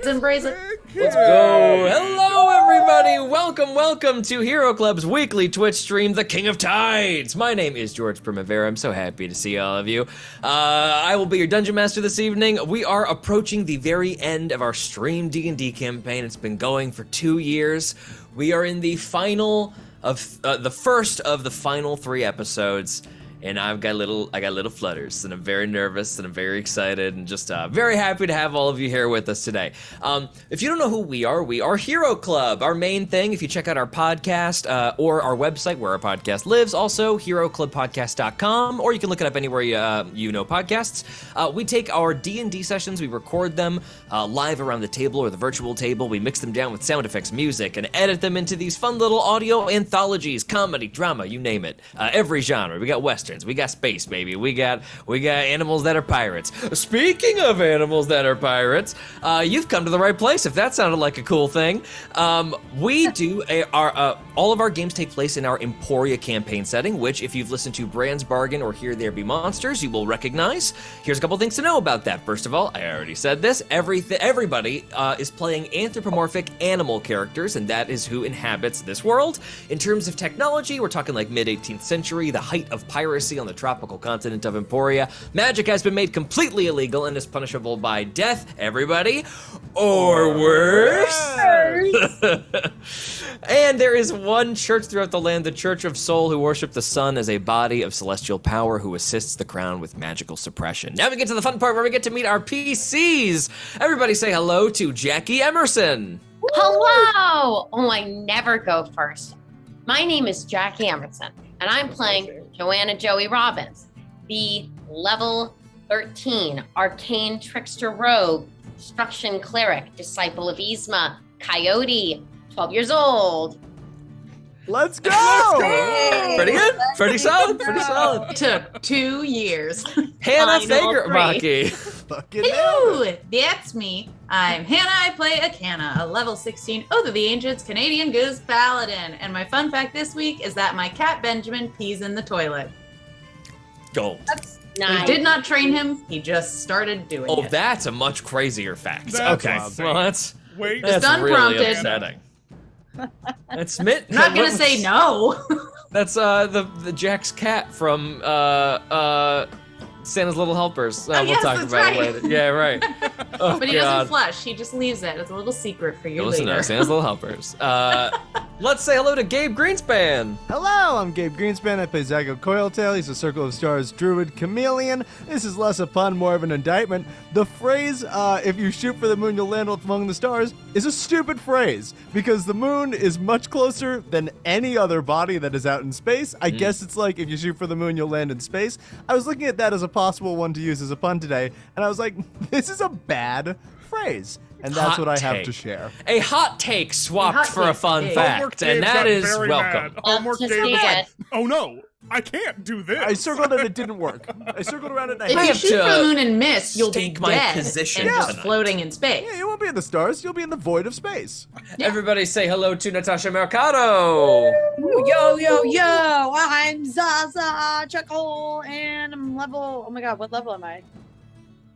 Embrace it. Let's go. Hello, everybody. Welcome to Hero Club's weekly Twitch stream, The King of Tides. My name is George Primavera. I'm so happy to see all of you. I will be your Dungeon Master this evening. We are approaching the very end of our stream D&D campaign. It's been going for 2 years. We are in the final of the first of the final 3 episodes. And I got little flutters, and I'm very nervous, and I'm very excited, and just very happy to have all of you here with us today. If you don't know who we are Hero Club. Our main thing, if you check out our podcast or our website where our podcast lives, also heroclubpodcast.com, or you can look it up anywhere you know podcasts. We take our D&D sessions, we record them live around the table or the virtual table. We mix them down with sound effects, music, and edit them into these fun little audio anthologies, comedy, drama, you name it. Every genre. We got Western. We got space, baby. We got animals that are pirates. Speaking of animals that are pirates, you've come to the right place. If that sounded like a cool thing, we do all of our games take place in our Emporia campaign setting, which, if you've listened to Brand's Bargain or Here There Be Monsters, you will recognize. Here's a couple things to know about that. First of all, I already said this. Everybody is playing anthropomorphic animal characters, and that is who inhabits this world. In terms of technology, we're talking like mid-18th century, the height of piracy on the tropical continent of Emporia. Magic has been made completely illegal and is punishable by death, everybody, or worse. And there is one church throughout the land, the Church of Soul, who worship the sun as a body of celestial power who assists the crown with magical suppression. Now we get to the fun part where we get to meet our PCs. Everybody say hello to Jackie Emerson. Hello! Oh, I never go first. My name is Jackie Emerson, and I'm playing Joanna Joey Robbins, the level 13 arcane trickster rogue, destruction cleric, disciple of Yzma, coyote, 12 years old. Let's go! Pretty good. Pretty solid. It took 2 years. Hannah Final Fagerbakke. Fucking Hello, that's me. I'm Hannah. I play Akana, a level 16 Oath of the Ancients Canadian Goose Paladin. And my fun fact this week is that my cat Benjamin pees in the toilet. Gold. That's nice. We did not train him. He just started doing it. Oh, that's a much crazier fact. That's Okay, insane. well that's Wait, that's really unprompted. upsetting. That's Mitt. I'm not gonna say no. That's the Jack's cat from Santa's Little Helpers. We'll yes, talk that's about it right. later. Yeah, right. Oh, But he God. doesn't flush. He just leaves it. It's a little secret for you Listen to later. Santa's Little Helpers. Let's say hello to Gabe Greenspan. Hello, I'm Gabe Greenspan. I play Zago Coiltail. He's a Circle of Stars druid chameleon. This is less a pun, more of an indictment. The phrase, if you shoot for the moon, you'll land among the stars, is a stupid phrase because the moon is much closer than any other body that is out in space. I guess it's like if you shoot for the moon, you'll land in space. I was looking at that as a possible one to use as a pun today, and I was like, this is a bad phrase. And that's Hot what I have take. to share. A hot take swapped hot for a take. fun Hey. Homework fact, and Gabe that got is very welcome. mad. Homework Just Gabe was say like, it. oh no, I can't do this. I circled and it didn't work. I circled around it and I If I you have shoot to for the moon and miss, you'll be stake my dead position and just tonight. floating in space. Yeah, you won't be in the stars. You'll be in the void of space. Everybody say hello to Natasha Mercado. Yo, I'm Zaza Chuckle, and I'm level, oh my god, what level am I?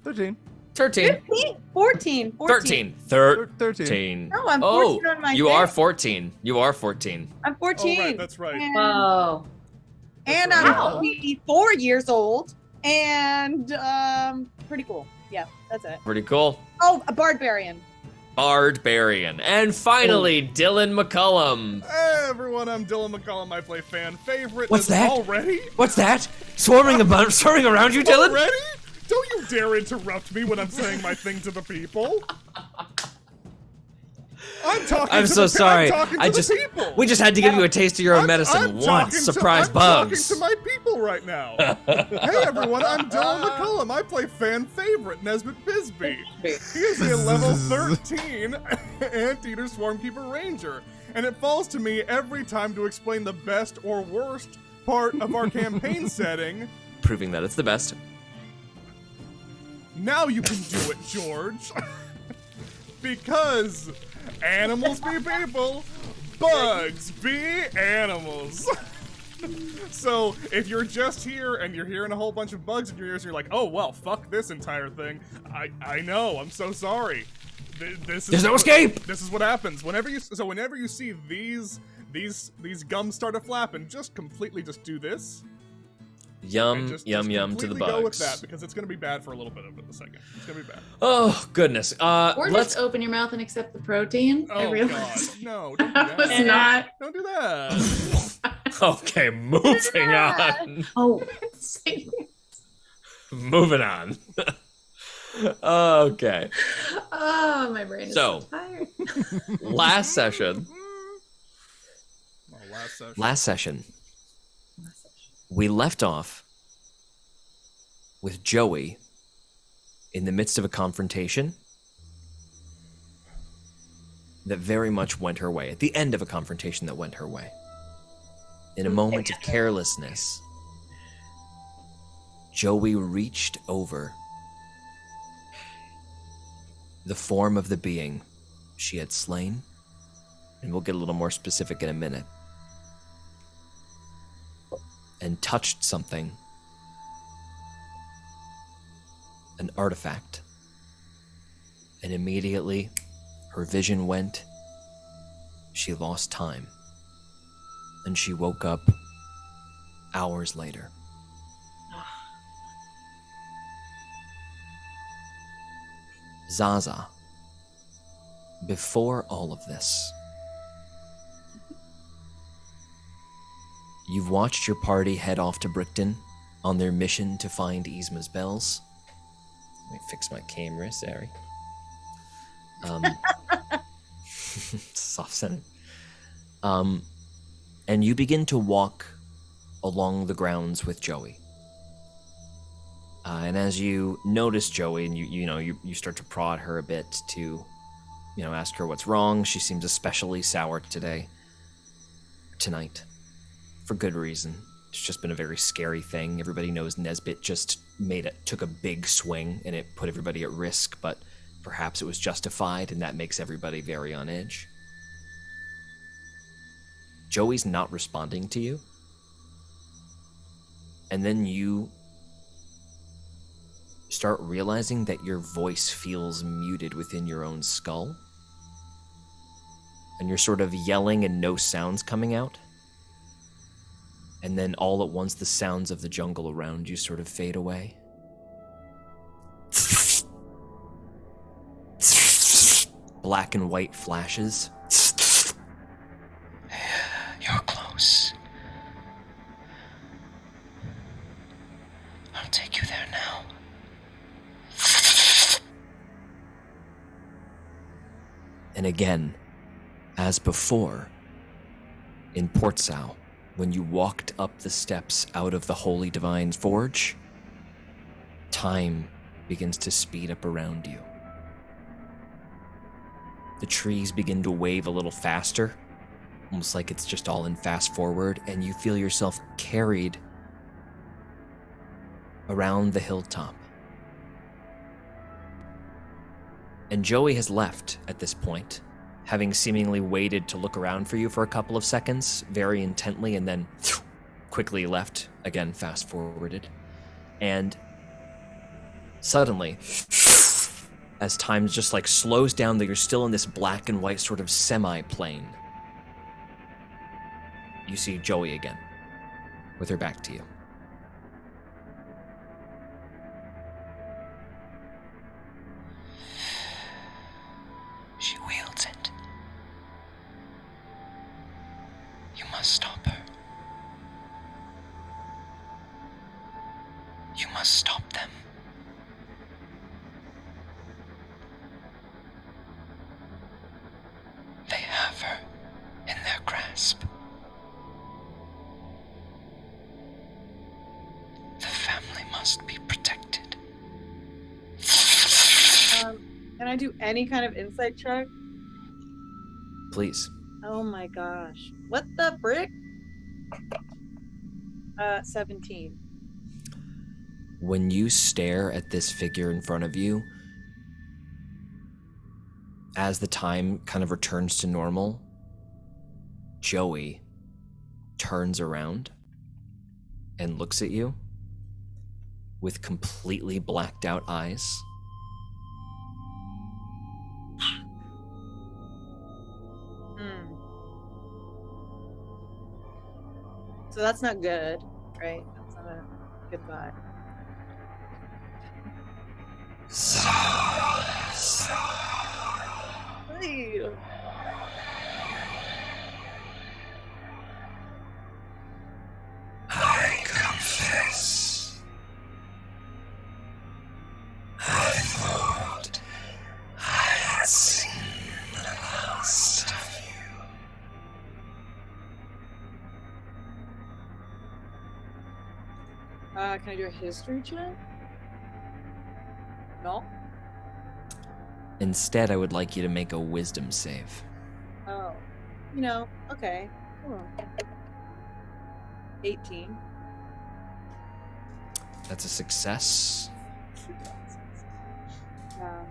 13. 13. 14. 13. 13. 13. No, I'm Oh, 14 on my you thing. are 14. You are 14. I'm 14. Oh, right, that's right. And, Whoa. and That's I'm right. gonna be 4 years old, and pretty cool. Yeah, that's it. Pretty cool. Oh, a barbarian. Bardbarian. And finally, Dylan McCullum. Hey everyone, I'm Dylan McCollum. I play fan favorite. What's that? Already? What's that? Swarming around you, Dylan? Already? Don't you dare interrupt me when I'm saying my thing to the people. I'm talking I'm to so the, sorry. I'm talking to the people. We just had to give you a taste of your own medicine I'm once. talking Surprise I'm bugs. talking to my people right now. Hey everyone, I'm Dylan McCullum. I play fan favorite Nesbitt Bisbee. He is a level 13 Anteater Swarmkeeper Ranger, and it falls to me every time to explain the best or worst part of our campaign setting. Proving that it's the best. Now you can do it, George. Because animals be people, bugs be animals. So if you're just here and you're hearing a whole bunch of bugs in your ears, and you're like, oh well, fuck this entire thing. I know, I'm so sorry. This is There's no escape! This is what happens whenever you see these gums start to flap, and just completely just do this. Yum, Just yum, yum to the completely go with bugs. that, because it's gonna be bad for a little bit of a second. It's gonna be bad. Oh, goodness. Or Let's... just open your mouth and accept the protein. I Oh god, realized no! Don't do that was that. not. Don't do that. Okay, moving on. Oh, Moving on. Okay. oh, my brain is so So, tired. last session. Oh, Last session. We left off with Joey in the midst of a confrontation that very much went her way. At the end of a confrontation that went her way. In a moment of carelessness, Joey reached over the form of the being she had slain, and we'll get a little more specific in a minute, and touched something, an artifact, and immediately her vision went, she lost time, and she woke up hours later. Zaza, before all of this, you've watched your party head off to Brickton on their mission to find Yzma's bells. Let me fix my camera, sorry. Soft setting. And you begin to walk along the grounds with Joey. And as you notice Joey, and you start to prod her a bit to, ask her what's wrong. She seems especially sour tonight, for good reason. It's just been a very scary thing. Everybody knows Nesbit just took a big swing, and it put everybody at risk, but perhaps it was justified, and that makes everybody very on edge. Joey's not responding to you. And then you start realizing that your voice feels muted within your own skull. And you're sort of yelling and no sounds coming out. And then all at once the sounds of the jungle around you sort of fade away. Black and white flashes. You're close. I'll take you there now. And again, as before, in Portsau, when you walked up the steps out of the Holy Divine's Forge, time begins to speed up around you. The trees begin to wave a little faster, almost like it's just all in fast forward, and you feel yourself carried around the hilltop. And Joey has left at this point, having seemingly waited to look around for you for a couple of seconds, very intently, and then quickly left, again fast forwarded. And suddenly, as time just slows down, that you're still in this black and white sort of semi-plane, you see Joey again, with her back to you. She wields it. You must stop her. You must stop them. They have her in their grasp. The family must be protected. Can I do any kind of insight check? Please. Oh my gosh. What the frick? 17. When you stare at this figure in front of you, as the time kind of returns to normal, Joey turns around and looks at you with completely blacked out eyes. So that's not good, right? That's not a good vibe. Ew. I confess. I thought I had seen the last of you. Can I do a history check? No. Instead, I would like you to make a wisdom save. Oh. Okay. Hold on. 18. That's a success. Yeah.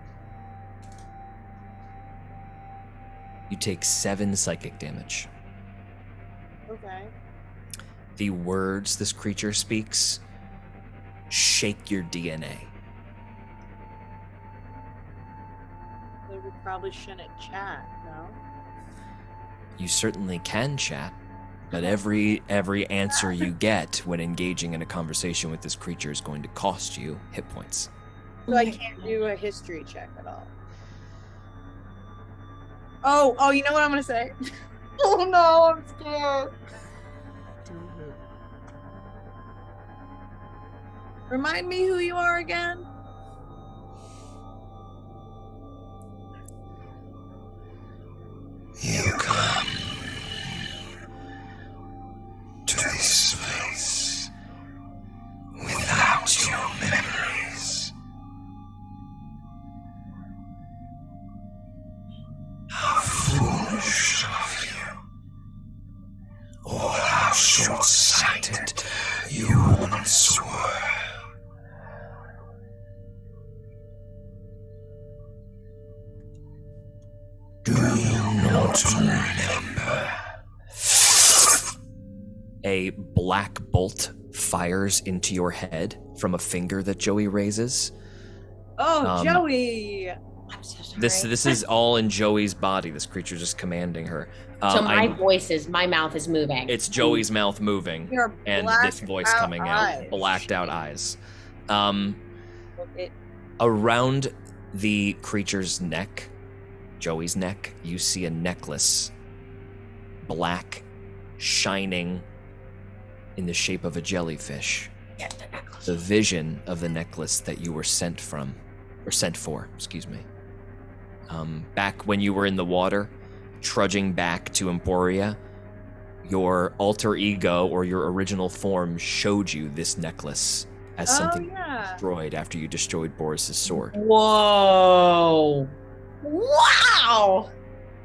You take 7 psychic damage. Okay. The words this creature speaks shake your DNA. So we probably shouldn't chat, no? You certainly can chat, but every answer you get when engaging in a conversation with this creature is going to cost you hit points. So I can't do a history check at all. Oh, you know what I'm gonna say? Oh no, I'm scared. Remind me who you are again? You come to this place without your memories. How foolish of you. Or how short-sighted you once were. Do you not remember? A black bolt fires into your head from a finger that Joey raises. Oh, Joey. I'm so sorry. This is all in Joey's body. This creature just commanding her. So my mouth is moving. It's Joey's mouth moving, Your and this voice blacked coming eyes. out, blacked out eyes. It, Around the creature's neck, Joey's neck, you see a necklace, black, shining, in the shape of a jellyfish. Get the necklace. The vision of the necklace that you were sent for, excuse me. Back when you were in the water, trudging back to Emporia, your alter ego or your original form showed you this necklace as something destroyed after you destroyed Boris's sword. Whoa. Wow.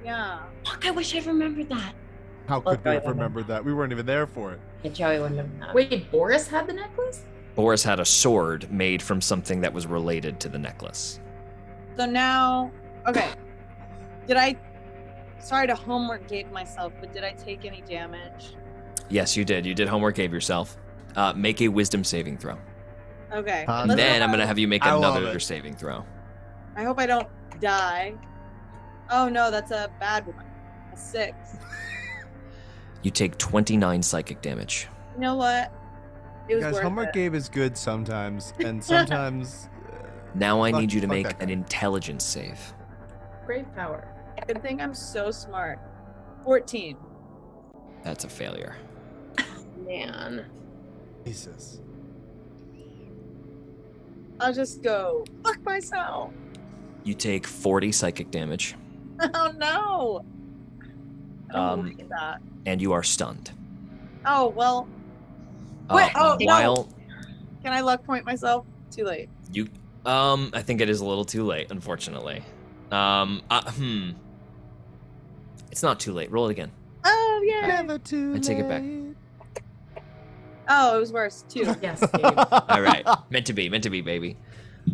Yeah. Fuck, I wish I remembered that. How could they have remembered that? We weren't even there for it. Yeah, Joey wouldn't have known. Wait, Boris had the necklace? Boris had a sword made from something that was related to the necklace. So now, okay. Sorry to homework gave myself, but did I take any damage? Yes, you did. You did homework, gave yourself. Make a wisdom saving throw. Okay. And then I'm going to have you make I love another it. saving throw. I hope I don't die. Oh no, that's a bad one. A 6. You take 29 psychic damage. You know what? It was Guys, worth homework it. game is good sometimes, and sometimes. Now I need you to fuck make that an guy. intelligence save. Brave power. Good thing I'm so smart. 14. That's a failure. Man. Jesus. I'll just go fuck myself. You take 40 psychic damage, Oh no. I don't Um, like that. and you are stunned. Oh well. Wait, oh, no. While Can I luck point myself? Too late. you, I think it is a little too late, unfortunately. It's not too late. Roll it again. Oh yeah. Never too I take it back. late. Oh, it was worse. 2. Yes, Gabe. All right, meant to be, baby.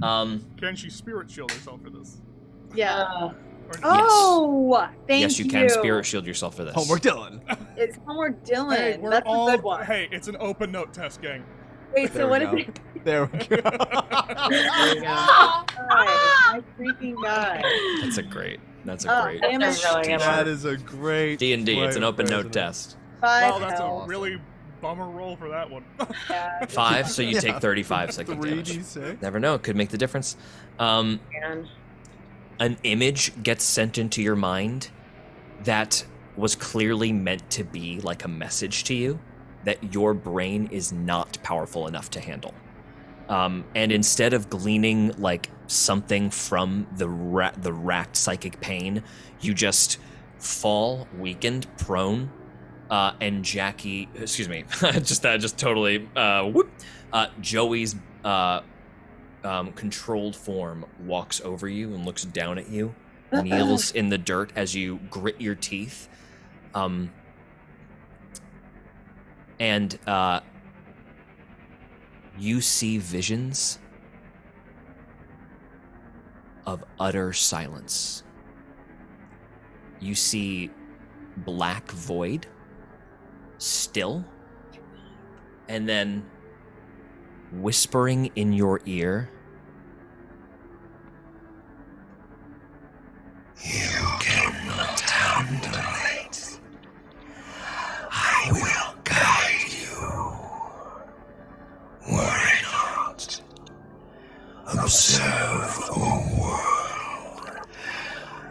Can she spirit shield herself for this? Yeah. Or Oh, thank you. Yes, you can spirit shield yourself for this. Homework done. It's homework Dylan. Hey, we're That's all, a good one. Hey, it's an open note test, gang. Wait, so There what we is go. it? There we go. My freaking guy. That's a great. That's Oh, a great. damn it. That's really good. That is a great. D&D. It's an way open of note phrasing it. test. 5 Wow, that's health. a really bummer roll for that one. Yeah. 5, so you Yeah. take 35 psychic damage. 3d6. Never know, it could make the difference. Man. An image gets sent into your mind that was clearly meant to be like a message to you that your brain is not powerful enough to handle. And instead of gleaning like something from the racked psychic pain, you just fall, weakened, prone, and Jackie, excuse me, just totally, Joey's controlled form walks over you and looks down at you, kneels in the dirt as you grit your teeth, and you see visions of utter silence. You see black void, still, and then whispering in your ear, You cannot handle it. I will guide you. Worry not. Observe a world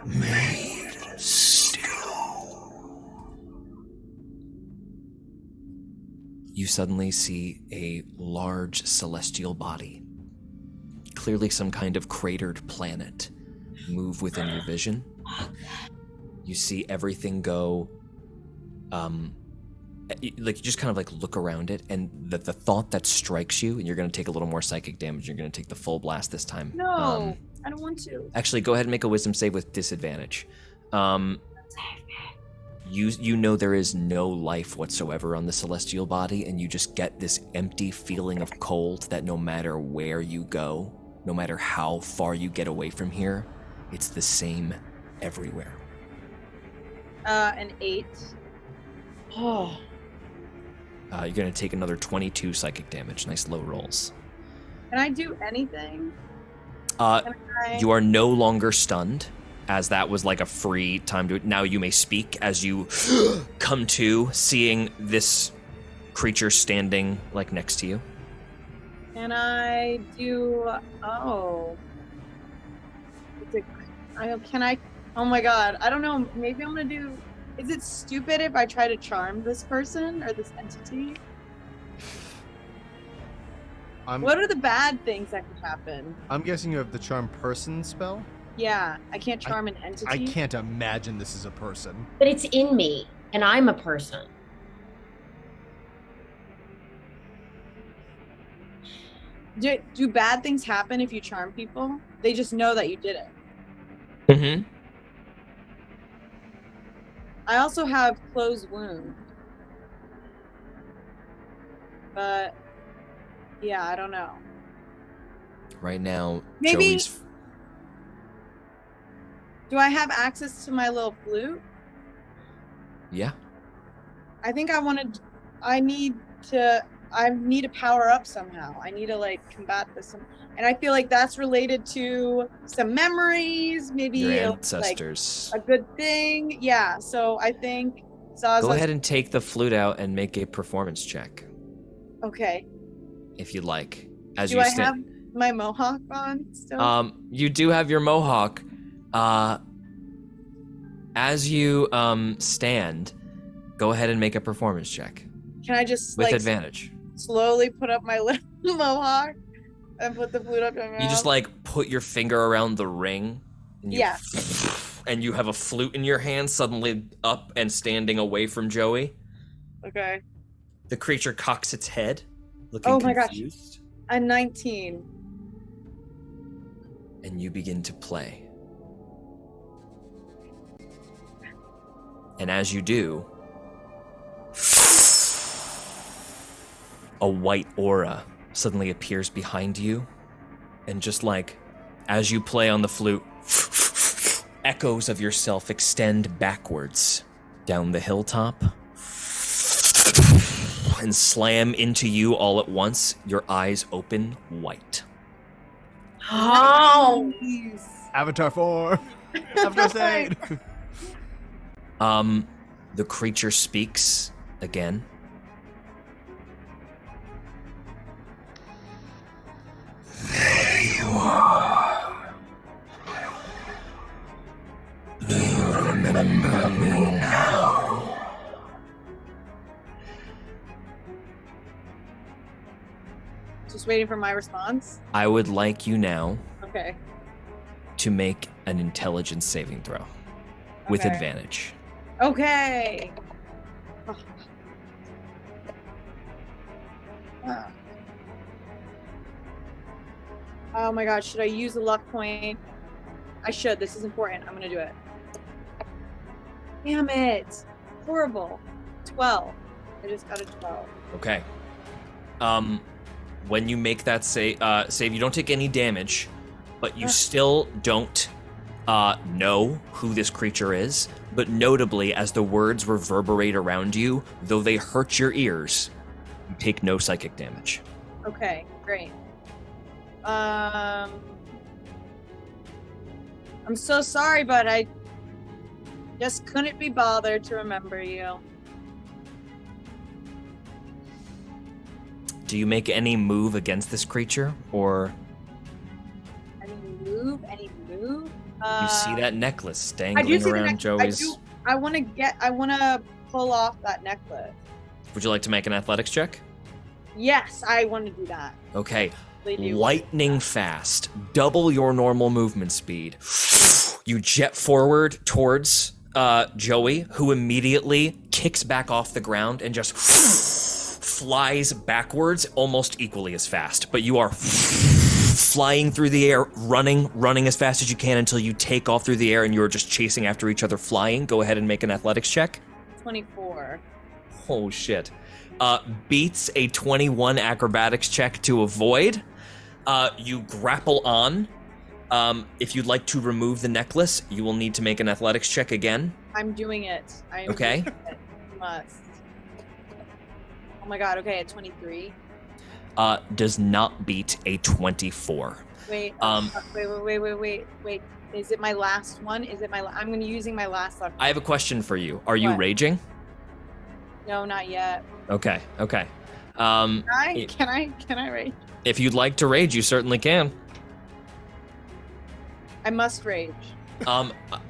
made still. you suddenly see a large celestial body, clearly some kind of cratered planet, move within your vision. You see everything go, like you just kind of like look around it, and the thought that strikes you, and you're going to take a little more psychic damage. You're going to take the full blast this time. No, I don't want to. Actually, go ahead and make a wisdom save with disadvantage. You know there is no life whatsoever on the celestial body, and you just get this empty feeling of cold that no matter where you go, no matter how far you get away from here, it's the same everywhere. An 8. Oh, You're going to take another 22 psychic damage. Nice low rolls. Can I do anything? You are no longer stunned, as that was like a free time to... Now you may speak as you come to, seeing this creature standing like next to you. Can I do... Oh. Can I... Oh my god. I don't know. Maybe I'm gonna do... Is it stupid if I try to charm this person or this entity? What are the bad things that could happen? I'm guessing you have the charm person spell? Yeah, I can't charm an entity. I can't imagine this is a person. but it's in me, and I'm a person. Do bad things happen if you charm people? They just know that you did it. Mm-hmm. I also have closed wound. But yeah, I don't know. Right now, Maybe- Joey's... Do I have access to my little flute? Yeah. I think I need to power up somehow. I need to like combat this, and I feel like that's related to some memories, maybe Your like ancestors. a good thing. Yeah, so I think Zaza. Go ahead and take the flute out and make a performance check, Okay. if you'd like. As Do you I stand... have my mohawk on still? You do have your mohawk. As you stand, go ahead and make a performance check Can I just with like advantage. slowly put up my little mohawk and put the flute up in my mouth? You just like put your finger around the ring, and you, Yeah. and you have a flute in your hand, suddenly up and standing away from Joey. Okay. The creature cocks its head, looking Oh my gosh. confused, A 19. and you begin to play. And as you do, a white aura suddenly appears behind you, and just like as you play on the flute, echoes of yourself extend backwards down the hilltop and slam into you all at once, your eyes open white. Oh, Please. Avatar 4. Avatar state. The creature speaks again. Remember me now. Just waiting for my response. I would like you now Okay. to make an intelligence saving throw with Okay. advantage. Okay. Oh. Ah. Oh my god, should I use a luck point? I should. This is important. I'm gonna do it. Damn it. Horrible. 12. I just got a 12. Okay. When you make that save, you don't take any damage, but you still don't know who this creature is. But notably, as the words reverberate around you, though they hurt your ears, you take no psychic damage. Okay, great. I'm so sorry, but I just couldn't be bothered to remember you. Do you make any move against this creature, or Any move? Any move? you see that necklace I do dangling see the around necklace. Joey's? I want to pull off that necklace. Would you like to make an athletics check? Yes, I want to do that. Okay. They do. Lightning fast, double your normal movement speed. You jet forward towards Joey, who immediately kicks back off the ground and just flies backwards almost equally as fast. But you are flying through the air, running as fast as you can until you take off through the air and you're just chasing after each other flying. Go ahead and make an athletics check. 24. Oh shit. Beats a 21 acrobatics check to avoid. You grapple on. If you'd like to remove the necklace, you will need to make an athletics check again. I'm doing it. I'm Okay. doing it. Must. Oh my god, okay, at 23. Does not beat a 24. Wait, wait. Is it my last one? I'm going to using my last luck. I have a question for you. Are you What? raging? No, not yet. Okay. Can I rage? If you'd like to rage, you certainly can. I must rage.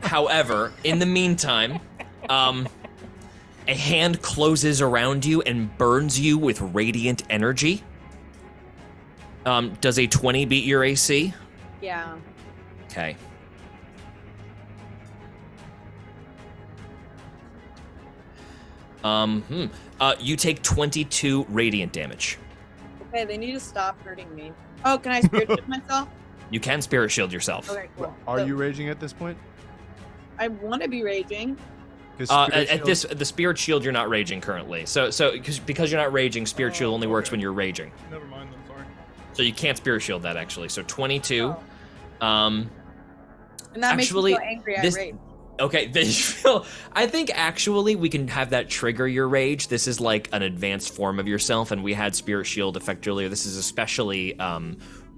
However, in the meantime, a hand closes around you and burns you with radiant energy. Does a 20 beat your AC? Yeah. Okay. You take 22 radiant damage. Okay, they need to stop hurting me. Oh, can I spirit shield myself? You can spirit shield yourself. Okay, cool. Are So, you raging at this point? I want to be raging. 'Cause At Spirit this, Shield- the spirit shield, you're not raging currently. So because you're not raging, spirit shield only works when you're raging. Never mind, I'm sorry. So you can't spirit shield that actually. So 22. Oh. Um, And that Actually, makes me so angry. this- I rage. Okay, then you feel. I think actually we can have that trigger your rage. This is like an advanced form of yourself, and we had Spirit Shield effect earlier. This is especially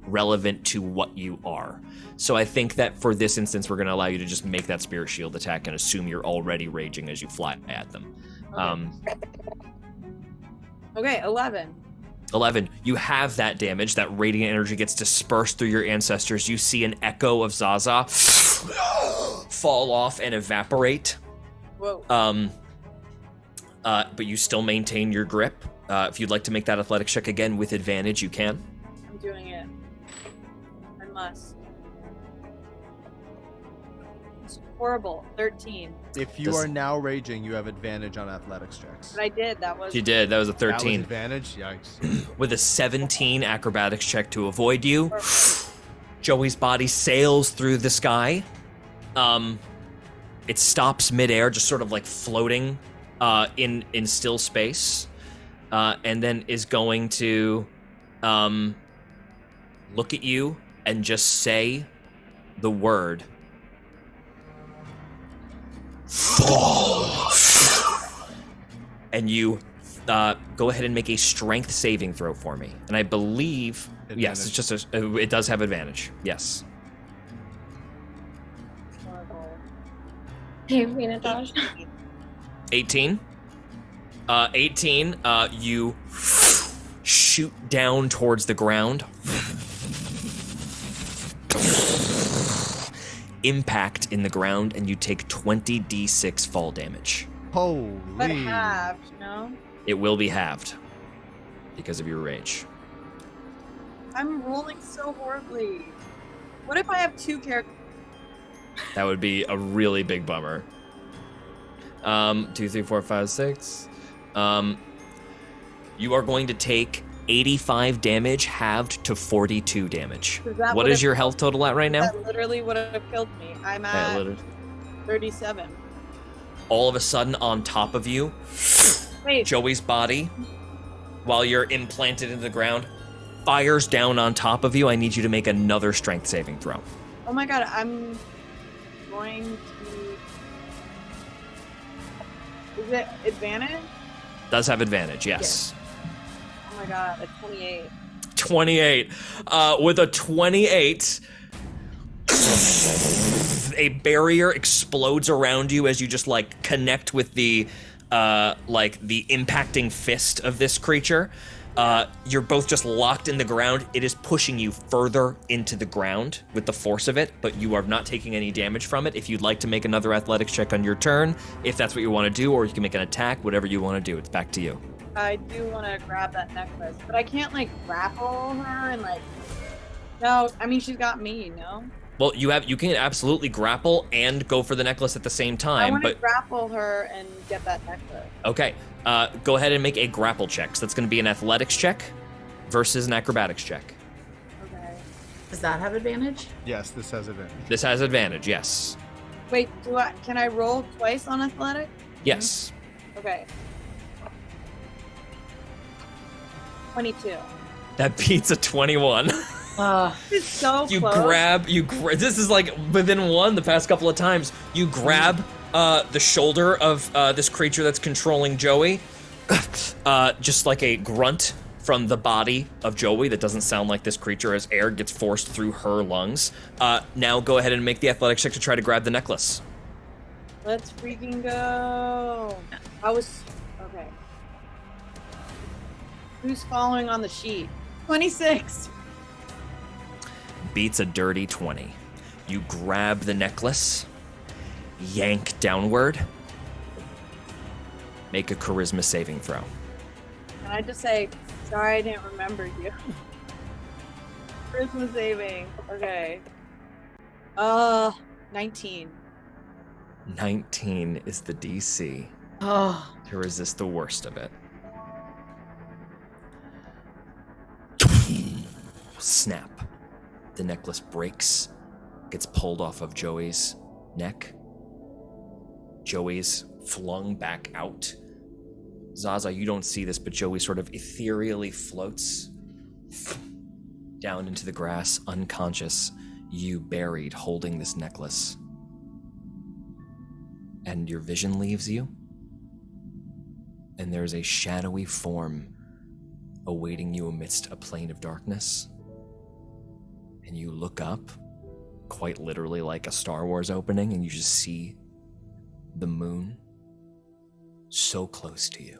relevant to what you are. So I think that for this instance, we're going to allow you to just make that Spirit Shield attack and assume you're already raging as you fly at them. Okay, 11. 11. You have that damage. That radiant energy gets dispersed through your ancestors. You see an echo of Zaza fall off and evaporate. Whoa. But you still maintain your grip. If you'd like to make that athletics check again with advantage, you can. I'm doing it. I must. It's horrible. 13. If you Does- are now raging, you have advantage on athletics checks. But I did. That was. You did. That was a That was 13. advantage? Yikes. With a 17 acrobatics check to avoid you, Joey's body sails through the sky. It stops midair, just sort of like floating in still space, and then is going to look at you and just say the word. Fall. And you go ahead and make a strength saving throw for me. And I believe, yes, it's just it does have advantage. Yes. Horrible. Hey, Rena Dodge. 18. 18. You shoot down towards the ground. impact in the ground, and you take 20d6 fall damage. Holy. But halved, no? It will be halved because of your rage. I'm rolling so horribly. What if I have 2 characters? That would be a really big bummer. 2, 3, 4, 5, 6. You are going to take 85 damage, halved to 42 damage. What is your health total at right now? That literally would have killed me. I'm at 37. All of a sudden, on top of you, Wait. Joey's body, while you're implanted into the ground, fires down on top of you. I need you to make another strength saving throw. Oh my god, I'm going to... Is it advantage? Does have advantage, yes. Oh my god, a 28. 28. With a 28, a barrier explodes around you as you just like connect with the impacting fist of this creature. You're both just locked in the ground. It is pushing you further into the ground with the force of it, but you are not taking any damage from it. If you'd like to make another athletics check on your turn, if that's what you want to do, or you can make an attack, whatever you want to do. It's back to you. I do want to grab that necklace, but I can't like grapple her and like... No, I mean, she's got me, no? Well, you can absolutely grapple and go for the necklace at the same time, I want to but grapple her and get that necklace. okay. Go ahead and make a grapple check. So that's going to be an athletics check versus an acrobatics check. Okay. Does that have advantage? Yes, this has advantage. This has advantage, yes. Wait, can I roll twice on athletic? Yes. Okay. 22. That beats a 21. It's so You close. this is like within one the past couple of times. You grab the shoulder of this creature that's controlling Joey. Just like a grunt from the body of Joey that doesn't sound like this creature as air gets forced through her lungs. Now go ahead and make the athletics check to try to grab the necklace. Let's freaking go. Okay. Who's following on the sheet? 26. Beats a dirty 20. You grab the necklace, yank downward, make a charisma saving throw. Can I just say, sorry I didn't remember you. Charisma saving. Okay. 19. 19 is the DC to resist the worst of it. Snap. The necklace breaks, gets pulled off of Joey's neck. Joey's flung back out. Zaza, you don't see this, but Joey sort of ethereally floats down into the grass, unconscious, you buried holding this necklace. And your vision leaves you, and there's a shadowy form awaiting you amidst a plane of darkness. And you look up, quite literally like a Star Wars opening, and you just see the moon so close to you.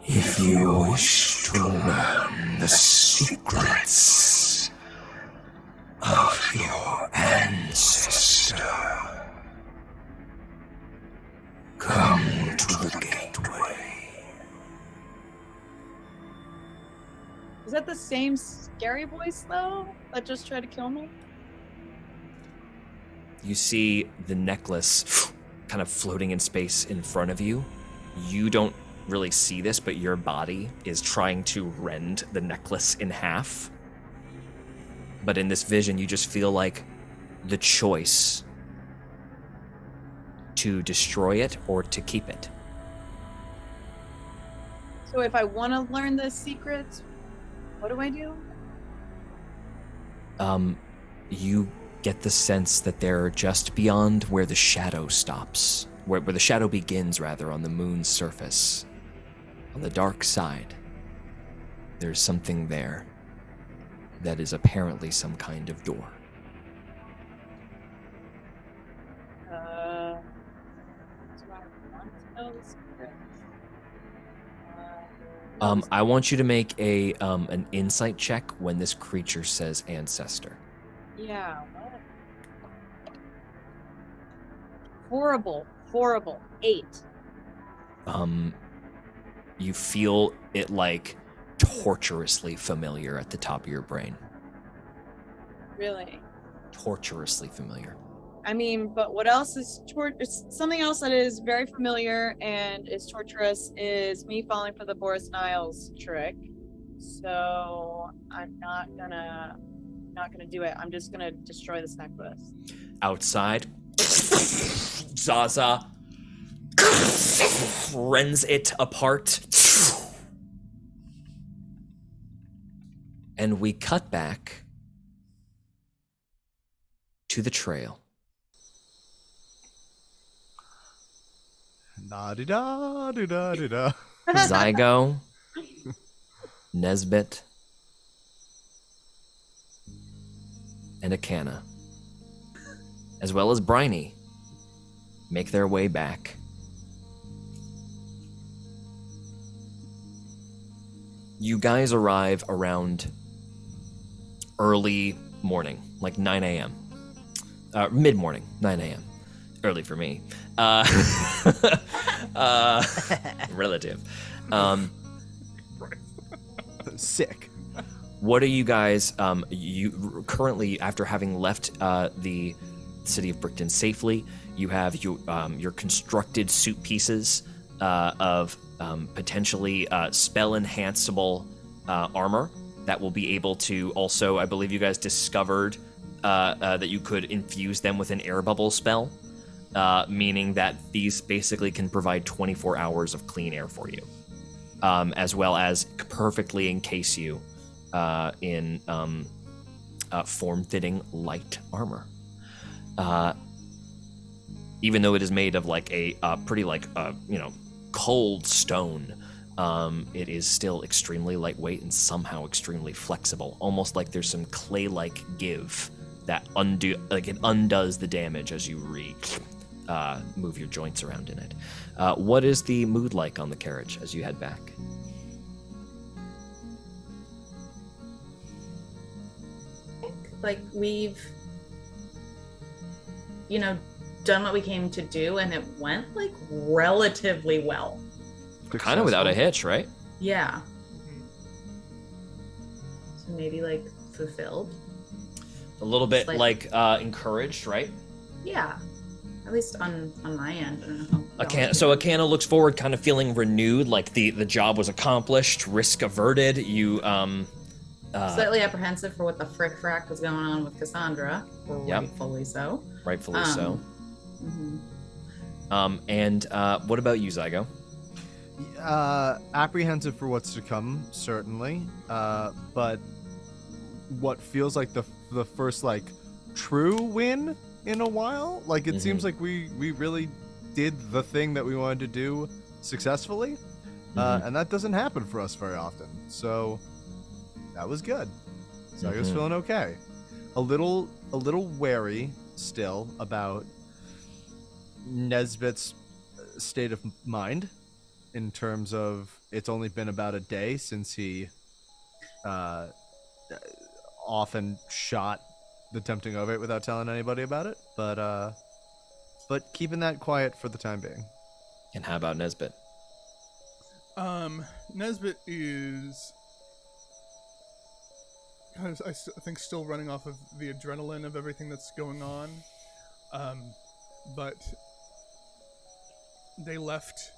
If you wish to learn the secrets of your ancestor, come to the gateway. Is that the same scary voice though that just tried to kill me? You see the necklace kind of floating in space in front of you. You don't really see this, but your body is trying to rend the necklace in half. But in this vision, you just feel like the choice to destroy it or to keep it. So if I want to learn the secrets, what do I do? You get the sense that they're just beyond where the shadow stops, where the shadow begins, rather, on the moon's surface. On the dark side, there's something there that is apparently some kind of door. Do I want to know the secrets? I want you to make a an insight check when this creature says ancestor. Yeah. Horrible. 8. You feel it like torturously familiar at the top of your brain. Really? Torturously familiar. I mean, but what else is something else that is very familiar and is torturous is me falling for the Boris Niles trick. So I'm not gonna do it. I'm just gonna destroy this necklace. Outside, Zaza rends it apart. And we cut back to the trail. Da-di-da-di-da-di-da. Zygo, Nesbit, and Akana, as well as Briny, make their way back. You guys arrive around early morning, like 9 a.m. Mid-morning, 9 a.m. Early for me. Relative. Sick. What are you guys, you currently, after having left the city of Brickton safely, you have your constructed suit pieces of potentially spell-enhanceable armor that will be able to also, I believe you guys discovered that you could infuse them with an air bubble spell, meaning that these basically can provide 24 hours of clean air for you, as well as perfectly encase you in form-fitting light armor. Even though it is made of like a pretty cold stone, it is still extremely lightweight and somehow extremely flexible, almost like there's some clay-like give that it undoes the damage as you move your joints around in it. What is the mood like on the carriage as you head back? Like we've, done what we came to do, and it went like relatively well. Kind of without a hitch, right? Yeah. So maybe like fulfilled. A little bit like encouraged, right? Yeah. At least on my end. I don't know. So Akana looks forward, kind of feeling renewed, like the job was accomplished, risk averted. You slightly apprehensive for what the frick-frack was going on with Cassandra. Rightfully so. Rightfully so. Mm-hmm. And what about you, Zygo? Apprehensive for what's to come, certainly. But what feels like the first true win in a while. Like it seems like we really did the thing that we wanted to do successfully, and that doesn't happen for us very often. So that was good. So I was feeling okay. A little wary still about Nesbit's state of mind, in terms of it's only been about a day since he often shot the tempting ovoid without telling anybody about it, but keeping that quiet for the time being. And how about Nesbit? Nesbit is kind of, I think, still running off of the adrenaline of everything that's going on, but they left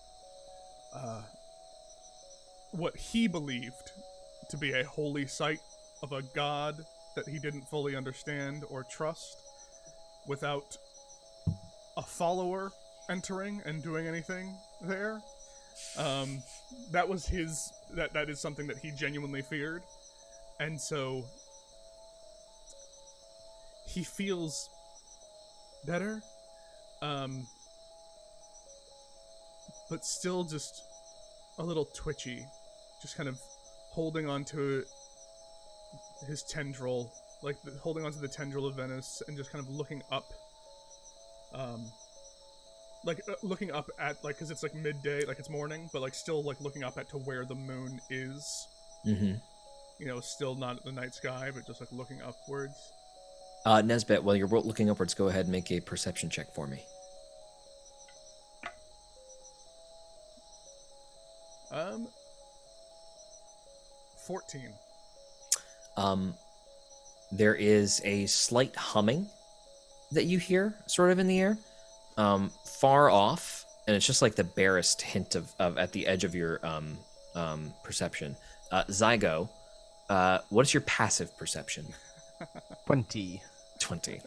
what he believed to be a holy site of a god that he didn't fully understand or trust without a follower entering and doing anything there. That was that is something that he genuinely feared, and so he feels better, but still just a little twitchy, just kind of holding on to his tendril, holding onto the tendril of Venice, and just kind of looking up like looking up at like because it's like midday, like it's morning, but like still like looking up at to where the moon is. Mm-hmm. You know, still not at the night sky, but just like looking upwards. Nesbit, while you're looking upwards, go ahead and make a perception check for me. 14. There is a slight humming that you hear, sort of in the air, far off, and it's just like the barest hint of at the edge of your perception. Zygo, what is your passive perception? 20. 20.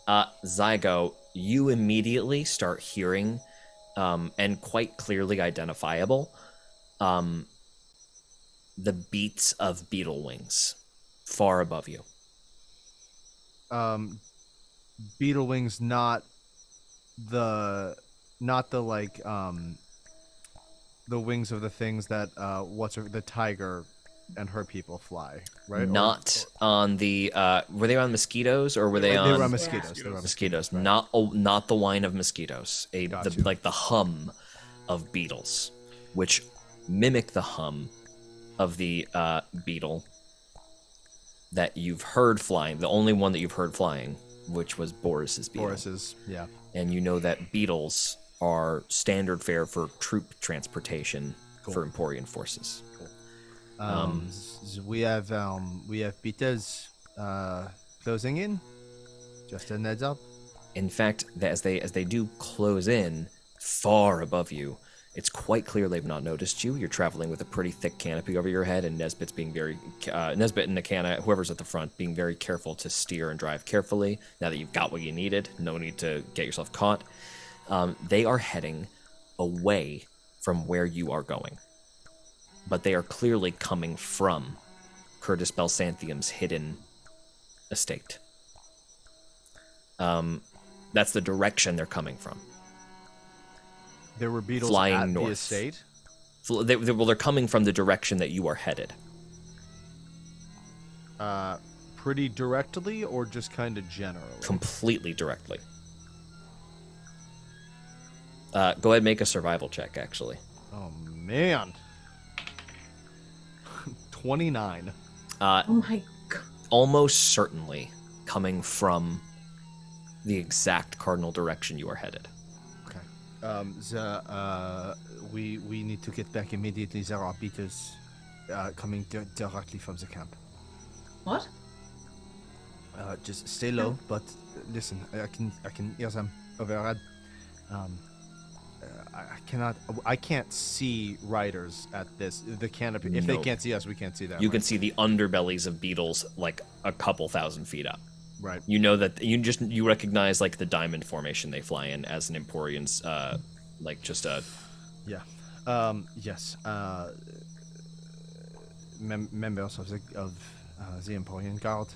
Zygo, you immediately start hearing, and quite clearly identifiable, the beats of beetle wings far above you. Beetle wings, not the like the wings of the things that the tiger and her people fly, right? Not on the were they on mosquitoes or were they on? They were on mosquitoes. Yeah. They were on Mosquitoes, right. not the whine of mosquitoes. Got you. Like the hum of beetles, which mimic the hum of the beetle that you've heard flying. The only one that you've heard flying, which was Boris's beetle. Boris's, yeah. And you know that beetles are standard fare for troop transportation for Emporian forces. We have beetles closing in. Just a heads up. In fact, as they do close in far above you, it's quite clear they've not noticed you. You're traveling with a pretty thick canopy over your head, and Nesbit and Nakana, whoever's at the front, being very careful to steer and drive carefully. Now that you've got what you needed, no need to get yourself caught. They are heading away from where you are going, but they are clearly coming from Curtis Balsanthium's hidden estate. That's the direction they're coming from. There were beetles Flying at north. the estate. They're coming from the direction that you are headed. Pretty directly, or just kind of generally? Completely directly. Go ahead and make a survival check, actually. Oh, man. 29. Oh my god. Almost certainly coming from the exact cardinal direction you are headed. We need to get back immediately. There are beaters coming directly from the camp. What? Just stay low, but listen, I can hear them overhead. I can't see riders at the canopy. If they can't see us, we can't see them. You can see the underbellies of beetles like a couple thousand feet up. Right. You know that you recognize like the diamond formation they fly in as an Emporian's like just a yes. Members of the Emporian Guard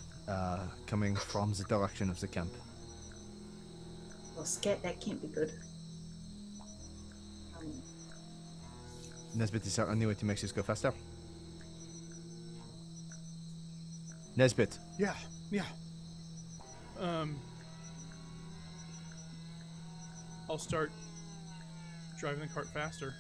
coming from the direction of the camp. Well, scat, that can't be good. Nesbit, is there any way to make this go faster? Nesbit. Yeah. I'll start driving the cart faster.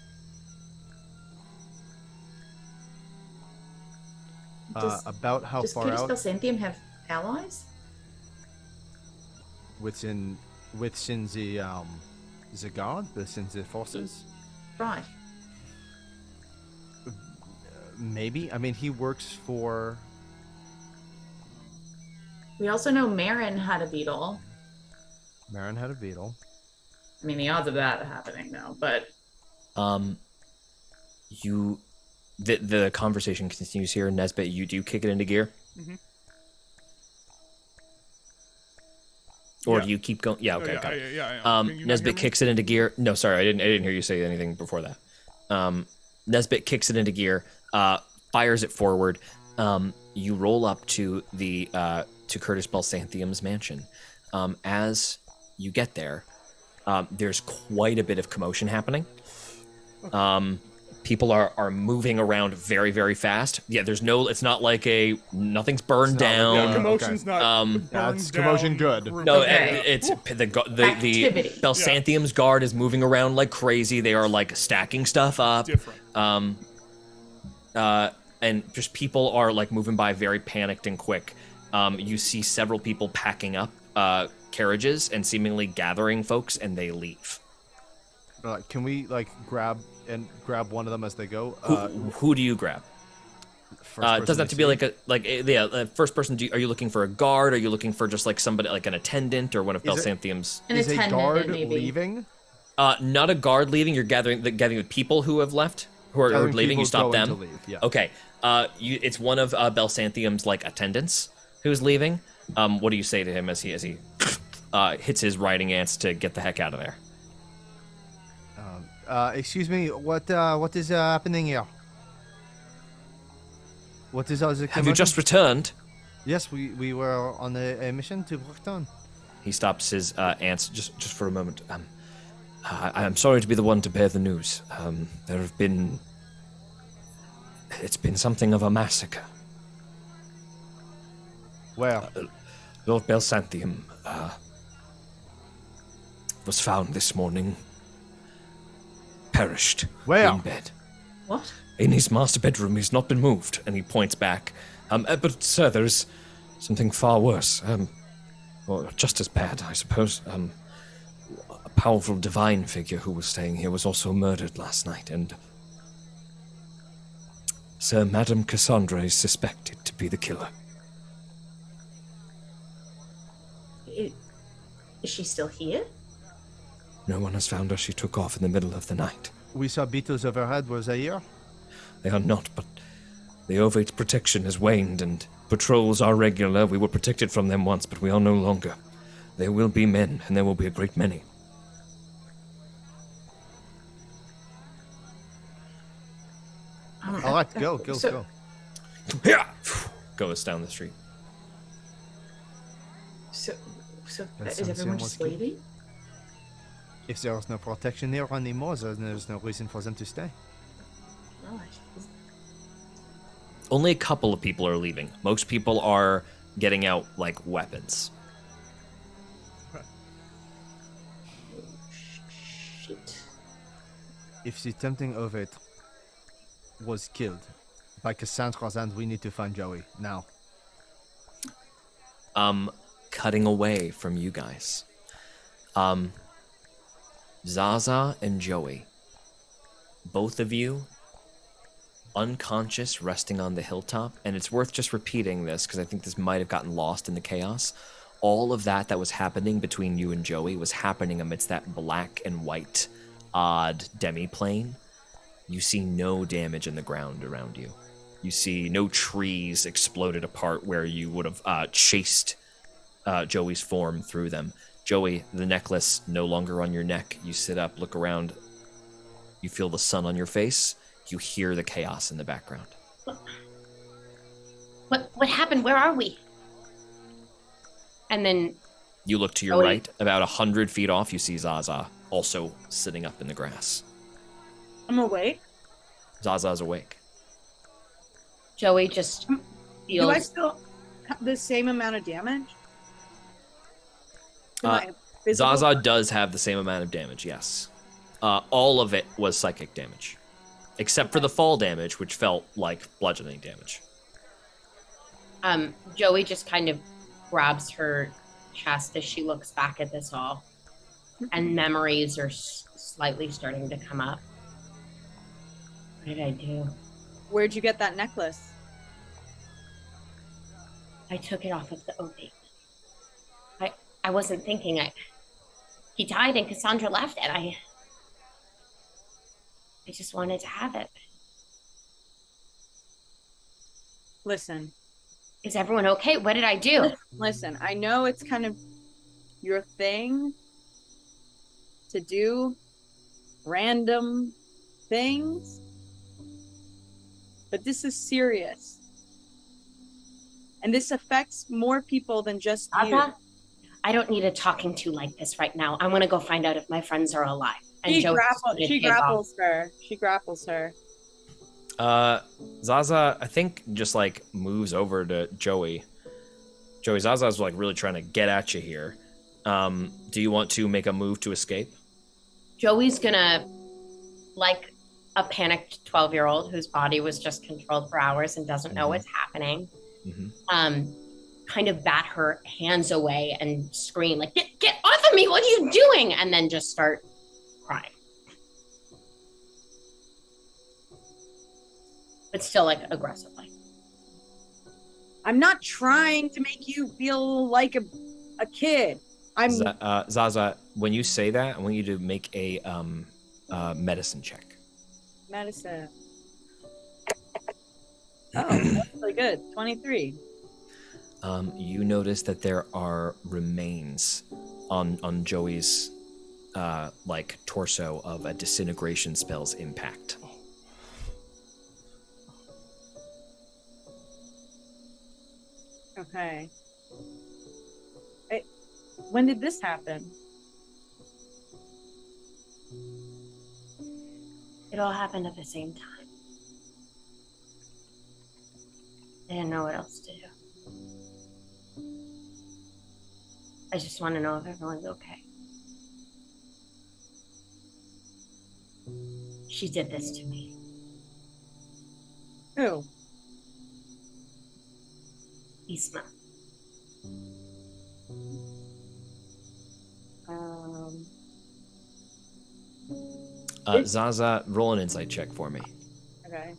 About how does far out? Does Balsanthium have allies? Within the guard, within the forces. Right. Maybe. I mean, he works for. We also know Marin had a beetle. Marin had a beetle. I mean, the odds of that happening now, but the conversation continues here. Nesbit, you do kick it into gear. Mm-hmm. Or do you keep going? Yeah, okay, got it. Yeah. Nesbit kicks it into gear. No, sorry, I didn't hear you say anything before that. Nesbit kicks it into gear, fires it forward. You roll up to to Curtis Balsanthium's mansion. As you get there, there's quite a bit of commotion happening. People are moving around very, very fast. Yeah, it's not like nothing's burned down. Yeah, commotion's not burned it's commotion down. good. No, Okay. it's the Activity. Belsantium's guard is moving around like crazy. They are like stacking stuff up. Different. And just people are like moving by very panicked and quick. You see several people packing up carriages and seemingly gathering folks, and they leave. Can we like grab one of them as they go? Who do you grab? It doesn't have to be first person. Are you looking for a guard? Are you looking for just like somebody, like an attendant, or one of Belsantium's? An Is a attendant, guard maybe. leaving? Not a guard leaving. You're gathering with people who have left, who are Gathering leaving. people You stop going them. to leave, yeah. Okay. It's one of Belsantium's like attendants who's leaving. What do you say to him as he hits his riding ants to get the heck out of there? Excuse me, what is happening here? What is the Have you just returned? Yes, we were on a mission to Brooktown. He stops his ants just for a moment. I'm sorry to be the one to bear the news. It's been something of a massacre. Where? Lord Belsantium was found this morning, perished Where? in bed. What? In his master bedroom. He's not been moved. And he points back. But sir, there's something far worse. Or just as bad, I suppose. A powerful divine figure who was staying here was also murdered last night, and Sir Madame Cassandra is suspected to be the killer. Is she still here? No one has found her. She took off in the middle of the night. We saw beetles overhead. Was they here? They are not, but the Ovate's protection has waned, and patrols are regular. We were protected from them once, but we are no longer. There will be men, and there will be a great many. All right, go. Yeah, goes down the street. So That is sounds everyone so just much leaving? If there's no protection here anymore, then there's no reason for them to stay. Oh, Only a couple of people are leaving. Most people are getting out, like, weapons. shit. If the tempting Ovate was killed by Cassandra's hand, we need to find Joey now. Cutting away from you guys. Zaza and Joey, both of you unconscious, resting on the hilltop, and it's worth just repeating this because I think this might have gotten lost in the chaos. All of that was happening between you and Joey was happening amidst that black and white, odd demi-plane. You see no damage in the ground around you. You see no trees exploded apart where you would have chased Joey's form through them. Joey, the necklace no longer on your neck. You sit up, look around. You feel the sun on your face. You hear the chaos in the background. What happened? Where are we? And then You look to your Joey. right, about 100 feet off, you see Zaza, also sitting up in the grass. I'm awake. Zaza's awake. Joey just feels. Do I still have the same amount of damage? Am I physical? Zaza does have the same amount of damage, yes. All of it was psychic damage. Except for the fall damage, which felt like bludgeoning damage. Joey just kind of grabs her chest as she looks back at this all, and memories are slightly starting to come up. What did I do? Where'd you get that necklace? I took it off of the Ovate. I wasn't thinking. He died and Cassandra left it. I just wanted to have it. Listen, Is everyone okay? What did I do? listen. I know it's kind of your thing to do random things, but this is serious. And this affects more people than just you. Zaza, I don't need a talking to like this right now. I want to go find out if my friends are alive. And She Joey's grapples gonna take off. her. She grapples her. Zaza, I think, just like moves over to Joey. Joey, Zaza's like really trying to get at you here. Do you want to make a move to escape? Joey's gonna, like a panicked 12-year-old whose body was just controlled for hours and doesn't know what's happening, kind of bat her hands away and scream like, get off of me, what are you doing? And then just start crying. But still like aggressively. I'm not trying to make you feel like a kid. I'm Zaza, when you say that, I want you to make a medicine check. medicine. Oh, that's really good. 23. You notice that there are remains on Joey's like torso of a disintegration spell's impact. Okay. When did this happen? It all happened at the same time. I didn't know what else to do. I just want to know if everyone's okay. She did this to me. Who? Isma. Zaza, roll an insight check for me. Okay.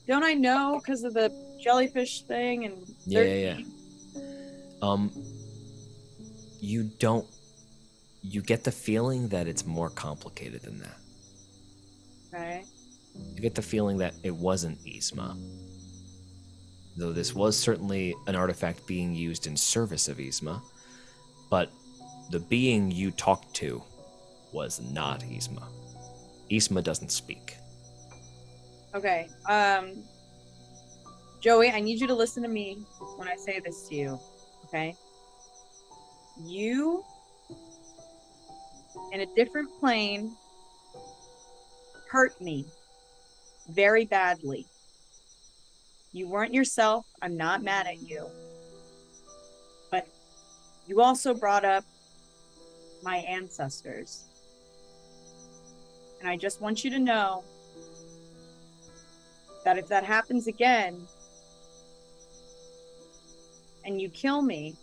Don't I know because of the jellyfish thing and Yeah. You don't. You get the feeling that it's more complicated than that. Okay. You get the feeling that it wasn't Isma. Though this was certainly an artifact being used in service of Isma, but the being you talked to was not Isma. Isma doesn't speak. Okay. Joey, I need you to listen to me when I say this to you. Okay? You, in a different plane, hurt me very badly. You weren't yourself. I'm not mad at you. But you also brought up my ancestors. And I just want you to know that if that happens again and you kill me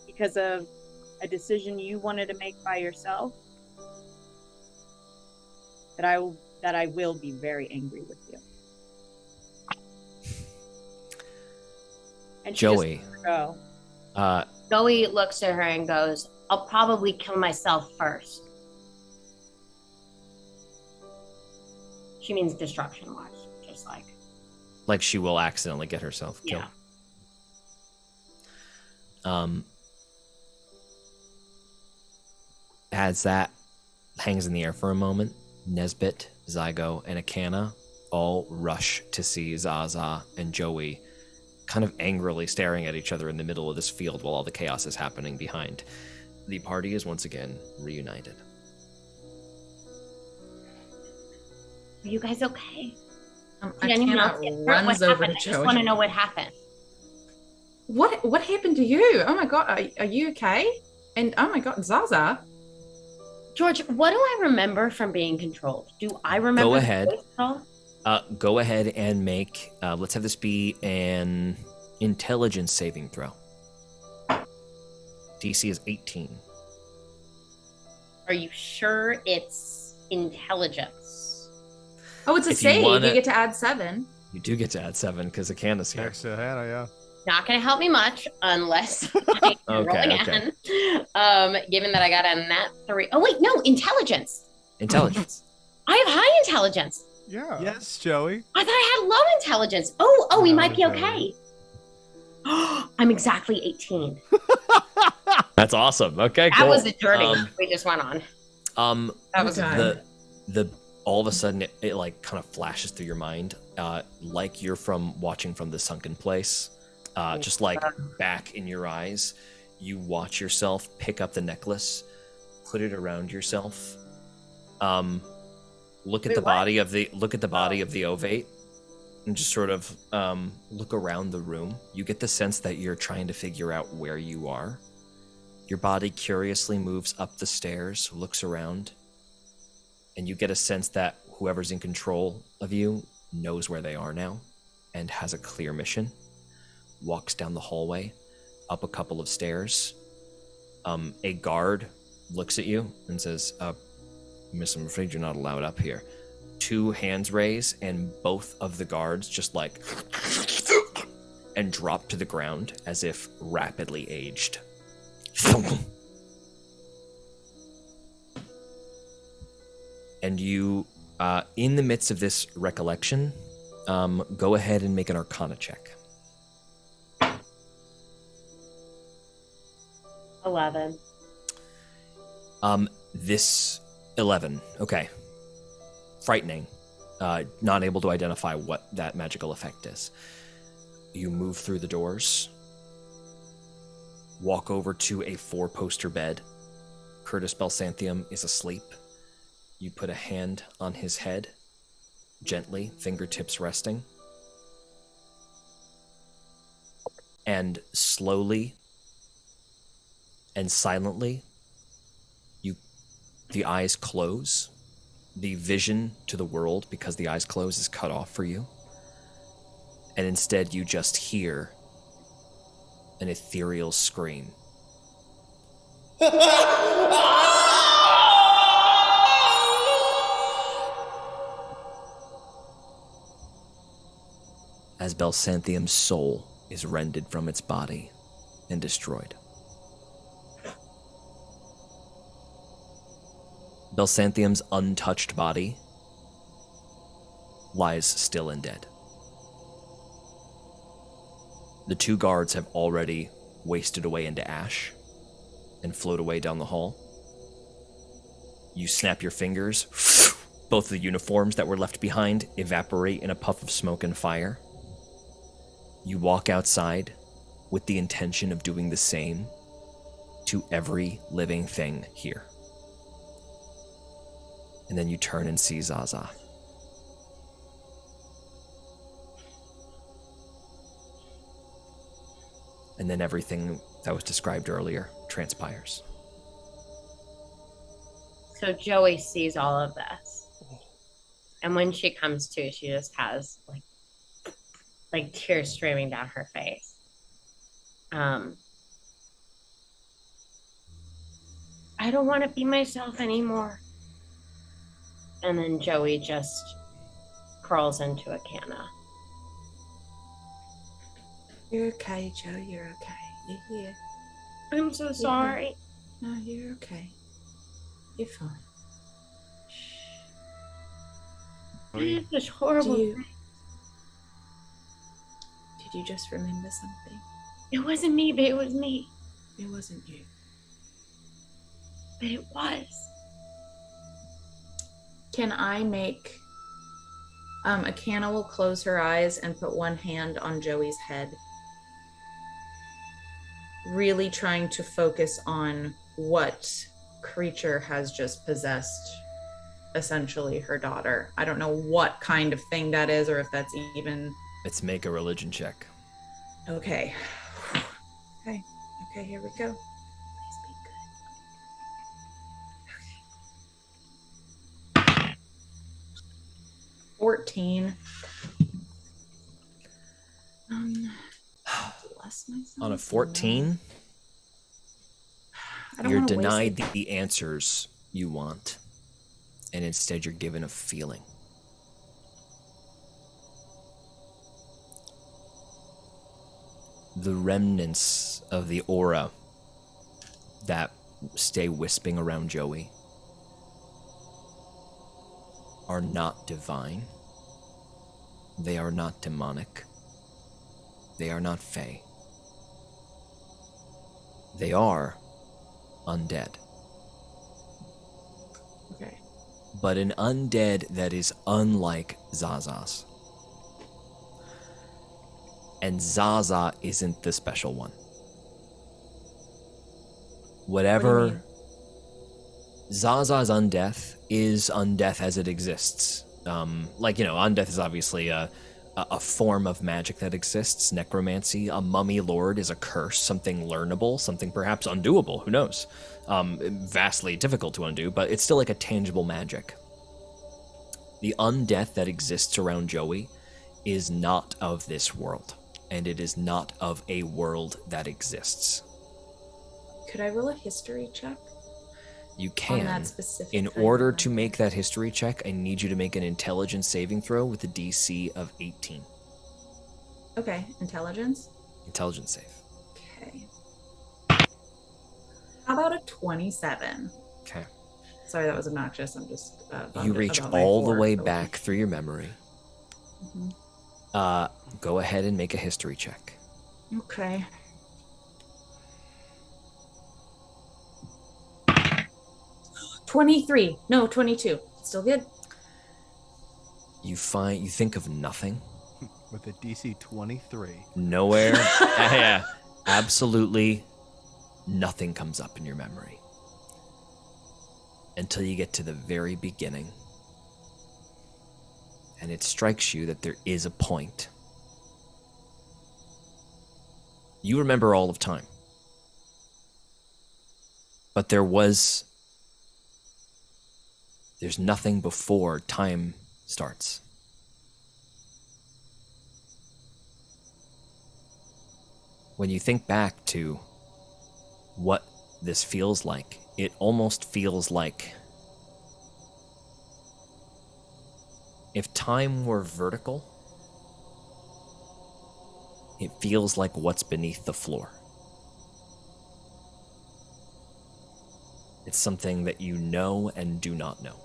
because of a decision you wanted to make by yourself, that I will be very angry with you. And she Joey. just let her go. Joey looks at her and goes, I'll probably kill myself first. She means destruction-wise, just like. Like she will accidentally get herself killed. Yeah. As that hangs in the air for a moment, Nesbit, Zygo, and Akana all rush to see Zaza and Joey kind of angrily staring at each other in the middle of this field while all the chaos is happening behind. The party is once again reunited. Are you guys okay? I cannot runs over to I just Joey. want to know what happened. What happened to you? Oh my god, are you okay? And oh my god, Zaza. George, what do I remember from being controlled? Do I remember? Go the ahead. voice call? Go ahead and make, let's have this be an intelligence saving throw. DC is 18. Are you sure it's intelligence? Oh, it's a If you save. wanna- You get to add 7. You do get to add 7 because Akana's here. Next to Hannah, yeah. Not going to help me much unless I roll Okay, again. Given that I got a nat 3. Oh, wait, no, intelligence. Intelligence. I have high intelligence. Yeah. Yes, Joey. I thought I had low intelligence. Oh, we No, might be Joey. okay. I'm exactly 18. That's awesome. Okay, That cool. was a journey we just went on. That was Okay. the all of a sudden it like kind of flashes through your mind, like you're from watching from the sunken place, just like back in your eyes, you watch yourself pick up the necklace, put it around yourself, look at Wait, the what? body of the ovate and just sort of look around the room. You get the sense that you're trying to figure out where you are. Your body curiously moves up the stairs, looks around, and you get a sense that whoever's in control of you knows where they are now and has a clear mission. Walks down the hallway, up a couple of stairs. A guard looks at you and says, Miss, I'm afraid you're not allowed up here. 2 hands raise, and both of the guards just like and drop to the ground as if rapidly aged. And you, in the midst of this recollection, go ahead and make an Arcana check. 11. This 11. Okay. Frightening. Not able to identify what that magical effect is. You move through the doors. Walk over to a 4-poster bed. Curtis Belsantium is asleep. You put a hand on his head, gently, fingertips resting. And slowly and silently, the eyes close. The vision to the world, because the eyes close, is cut off for you. And instead you just hear an ethereal scream. As Belsantium's soul is rended from its body and destroyed. Belsantium's untouched body lies still and dead. The 2 guards have already wasted away into ash and float away down the hall. You snap your fingers. Both the uniforms that were left behind evaporate in a puff of smoke and fire. You walk outside with the intention of doing the same to every living thing here. And then you turn and see Zaza. And then everything that was described earlier transpires. So Joey sees all of this. And when she comes to, she just has like tears streaming down her face. I don't want to be myself anymore. And then Joey just crawls into a canna. You're okay, Joe. You're okay. You're here. I'm so sorry. No, you're okay. You're fine. It's just horrible. Did you just remember something? It wasn't me, but it was me. It wasn't you. But it was. Can I make... Akana will close her eyes and put one hand on Joey's head. Really trying to focus on what creature has just possessed, essentially, her daughter. I don't know what kind of thing that is, or if that's even... Let's make a religion check. Okay. Okay, here we go. Please be good. 14. Bless myself. On a 14, you're denied the answers you want, and instead you're given a feeling. The remnants of the aura that stay wisping around Joey are not divine. They are not demonic. They are not fae. They are undead. Okay. But an undead that is unlike Zaza's. And Zaza isn't the special one. What do you mean? Zaza's undeath is undeath as it exists. Undeath is obviously a form of magic that exists. Necromancy, a mummy lord is a curse, something learnable, something perhaps undoable, who knows? Vastly difficult to undo, but it's still like a tangible magic. The undeath that exists around Joey is not of this world, and it is not of a world that exists. Could I roll a history check? You can. On that specific In kind order of to make that history check, I need you to make an intelligence saving throw with a DC of 18. Okay, intelligence? Intelligence save. Okay. How about a 27? Okay. Sorry, that was obnoxious. I'm just. You reach about my all the four, way so- back through your memory. Go ahead and make a history check. Okay. $23. No, 22. Still good. You think of nothing. With a DC 23. Nowhere. Yeah. Absolutely nothing comes up in your memory. Until you get to the very beginning. And it strikes you that there is a point. You remember all of time. But there's nothing before time starts. When you think back to what this feels like, it almost feels like if time were vertical, it feels like what's beneath the floor. It's something that you know and do not know.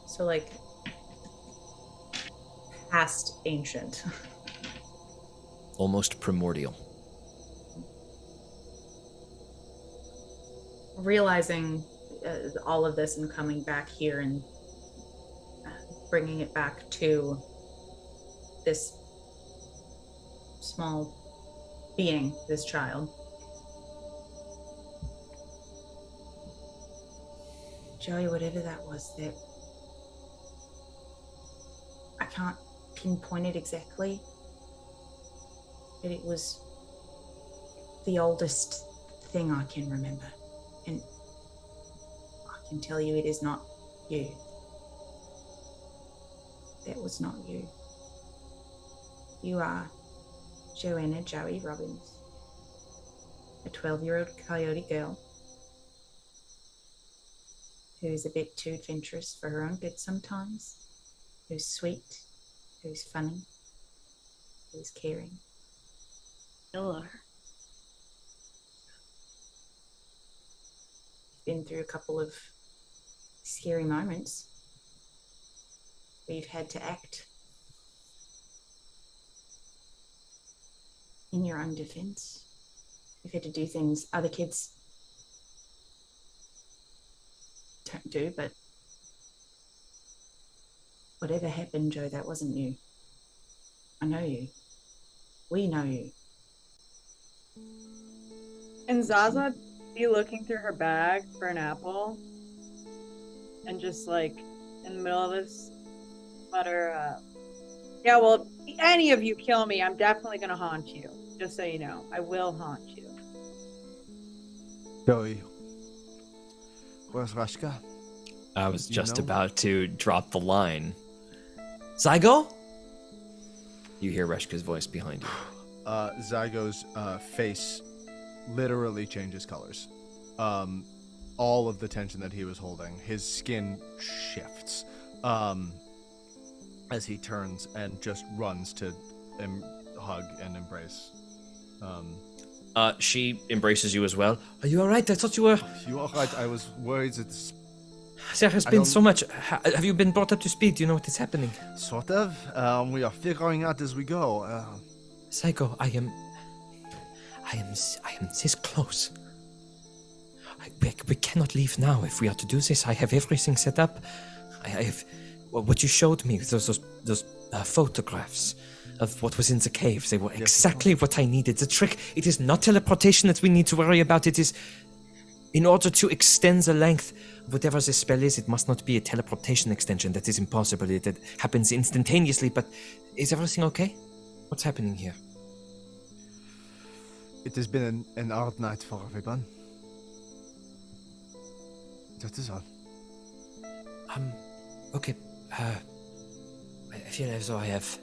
So, like, past ancient. Almost primordial. Realizing all of this and coming back here and bringing it back to this small being, this child. Joey, whatever that was, that I can't pinpoint it exactly, but it was the oldest thing I can remember. And I can tell you it is not you. That was not you. You are Joanna Joey Robbins, a 12-year-old coyote girl who's a bit too adventurous for her own good sometimes, who's sweet, who's funny, who's caring. Killer. Been through a couple of scary moments where you've had to act in your own defense. You've had to do things other kids don't do, but whatever happened, Joe, that wasn't you. I know you. We know you. And Zaza be looking through her bag for an apple and just like in the middle of this mutter, yeah, well, if any of you kill me, I'm definitely gonna haunt you. Just so you know, I will haunt you. Joey, where's Rashka? I was just know? about to drop the line. Zygo? You hear Reshka's voice behind you. Zygo's face literally changes colors. All of the tension that he was holding, his skin shifts as he turns and just runs to hug and embrace. She embraces you as well. Are you alright? I thought you were... You all right? I was worried that There has been so much... Have you been brought up to speed? Do you know what is happening? sort of. We are figuring out as we go. Psycho, I am this close. We cannot leave now if we are to do this. I have everything set up. I have what you showed me, those photographs. of what was in the cave. They were exactly what I needed. The trick, it is not teleportation that we need to worry about. It is, in order to extend the length of whatever the spell is, it must not be a teleportation extension. That is impossible. It happens instantaneously, but is everything okay? What's happening here? It has been an hard night for everyone. That is all. Okay. I feel as though I have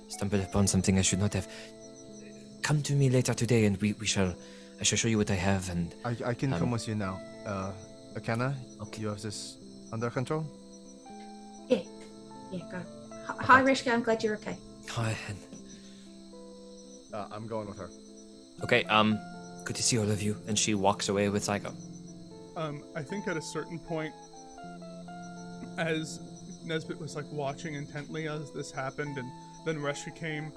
stumbled upon something I should not have. Come to me later today, and I shall show you what I have. And I can come with you now. Akana, Okay. you have this under control? Yeah, go. Hi, Rishka. I'm glad you're okay. hi. And, I'm going with her. okay. Good to see all of you. And she walks away with Zygo. I think at a certain point, as Nesbit was like watching intently as this happened, and then Reshka came,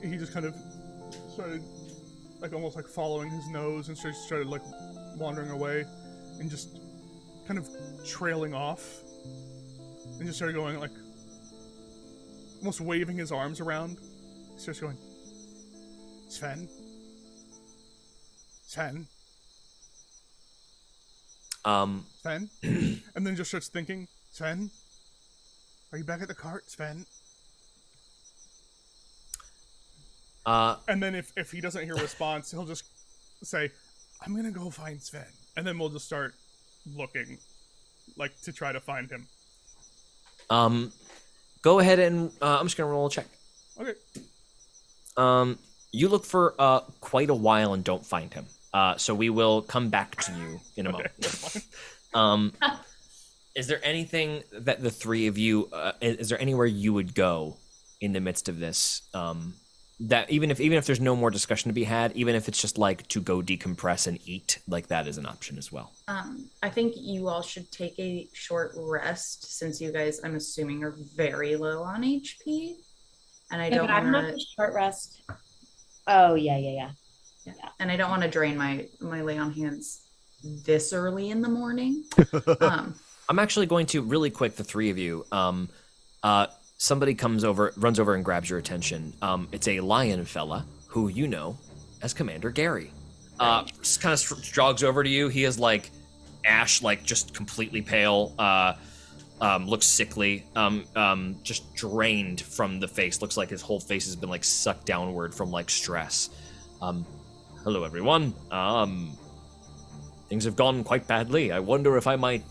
he just kind of started like almost like following his nose and started like wandering away and just kind of trailing off and just started going like almost waving his arms around. He starts going, Sven? Sven? Sven? And then just starts thinking, Sven? Are you back at the cart, Sven? And then if he doesn't hear a response, he'll just say, I'm gonna go find Sven. And then we'll just start looking, like, to try to find him. Go ahead and I'm just gonna roll a check. Okay. You look for quite a while and don't find him. So we will come back to you in a moment. Is there anything that the three of you, is there anywhere you would go in the midst of this? That even if there's no more discussion to be had, even if it's just like to go decompress and eat, like that is an option as well. I think you all should take a short rest since you guys, I'm assuming, are very low on HP. And I don't I'm want not a short rest. Oh, yeah. And I don't want to drain my lay on hands this early in the morning. I'm actually going to really quick, the three of you. Somebody runs over and grabs your attention. It's a lion fella who you know as Commander Gary. Just kind of jogs over to you. He is like ash, like just completely pale. Looks sickly. Just drained from the face. Looks like his whole face has been like sucked downward from like stress. Hello, everyone. Things have gone quite badly. I wonder if I might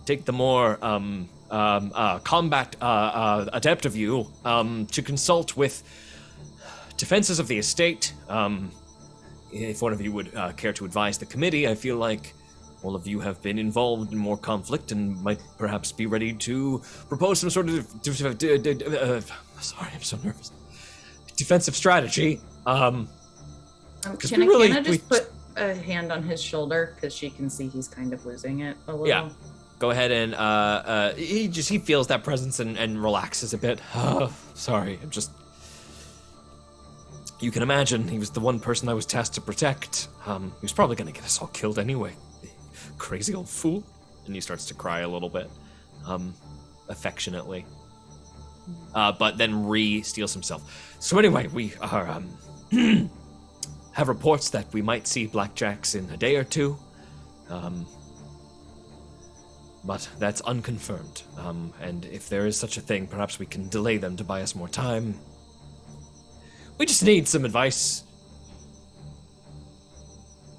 take the more combat adept of you to consult with defenses of the estate. If one of you would care to advise the committee, I feel like all of you have been involved in more conflict and might perhaps be ready to propose some sort of sorry, I'm so nervous. Defensive strategy. Can I just put a hand on his shoulder because she can see he's kind of losing it a little? Yeah. Go ahead and he feels that presence and relaxes a bit. Oh, sorry, you can imagine he was the one person I was tasked to protect. He was probably gonna get us all killed anyway. Crazy old fool. And he starts to cry a little bit, affectionately. But then re-steels himself. So anyway, we are have reports that we might see blackjacks in a day or two. But that's unconfirmed. And if there is such a thing, perhaps we can delay them to buy us more time. We just need some advice.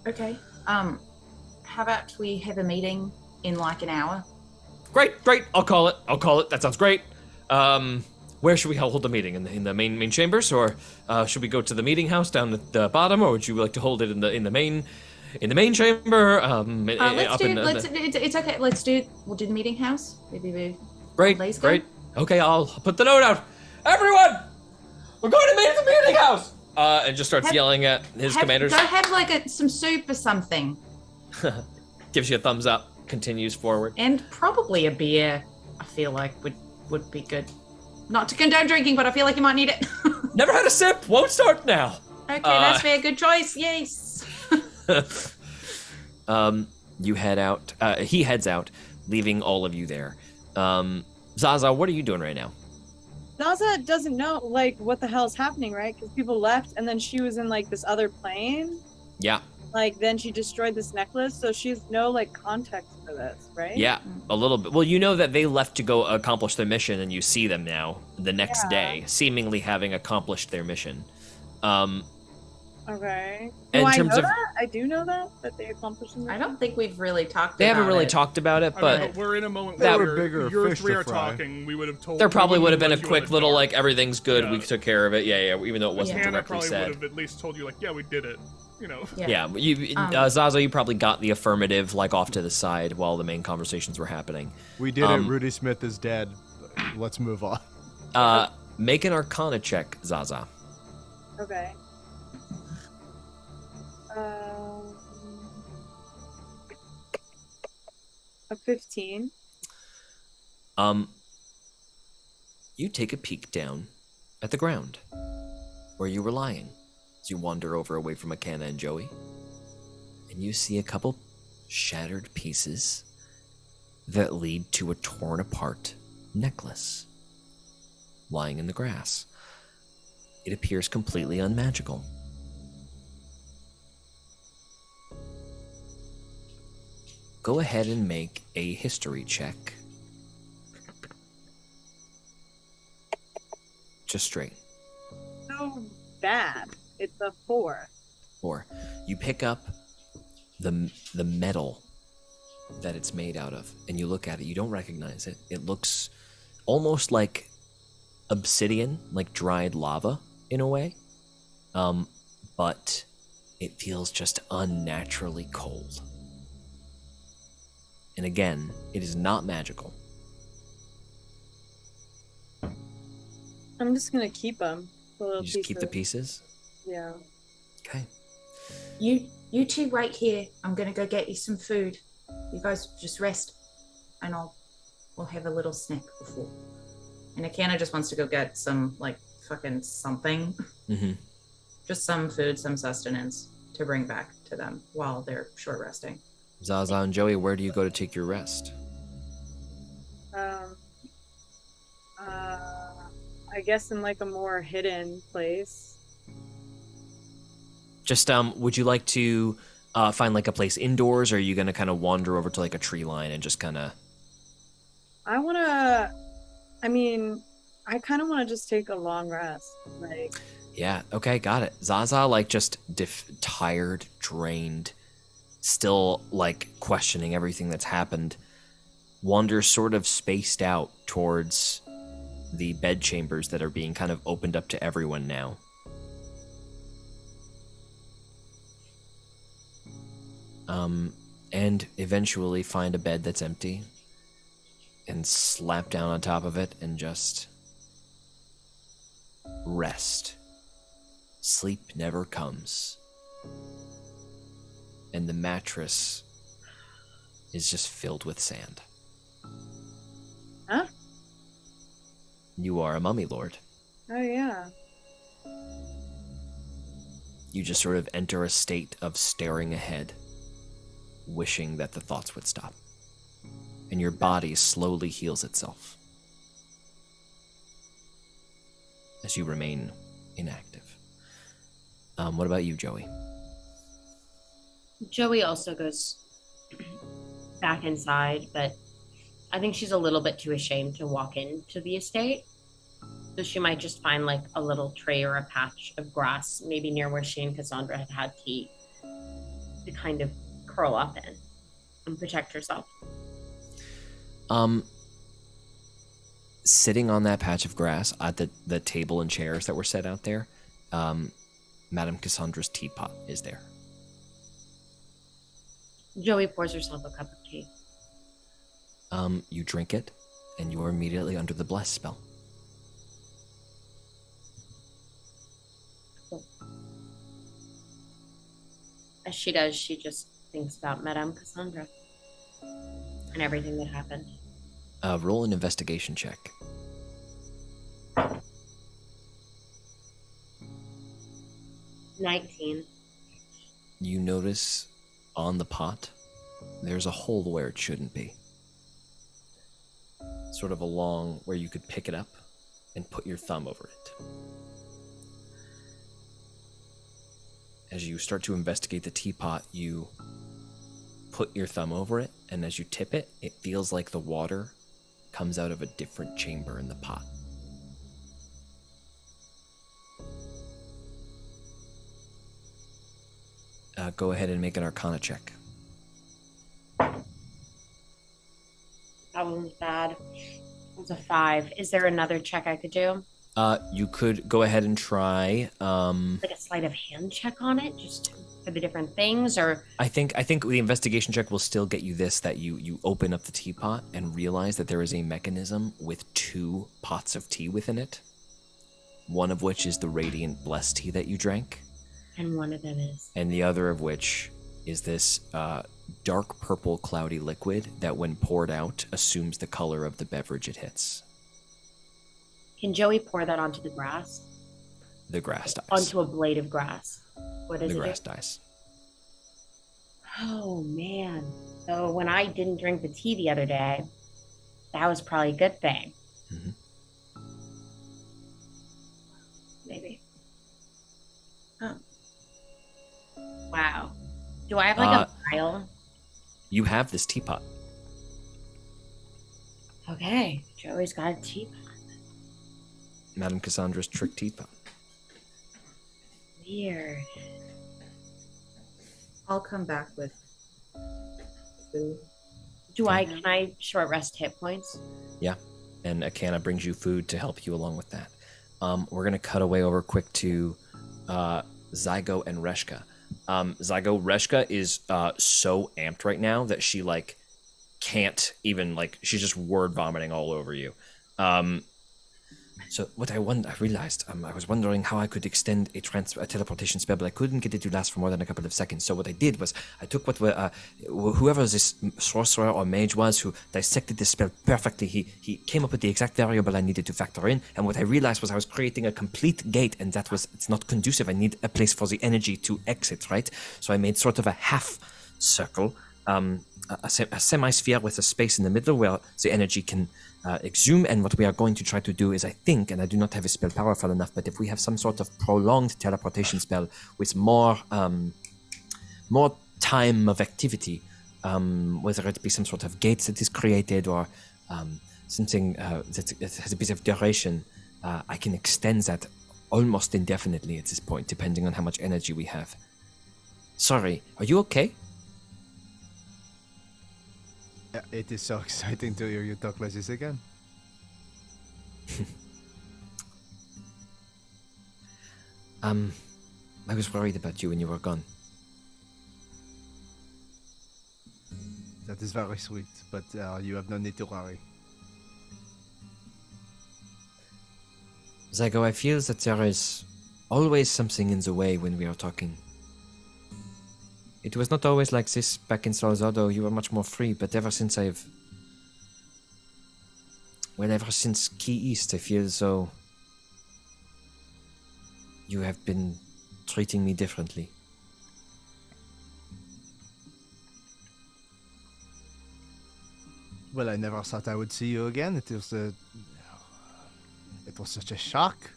Okay. How about we have a meeting in like an hour? Great. I'll call it. That sounds great. Where should we hold the meeting? In the main chambers, or should we go to the meeting house down at the bottom, or would you like to hold it in the main chamber? It's okay. We'll do the meeting house. Maybe Great. Okay, I'll put the note out. Everyone, we're going to meet at the meeting house. And just starts yelling at his commanders. Go have like some soup or something. Gives you a thumbs up. Continues forward. And probably a beer. I feel like would be good. Not to condone drinking, but I feel like you might need it. Never had a sip. Won't start now. Okay, that's fair. Good choice. Yes. You head out. He heads out, leaving all of you there. Zaza, what are you doing right now? Zaza doesn't know like what the hell is happening, right? Because people left, and then she was in like this other plane. Yeah. Like then she destroyed this necklace, so she's no like context for this, right? Yeah, a little bit. Well, you know that they left to go accomplish their mission, and you see them now the next day, seemingly having accomplished their mission. Okay. In Do I terms know of- that? I do know that they accomplished the I mission? don't think we've really talked They about haven't really it. talked about it, I but mean, we're in a moment There where were bigger you fish three to are fry. talking. We would have told. there probably we would have wouldn't been a let you in quick the little, dark. like, everything's good, Yeah. we took care of it. Yeah, even though it wasn't Hannah directly probably would said. have at least told you, like, yeah, we did it. You know. Yeah, Zaza, you probably got the affirmative, like, off to the side while the main conversations were happening. We did it. Rudy Smith is dead. Let's move on. Make an Arcana check, Zaza. Okay. A 15. You take a peek down at the ground where you were lying as you wander over away from Akana and Joey, and you see a couple shattered pieces that lead to a torn apart necklace lying in the grass. It appears completely unmagical. Go ahead and make a history check. Just straight. So bad. It's a 4. Or you pick up the metal that it's made out of, and you look at it. You don't recognize it. It looks almost like obsidian, like dried lava in a way, but it feels just unnaturally cold. And again, it is not magical. I'm just gonna keep them. You just keep the pieces? Yeah. Okay. You two wait here. I'm gonna go get you some food. You guys just rest, and we'll have a little snack before. And Akana just wants to go get some like fucking something, Mm-hmm. just some food, some sustenance to bring back to them while they're short resting. Zaza and Joey, where do you go to take your rest? I guess in like a more hidden place. Just, would you like to find like a place indoors, or are you gonna kind of wander over to like a tree line and just kind of... I kind of want to just take a long rest. Like, Yeah, okay, got it. Zaza, like, just tired, drained, still, like, questioning everything that's happened, wanders sort of spaced out towards the bed chambers that are being kind of opened up to everyone now. And eventually find a bed that's empty and slap down on top of it and just rest. Sleep never comes. And the mattress is just filled with sand. Huh? You are a mummy lord. oh yeah. You just sort of enter a state of staring ahead, wishing that the thoughts would stop. And your body slowly heals itself as you remain inactive. What about you, Joey? Joey also goes back inside, but I think she's a little bit too ashamed to walk into the estate. So she might just find like a little tray or a patch of grass, maybe near where she and Cassandra had had tea, to kind of curl up in and protect herself. Sitting on that patch of grass at the table and chairs that were set out there, Madame Cassandra's teapot is there. Joey pours herself a cup of tea. You drink it, and you are immediately under the bless spell. As she does, she just thinks about Madame Cassandra and everything that happened. Roll an investigation check. "19. You notice on the pot, there's a hole where it shouldn't be. Sort of along where you could pick it up, and put your thumb over it. As you start to investigate the teapot, you put your thumb over it, and as you tip it, it feels like the water comes out of a different chamber in the pot. Go ahead and make an Arcana check. That one was bad. It was a 5. Is there another check I could do? You could go ahead and try. Like a sleight of hand check on it, just for the different things, or I think the investigation check will still get you this: that you open up the teapot and realize that there is a mechanism with 2 pots of tea within it. One of which is the radiant blessed tea that you drank, and one of them is. and the other of which is this dark purple cloudy liquid that, when poured out, assumes the color of the beverage it hits. Can Joey pour that onto the grass? The grass dies. Onto a blade of grass. What does the it grass do? dies. Oh man. So when I didn't drink the tea the other day, that was probably a good thing. Mhm. Maybe. Huh. Wow. Do I have like a vial? You have this teapot. Okay. Joey's got a teapot. Madame Cassandra's trick teapot. Weird. I'll come back with food. Can I short rest hit points? Yeah, and Akana brings you food to help you along with that. We're gonna cut away over quick to Zygo and Reshka. Reshka is so amped right now that she can't even she's just word vomiting all over you. So what I realized, I was wondering how I could extend a teleportation spell, but I couldn't get it to last for more than a couple of seconds. So what I did was I took whoever this sorcerer or mage was who dissected this spell perfectly. He came up with the exact variable I needed to factor in, and what I realized was I was creating a complete gate, and it's not conducive. I need a place for the energy to exit, right? So I made sort of a half circle, a semi-sphere with a space in the middle where the energy can exhume, and what we are going to try to do is, I think, and I do not have a spell powerful enough, but if we have some sort of prolonged teleportation spell with more time of activity, whether it be some sort of gate that is created or something that has a bit of duration, I can extend that almost indefinitely at this point, depending on how much energy we have. Sorry, are you okay? Yeah, it is so exciting to hear you talk like this again. I was worried about you when you were gone. That is very sweet, but you have no need to worry. Zygo, I feel that there is always something in the way when we are talking. It was not always like this back in Salzado. You were much more free, but ever since Key East, I feel as though you have been treating me differently. Well, I never thought I would see you again. It was such a shock.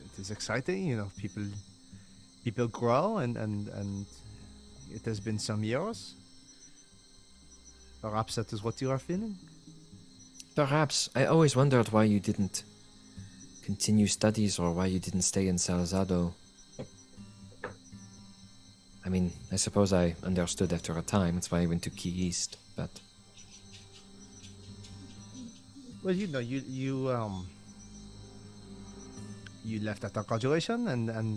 It is exciting, people grow, and it has been some years. Perhaps that is what you are feeling. Perhaps. I always wondered why you didn't continue studies or why you didn't stay in Salzado. I mean, I suppose I understood after a time. That's why I went to Key East, but... Well, you left at our graduation, and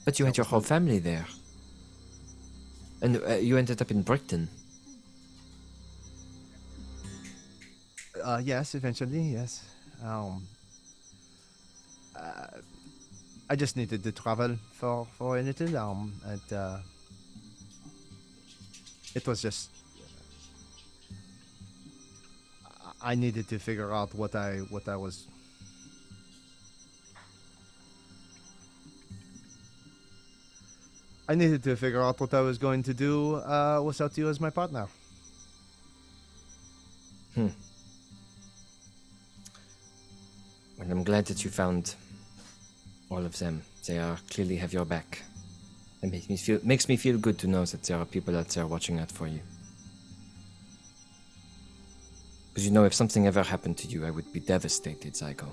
But you had your whole family there. And you ended up in Britain. Yes, eventually, yes. I just needed to travel for a little. It was just I needed to figure out what I was. I needed to figure out what I was going to do without you as my partner. Well, I'm glad that you found all of them. They are clearly have your back. It makes me feel good to know that there are people out there watching out for you. Because you know, if something ever happened to you, I would be devastated, Zyko.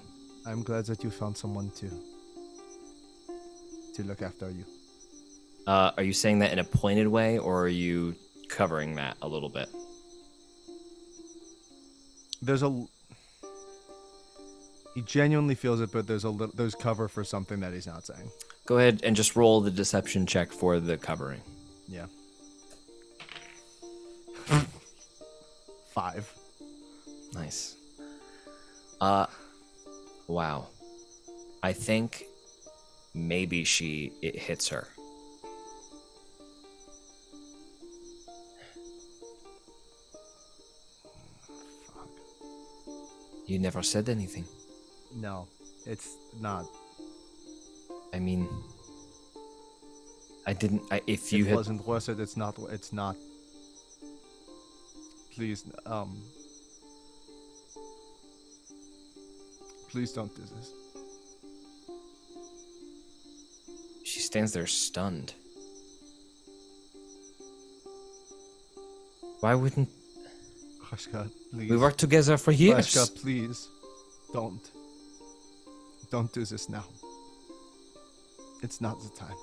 I'm glad that you found someone to look after you. Are you saying that in a pointed way, or are you covering that a little bit? He genuinely feels it, but there's cover for something that he's not saying. Go ahead and just roll the deception check for the covering. Yeah. 5. Nice. Wow. I think maybe it hits her. Fuck. You never said anything. No, it's not. I mean, if you It had... wasn't worth it. It's not. Please, please don't do this. She stands there stunned. Why wouldn't... Rashka, please. We worked together for years. Rashka, please. Don't. Don't do this now. It's not the time.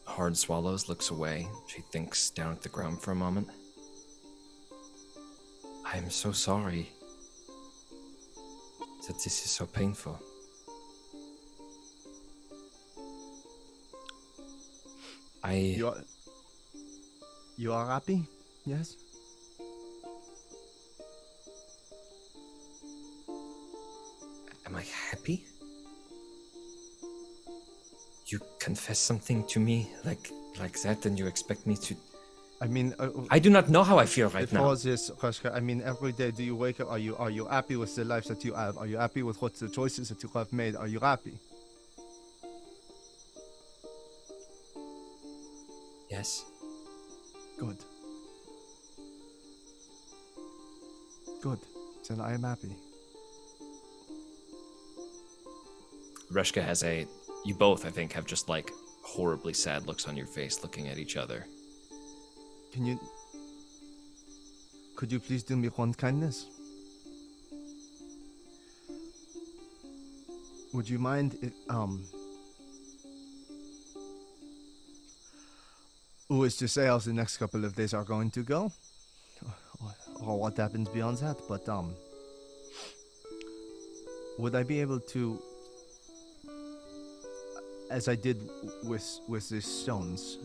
Hard swallows, looks away. She thinks down at the ground for a moment. I am so sorry that this is so painful. You are happy? Yes? Am I happy? You confess something to me like that, and you expect me to... I mean... I do not know how I feel right now. Before this, Rashka, I mean, every day do you wake up, are you happy with the life that you have? Are you happy with what the choices that you have made? Are you happy? Yes. Good. Good. Then I am happy. Reshka has you both, I think, have just like horribly sad looks on your face looking at each other. Could you please do me one kindness? Would you mind who is to say how the next couple of days are going to go? Or what happens beyond that, but would I be able to, as I did with these stones,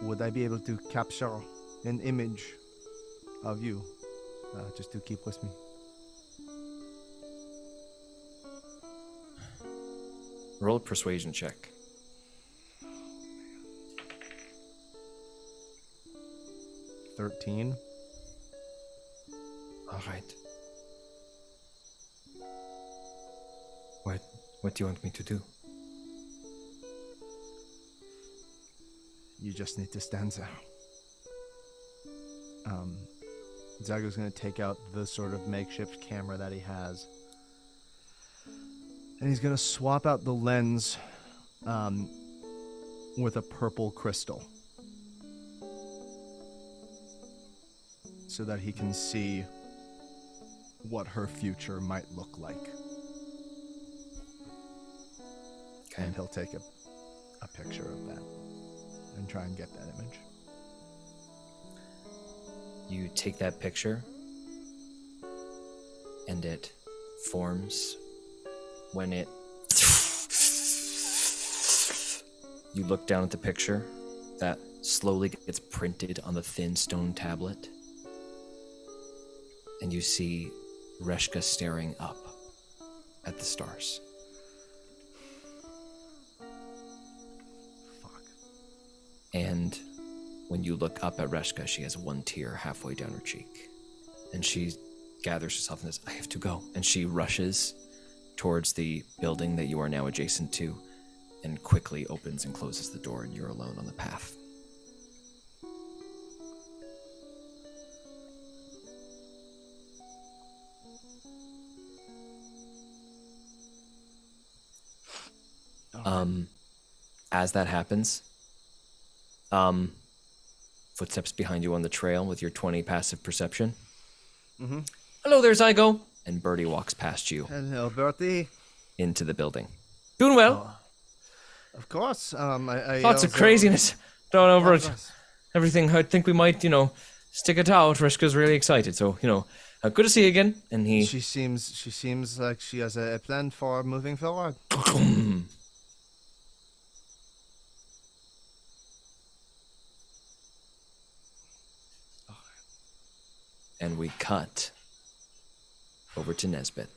would I be able to capture an image of you, just to keep with me? Roll a persuasion check. $13. All right. What do you want me to do? You just need to stand there. Zago's gonna take out the sort of makeshift camera that he has. And he's gonna swap out the lens with a purple crystal. So that he can see what her future might look like. Okay. And he'll take a picture of that and try and get that image. You take that picture, and it forms when it... You look down at the picture, that slowly gets printed on the thin stone tablet, and you see Reshka staring up at the stars. Fuck. And when you look up at Reshka, she has one tear halfway down her cheek. And she gathers herself and says, I have to go. And she rushes towards the building that you are now adjacent to and quickly opens and closes the door, and you're alone on the path. As that happens, footsteps behind you on the trail with your 20 passive perception. Mm-hmm. Hello there, Zygo. And Birdie walks past you Hello, Bertie. into the building. Doing well. Of course. Lots of craziness going over Of it. course. Everything. I think we might, stick it out. Rishka's really excited, so good to see you again. And he. She seems like she has a plan for moving forward. And we cut over to Nesbit.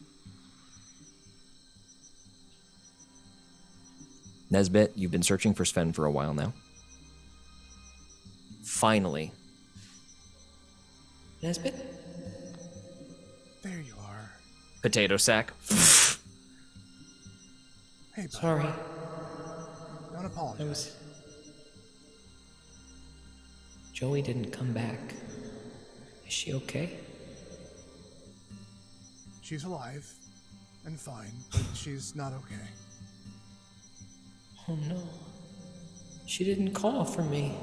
Nesbit, you've been searching for Sven for a while now. Finally. Nesbit? There you are. Potato sack. Hey, bud. Sorry. Don't apologize. Joey didn't come back. Is she okay? She's alive and fine, but she's not okay. Oh no. She didn't call for me.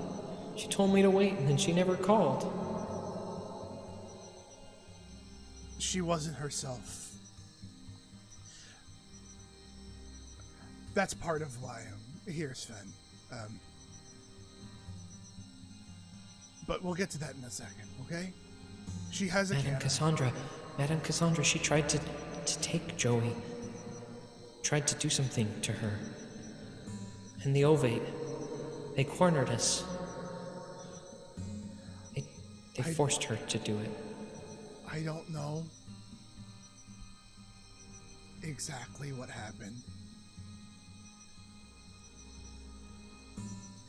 She told me to wait and then she never called. She wasn't herself. That's part of why I'm here, Sven. But we'll get to that in a second, okay? She has a Madame Cassandra, she tried to take Joey. Tried to do something to her. And the Ovate, they cornered us. They forced her to do it. I don't know exactly what happened.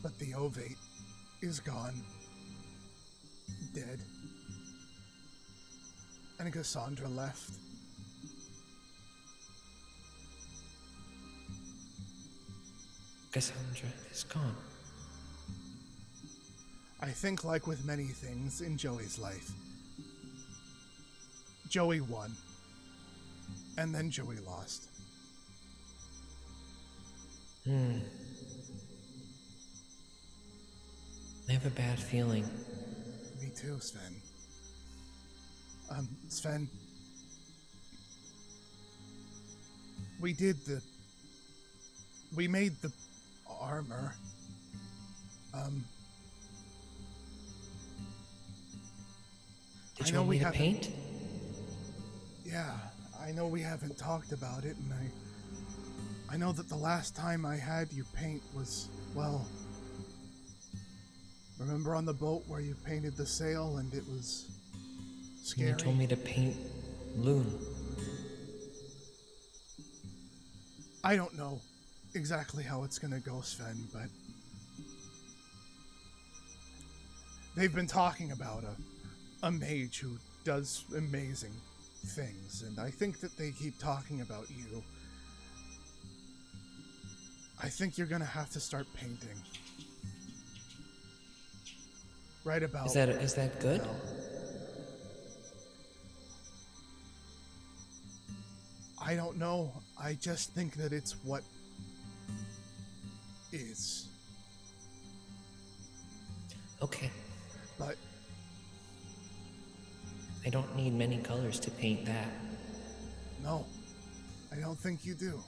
But the Ovate is gone. Dead. And Cassandra left. Cassandra is gone. I think, like with many things in Joey's life, Joey won. And then Joey lost. I have a bad feeling. Me too, Sven. Sven, we made the armor. Did you want me to paint? Yeah, I know we haven't talked about it, and I know that the last time I had you paint was, well, remember on the boat where you painted the sail and it was scary? You told me to paint Loon. I don't know exactly how it's gonna go, Sven, but they've been talking about a mage who does amazing things, and I think that they keep talking about you. I think you're gonna have to start painting. Right about Is that good? now. I don't know. I just think that it's what is. Okay. But I don't need many colors to paint that. no, I don't think you do.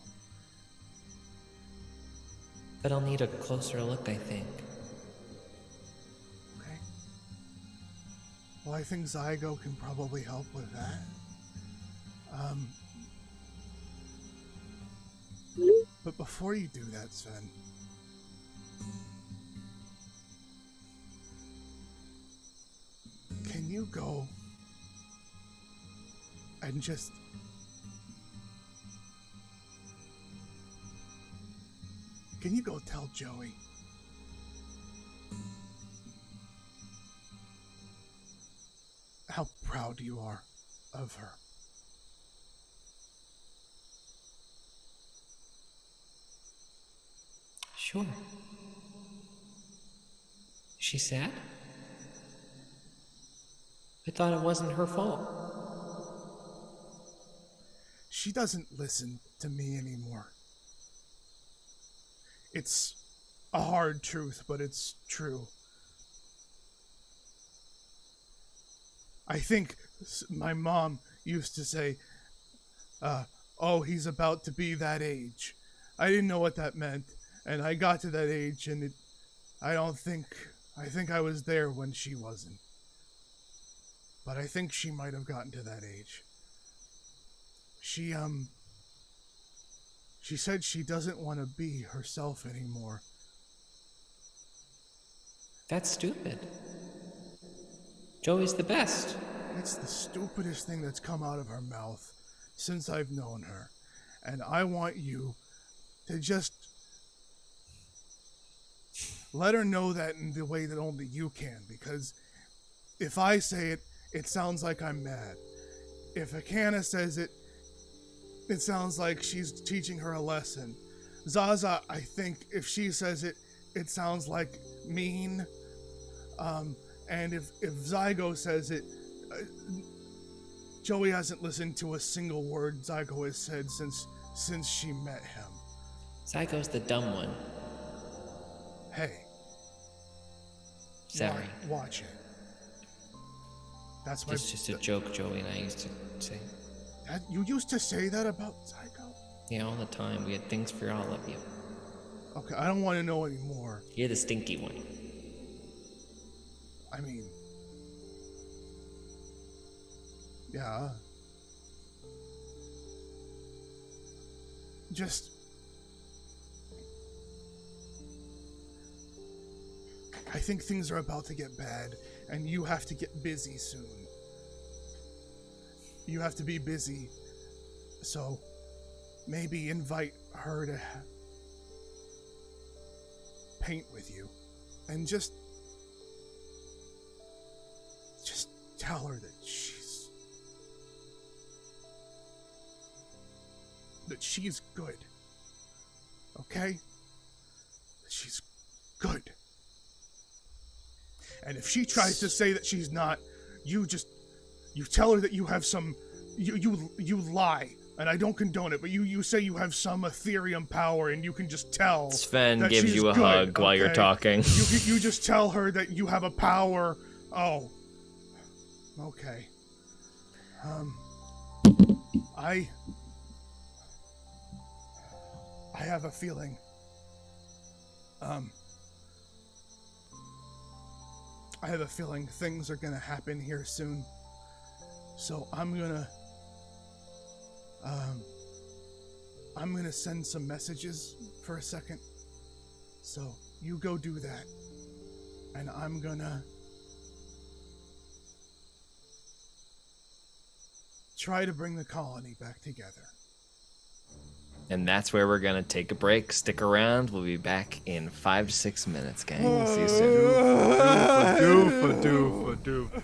But I'll need a closer look, I think. Okay. Well, I think Zygo can probably help with that. But before you do that, Sven, can you go and just can you go tell Joey how proud you are of her? Sure. She sad? I thought it wasn't her fault. She doesn't listen to me anymore. It's a hard truth, but it's true. I think my mom used to say, oh, he's about to be that age. I didn't know what that meant, and I got to that age, and I think I was there when she wasn't. But I think she might have gotten to that age. She said she doesn't want to be herself anymore. That's stupid. Joey's the best. It's the stupidest thing that's come out of her mouth since I've known her. And I want you to just let her know that in the way that only you can. Because if I say it, it sounds like I'm mad. If Akana says it, it sounds like she's teaching her a lesson. Zaza, I think if she says it, it sounds like mean. And if Zygo says it, Joey hasn't listened to a single word Zygo has said since she met him. Zygo's the dumb one. Hey. Sorry. Watch it. That's my... It's just a joke Joey and I used to say. You used to say that about Zygo? Yeah, all the time. We had things for all of you. Okay, I don't want to know anymore. You're the stinky one. I mean... Yeah. Just... I think things are about to get bad, and you have to get busy soon. You have to be busy, so maybe invite her to paint with you, and just tell her that she's good. Okay? That she's good. And if she tries to say that she's not, you tell her that you have some, you lie, and I don't condone it, but you say you have some Ethereum power, and you can just tell. Sven that gives she's you a good, hug while you're okay? talking. You just tell her that you have a power. Oh. Okay. I have a feeling. I have a feeling things are gonna happen here soon. So I'm gonna send some messages for a second. So you go do that. And I'm gonna try to bring the colony back together. And that's where we're going to take a break. Stick around. We'll be back in 5 to 6 minutes, gang. We'll see you soon. Doofa.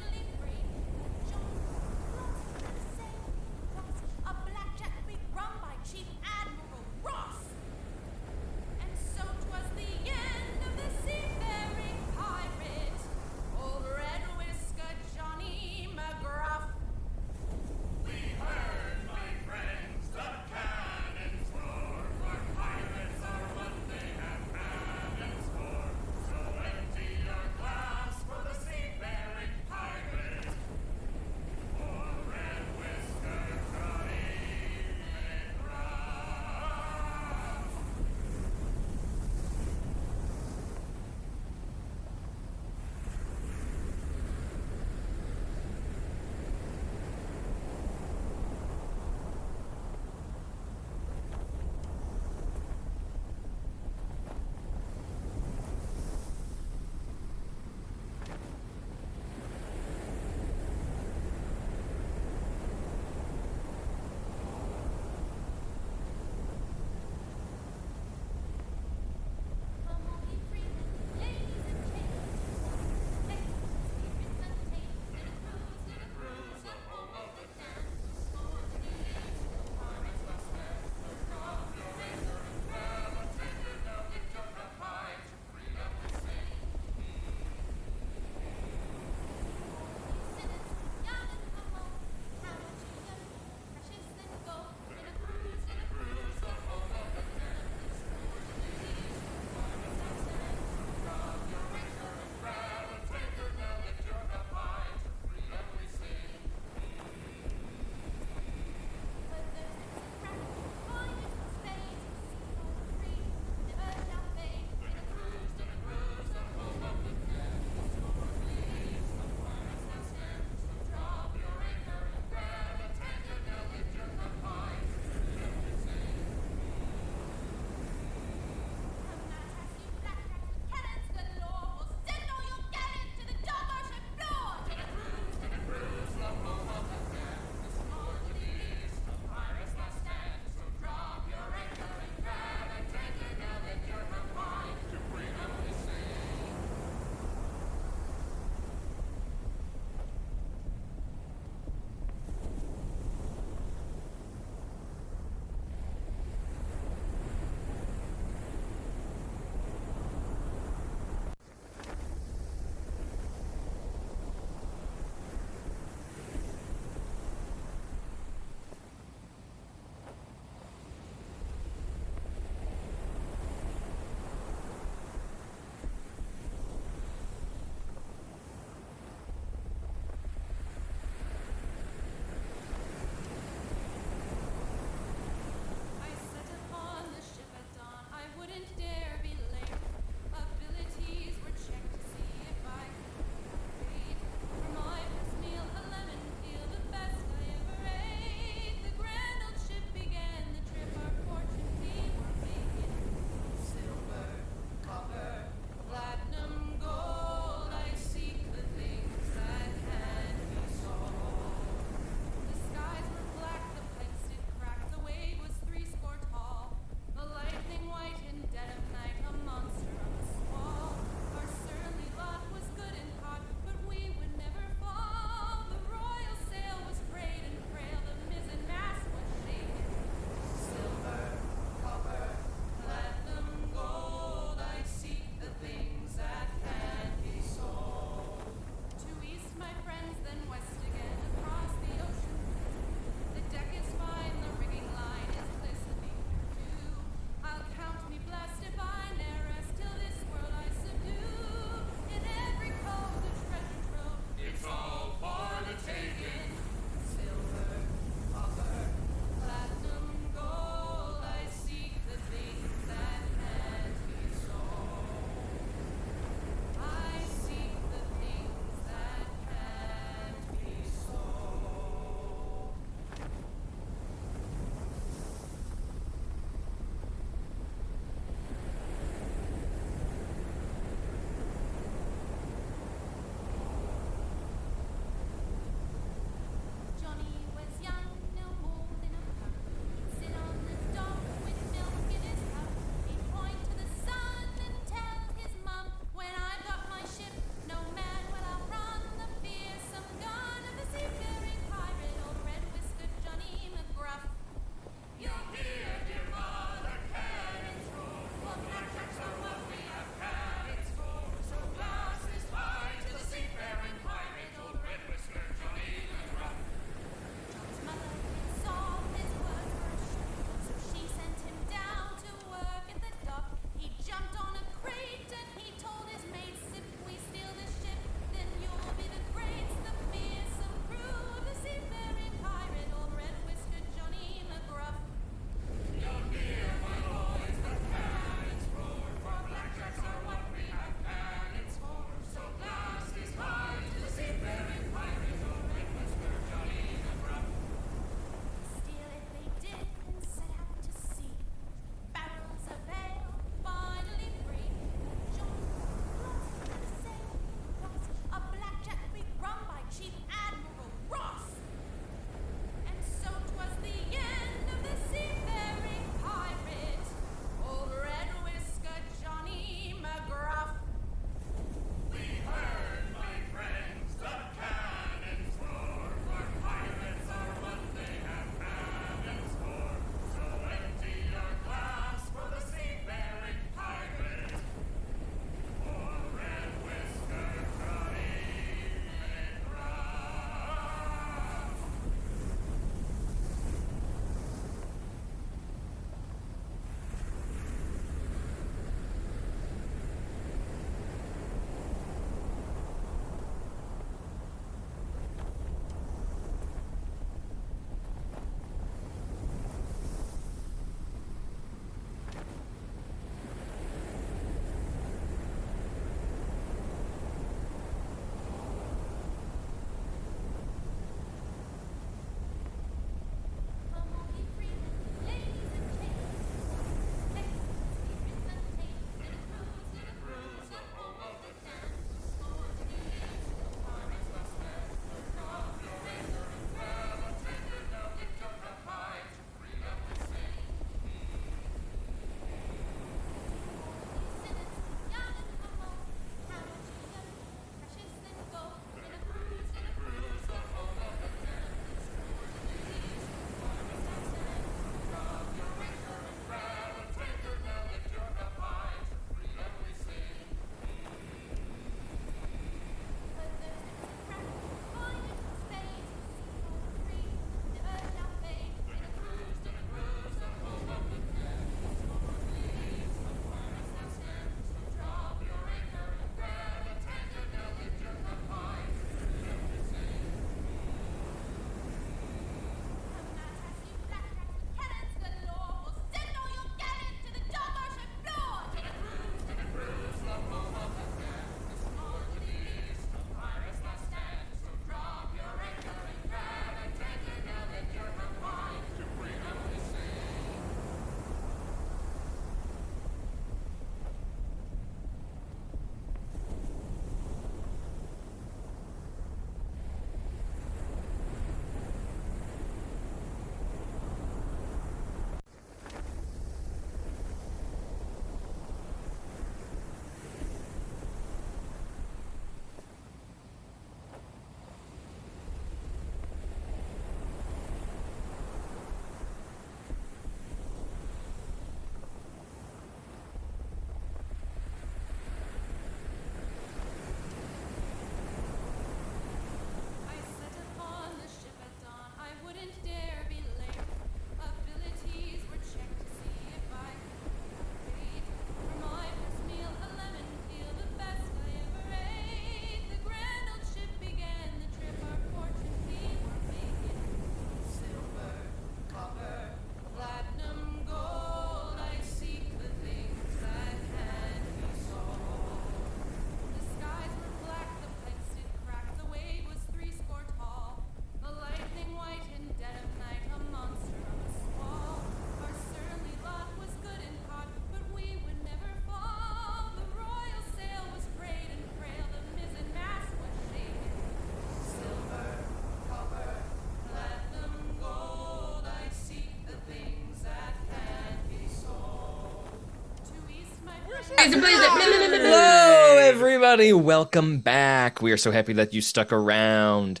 Hello, everybody. Welcome back. We are so happy that you stuck around.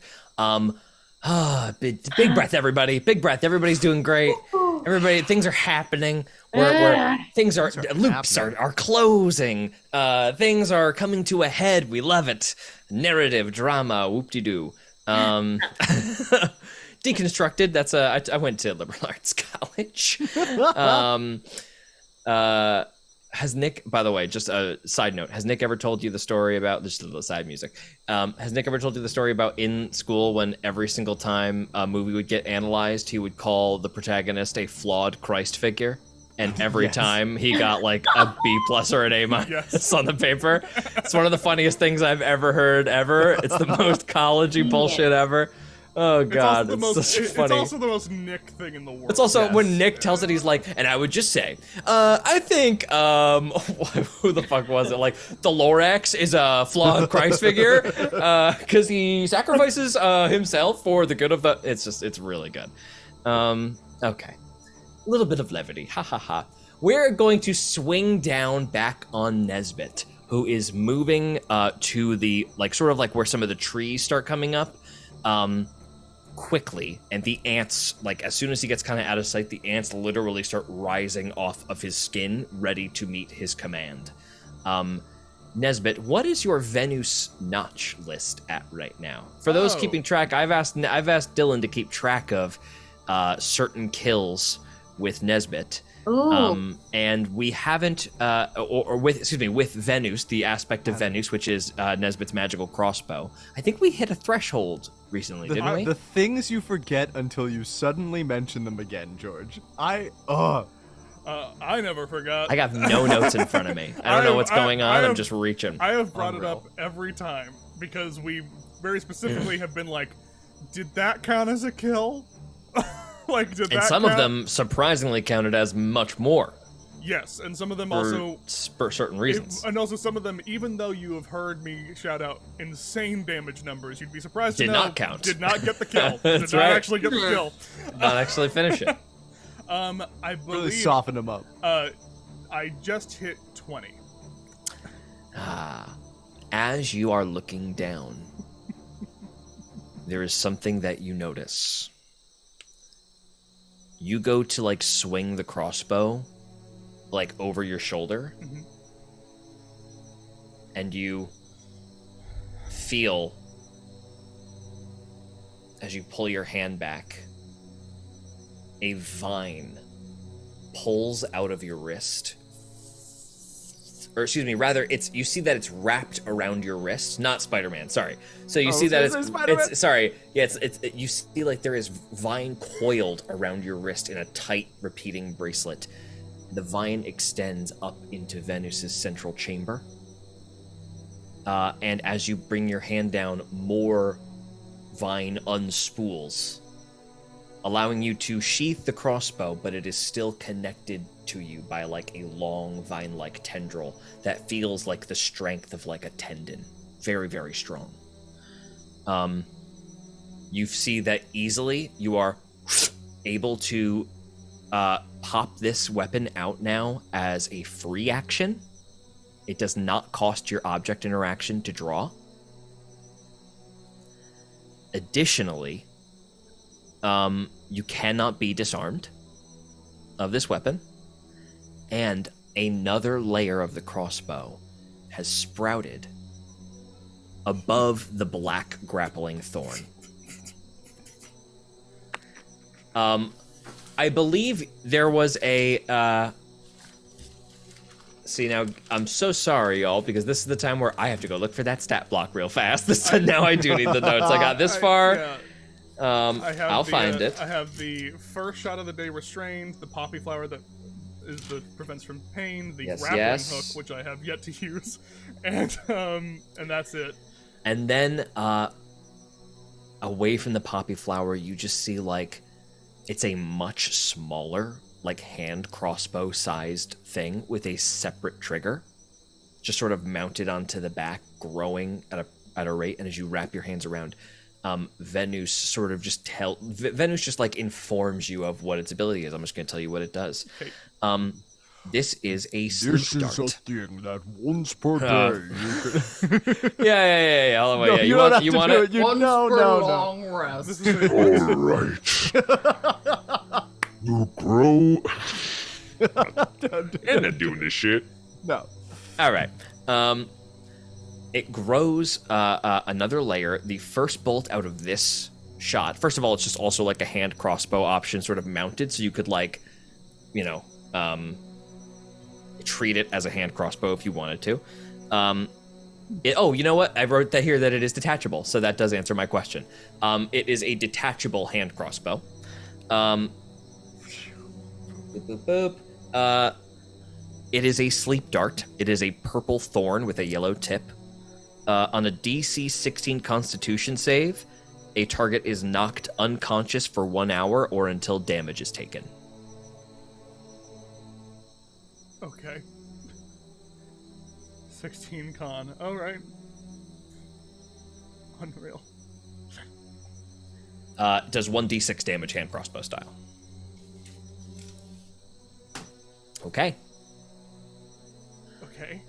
Big breath, everybody. Big breath. Everybody's doing great. Everybody, things are happening. Things are loops are closing. Things are coming to a head. We love it. Narrative, drama, whoop-de-doo. Deconstructed. That's I went to liberal arts college. Has Nick, by the way, just a side note, has Nick ever told you the story about, this is the side music, has Nick ever told you the story about in school when every single time a movie would get analyzed, he would call the protagonist a flawed Christ figure? And every time he got like a B+ or an A- on the paper. It's one of the funniest things I've ever heard, ever. It's the most college-y bullshit ever. Oh god, it's such funny. It's also the most Nick thing in the world. It's also when Nick tells it, he's like, and I would just say, I think, who the fuck was it? Like, the Lorax is a flawed Christ figure, because he sacrifices himself for the good of the. It's really good. Okay, a little bit of levity, ha ha ha. We're going to swing down back on Nesbit, who is moving to the sort of like where some of the trees start coming up. Quickly, and the ants, as soon as he gets kind of out of sight, the ants literally start rising off of his skin, ready to meet his command. Nesbit, what is your Venus notch list at right now? For those keeping track, I've asked Dylan to keep track of certain kills with Nesbit. And we haven't, with Venus, the aspect of Venus, which is Nesbit's magical crossbow. I think we hit a threshold recently, didn't we? The things you forget until you suddenly mention them again, George. I never forgot. I got no notes in front of me. I don't know what's going on. I'm just reaching. I have brought it up every time because we very specifically have been like, did that count as a kill? And some of them surprisingly counted as much more. Yes, and some of them also for certain reasons. And also some of them, even though you have heard me shout out insane damage numbers, you'd be surprised to know not count. Did not get the kill. That's did not right. actually get the kill. Did not actually finish it. I believe really soften them up. I just hit 20. As you are looking down, there is something that you notice. You go to swing the crossbow over your shoulder, and you feel as you pull your hand back, a vine pulls out of your wrist. Or excuse me, rather, you see that it's wrapped around your wrist, not Spider-Man. Sorry. So you see that it's sorry. Yeah, you see there is vine coiled around your wrist in a tight, repeating bracelet. The vine extends up into Venus's central chamber, and as you bring your hand down, more vine unspools, allowing you to sheath the crossbow, but it is still connected to you by a long vine-like tendril that feels like the strength of a tendon. Very, very strong. You see that easily you are able to pop this weapon out now as a free action. It does not cost your object interaction to draw. Additionally, you cannot be disarmed of this weapon, and another layer of the crossbow has sprouted above the black grappling thorn. I believe there was a, see, now, I'm so sorry, y'all, because this is the time where I have to go look for that stat block real fast. Now I do need the notes. I got this far. I'll find it. I have the first shot of the day restrained, the poppy flower that prevents from pain, the grappling hook, which I have yet to use, and that's it. And then, away from the poppy flower, you just see it's a much smaller, hand crossbow sized thing with a separate trigger, just sort of mounted onto the back, growing at a rate. And as you wrap your hands around, Venus sort of Venus just informs you of what its ability is. I'm just going to tell you what it does. Okay. This is a sleep This is a dart. thing that once per day you can. Yeah. Oh, No, yeah. you don't have You to want do it? it. You, Once no, per no, no. long rest. All right. You grow. And they're doing this shit. No. All right. It grows another layer. The first bolt out of this shot. First of all, it's just also like a hand crossbow option, sort of mounted, so you could treat it as a hand crossbow if you wanted to. You know what? I wrote that here that it is detachable, so that does answer my question. It is a detachable hand crossbow. It is a sleep dart. It is a purple thorn with a yellow tip. On a DC 16 Constitution save, a target is knocked unconscious for 1 hour or until damage is taken. Okay. 16 con. All right. Unreal. Does 1d6 damage hand crossbow style. Okay. Okay.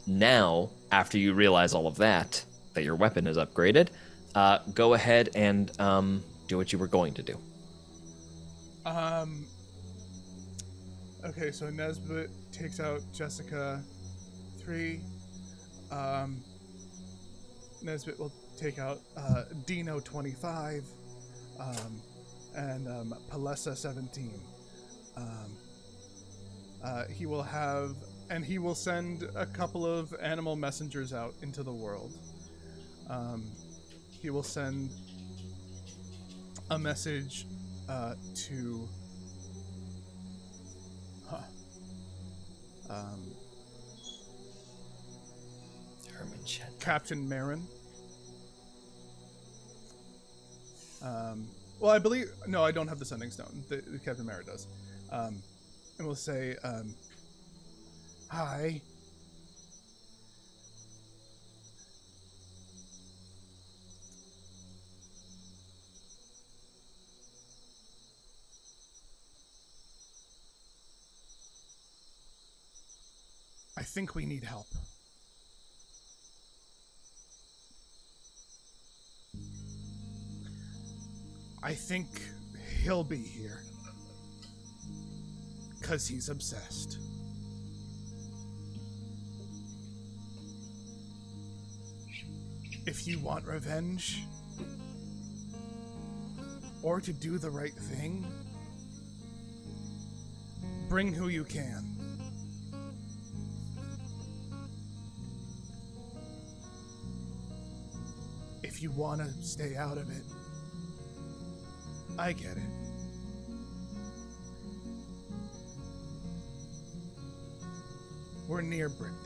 Now, after you realize all of that your weapon is upgraded, go ahead and do what you were going to do. Okay, so Nesbit takes out Jessica 3. Nesbit will take out Dino 25, and Palessa 17. He will have, and he will send a couple of animal messengers out into the world. He will send a message to Captain Marin. Well, I believe, no, I don't have the sending stone. The Captain Marin does. And we'll say, hi. I think we need help. I think he'll be here. 'Cause he's obsessed. If you want revenge, or to do the right thing, bring who you can. If you want to stay out of it, I get it. We're near Brickton.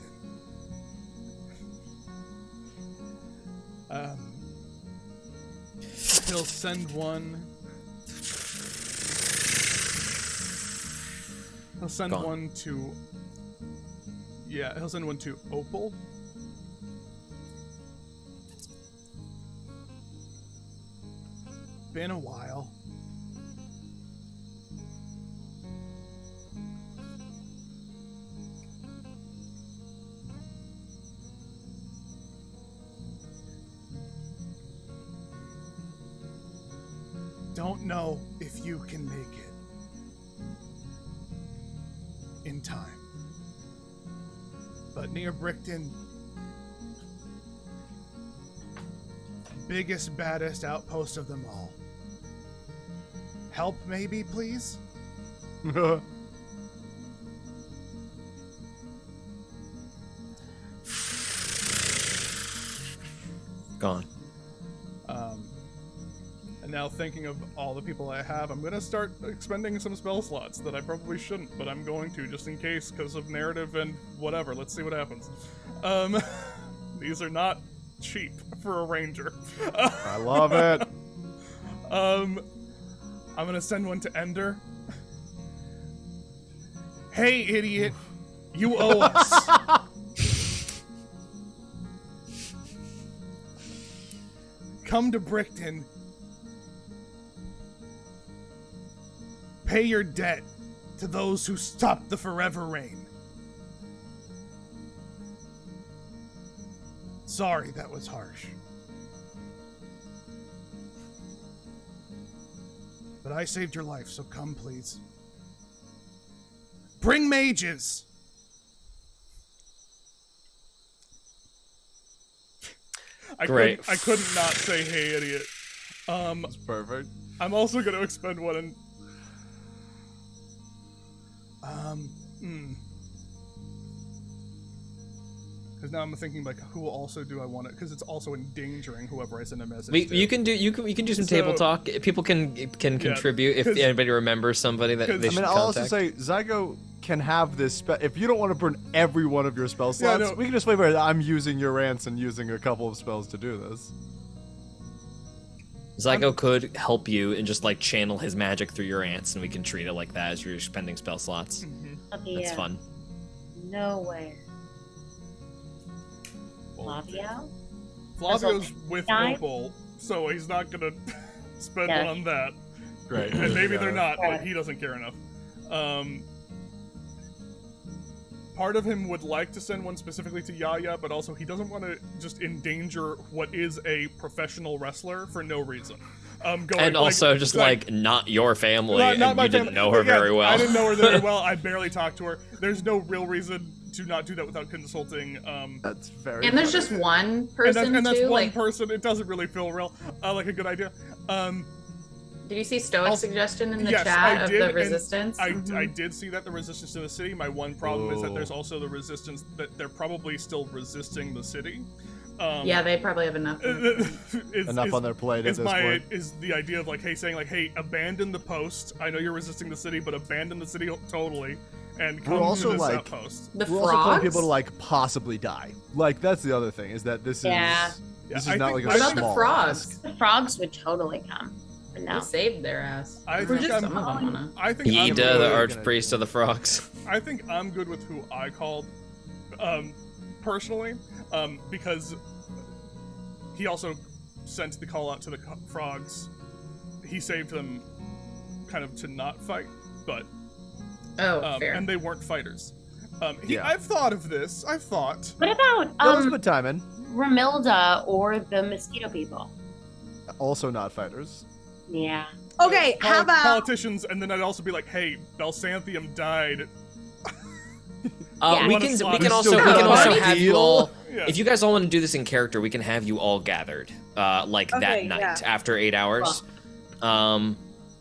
He'll send one. He'll send Gone. one to. Yeah, he'll send one to Opal. Been a while. Don't know if you can make it in time. But near Brickton, biggest, baddest outpost of them all. Help, maybe, please? Gone. And now thinking of all the people I have, I'm gonna start expending some spell slots that I probably shouldn't, but I'm going to just in case because of narrative and whatever. Let's see what happens. These are not cheap for a ranger. I love it. I'm gonna send one to Ender. Hey, idiot! You owe us. Come to Brickton. Pay your debt. to those who stopped the forever rain. Sorry, that was harsh. But I saved your life, so come, please. Bring mages! Great. I couldn't not say, hey, idiot. That's perfect. I'm also going to expend one and... Because now I'm thinking, like, who also do I want it? Because it's also endangering whoever I send a message to. You can do some table talk. People can contribute if anybody remembers somebody that they should I'll also contact. say Zygo can have this. If you don't want to burn every one of your spell slots, no. we can just play where I'm using your rants and using a couple of spells to do this. Zygo could help you and just like channel his magic through your ants, and we can treat it like that as you're spending spell slots. That's fun. Nowhere. Flavio? Flavio's with Opal, so he's not gonna spend one on that. Great. And maybe they're not, but he doesn't care enough. Part of him would like to send one specifically to Yaya, but also he doesn't want to just endanger what is a professional wrestler for no reason. And also just like not your family, not and my you didn't family. know her very well. I didn't know her very well. I barely talked to her. There's no real reason to not do that without consulting. That's very. And there's just one person and that's too. one Like, person. It doesn't really feel real like a good idea. did you see Stoic's suggestion in the yes, chat I of did, the and resistance? I did see that, the resistance to the city. My one problem is that there's also the resistance that they're probably still resisting the city. Yeah, they probably have enough. Enough on their plate at this point. Is the idea of like, hey, saying like, hey, abandon the post. I know you're resisting the city, but abandon the city totally, and come also, to this like, outpost. The We're also telling frogs? people to like possibly die. Like that's the other thing is that this Yeah. is this I is not think- like a What about the small frogs? ask. The frogs would totally come. But They no. saved their ass. I Or think just I'm- some of them wanna. I think I'm Yida, good. the archpriest of the frogs. I think I'm good with who I called, personally, because he also sent the call out to the frogs. He saved them, kind of to not fight, but Oh, fair. and they weren't fighters. Yeah. I've thought of this. I've thought. What about That was good timing. Ramilda or the mosquito people? Also not fighters. Yeah. Okay, how about politicians? And then I'd also be like, hey, Belsantium died. Yeah. We Wanna can slot we can in also still we can good also money? have you all. Yeah. If you guys all want to do this in character, we can have you all gathered, like that Okay, night yeah. after 8 hours.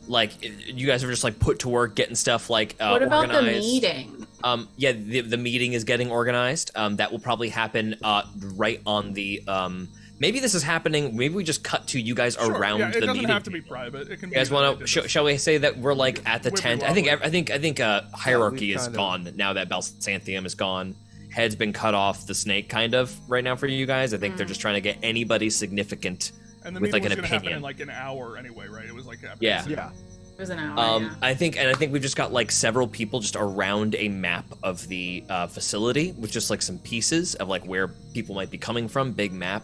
Like you guys are just like put to work getting stuff like What about the organized. meeting? Yeah, the meeting is getting organized. That will probably happen right on the. Maybe this is happening. Maybe we just cut to you guys Sure, around yeah, it the doesn't meeting. have to be private. It can. You guys want to? Shall we say that we're like at the Would be tent? lovely. I think hierarchy is kind of- gone now that Balsanthium is gone. Head's been cut off the snake, kind of right now for you guys. I think they're just trying to get anybody significant. And the with, meeting like, was an gonna happen opinion. in like an hour anyway, right? It was like after Yeah. the city. Yeah. It was an hour. Yeah. I think we've just got like several people just around a map of the facility with just like some pieces of like where people might be coming from. Big map.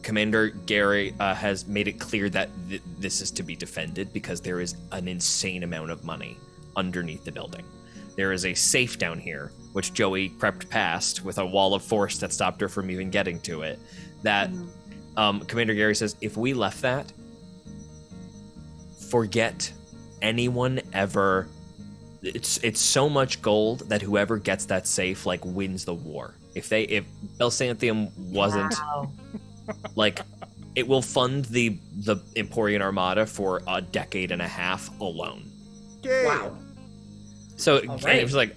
Commander Gary has made it clear that this is to be defended because there is an insane amount of money underneath the building. There is a safe down here, which Joey crept past with a wall of force that stopped her from even getting to it. That Commander Gary says, if we left that, forget anyone ever. It's so much gold that whoever gets that safe like wins the war. If Belsantium wasn't Wow. like, it will fund the Emporian Armada for a decade and a half alone. Wow. So All and right. it was like,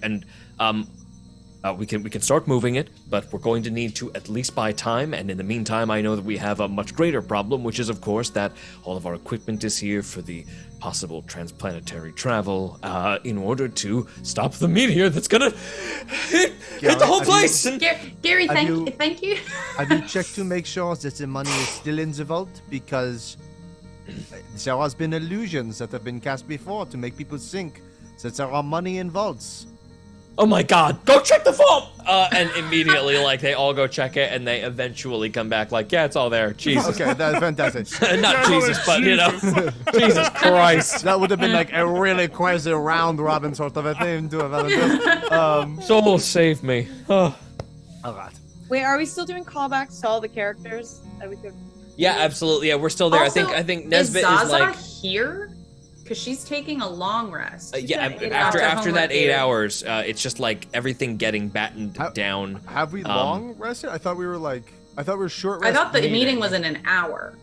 we can start moving it, but we're going to need to at least buy time. And in the meantime, I know that we have a much greater problem, which is, of course, that all of our equipment is here for the possible transplanetary travel in order to stop the meteor that's gonna hit the whole have you- place. And Gary, Have you- thank you. Have you checked to make sure that the money is still in the vault? Because there has been illusions that have been cast before to make people think that there are money in vaults. oh my God, go check the vault! And immediately, like, they all go check it, and they eventually come back like, yeah, it's all there. Jesus. Okay, that's fantastic. Not Jesus, but, you know, Jesus Christ. That would have been like a really crazy round robin sort of a thing to have had. Soul, save me. Oh. All right. Wait, are we still doing callbacks to all the characters that we could? Yeah, absolutely. Yeah, we're still there. Also, I think is Nesbit Zaza is like here? Because she's taking a long rest. after that homework 8 due. hours, it's just like everything getting battened down. Have we long rested? I thought we were short rest. I thought the meeting was in an hour.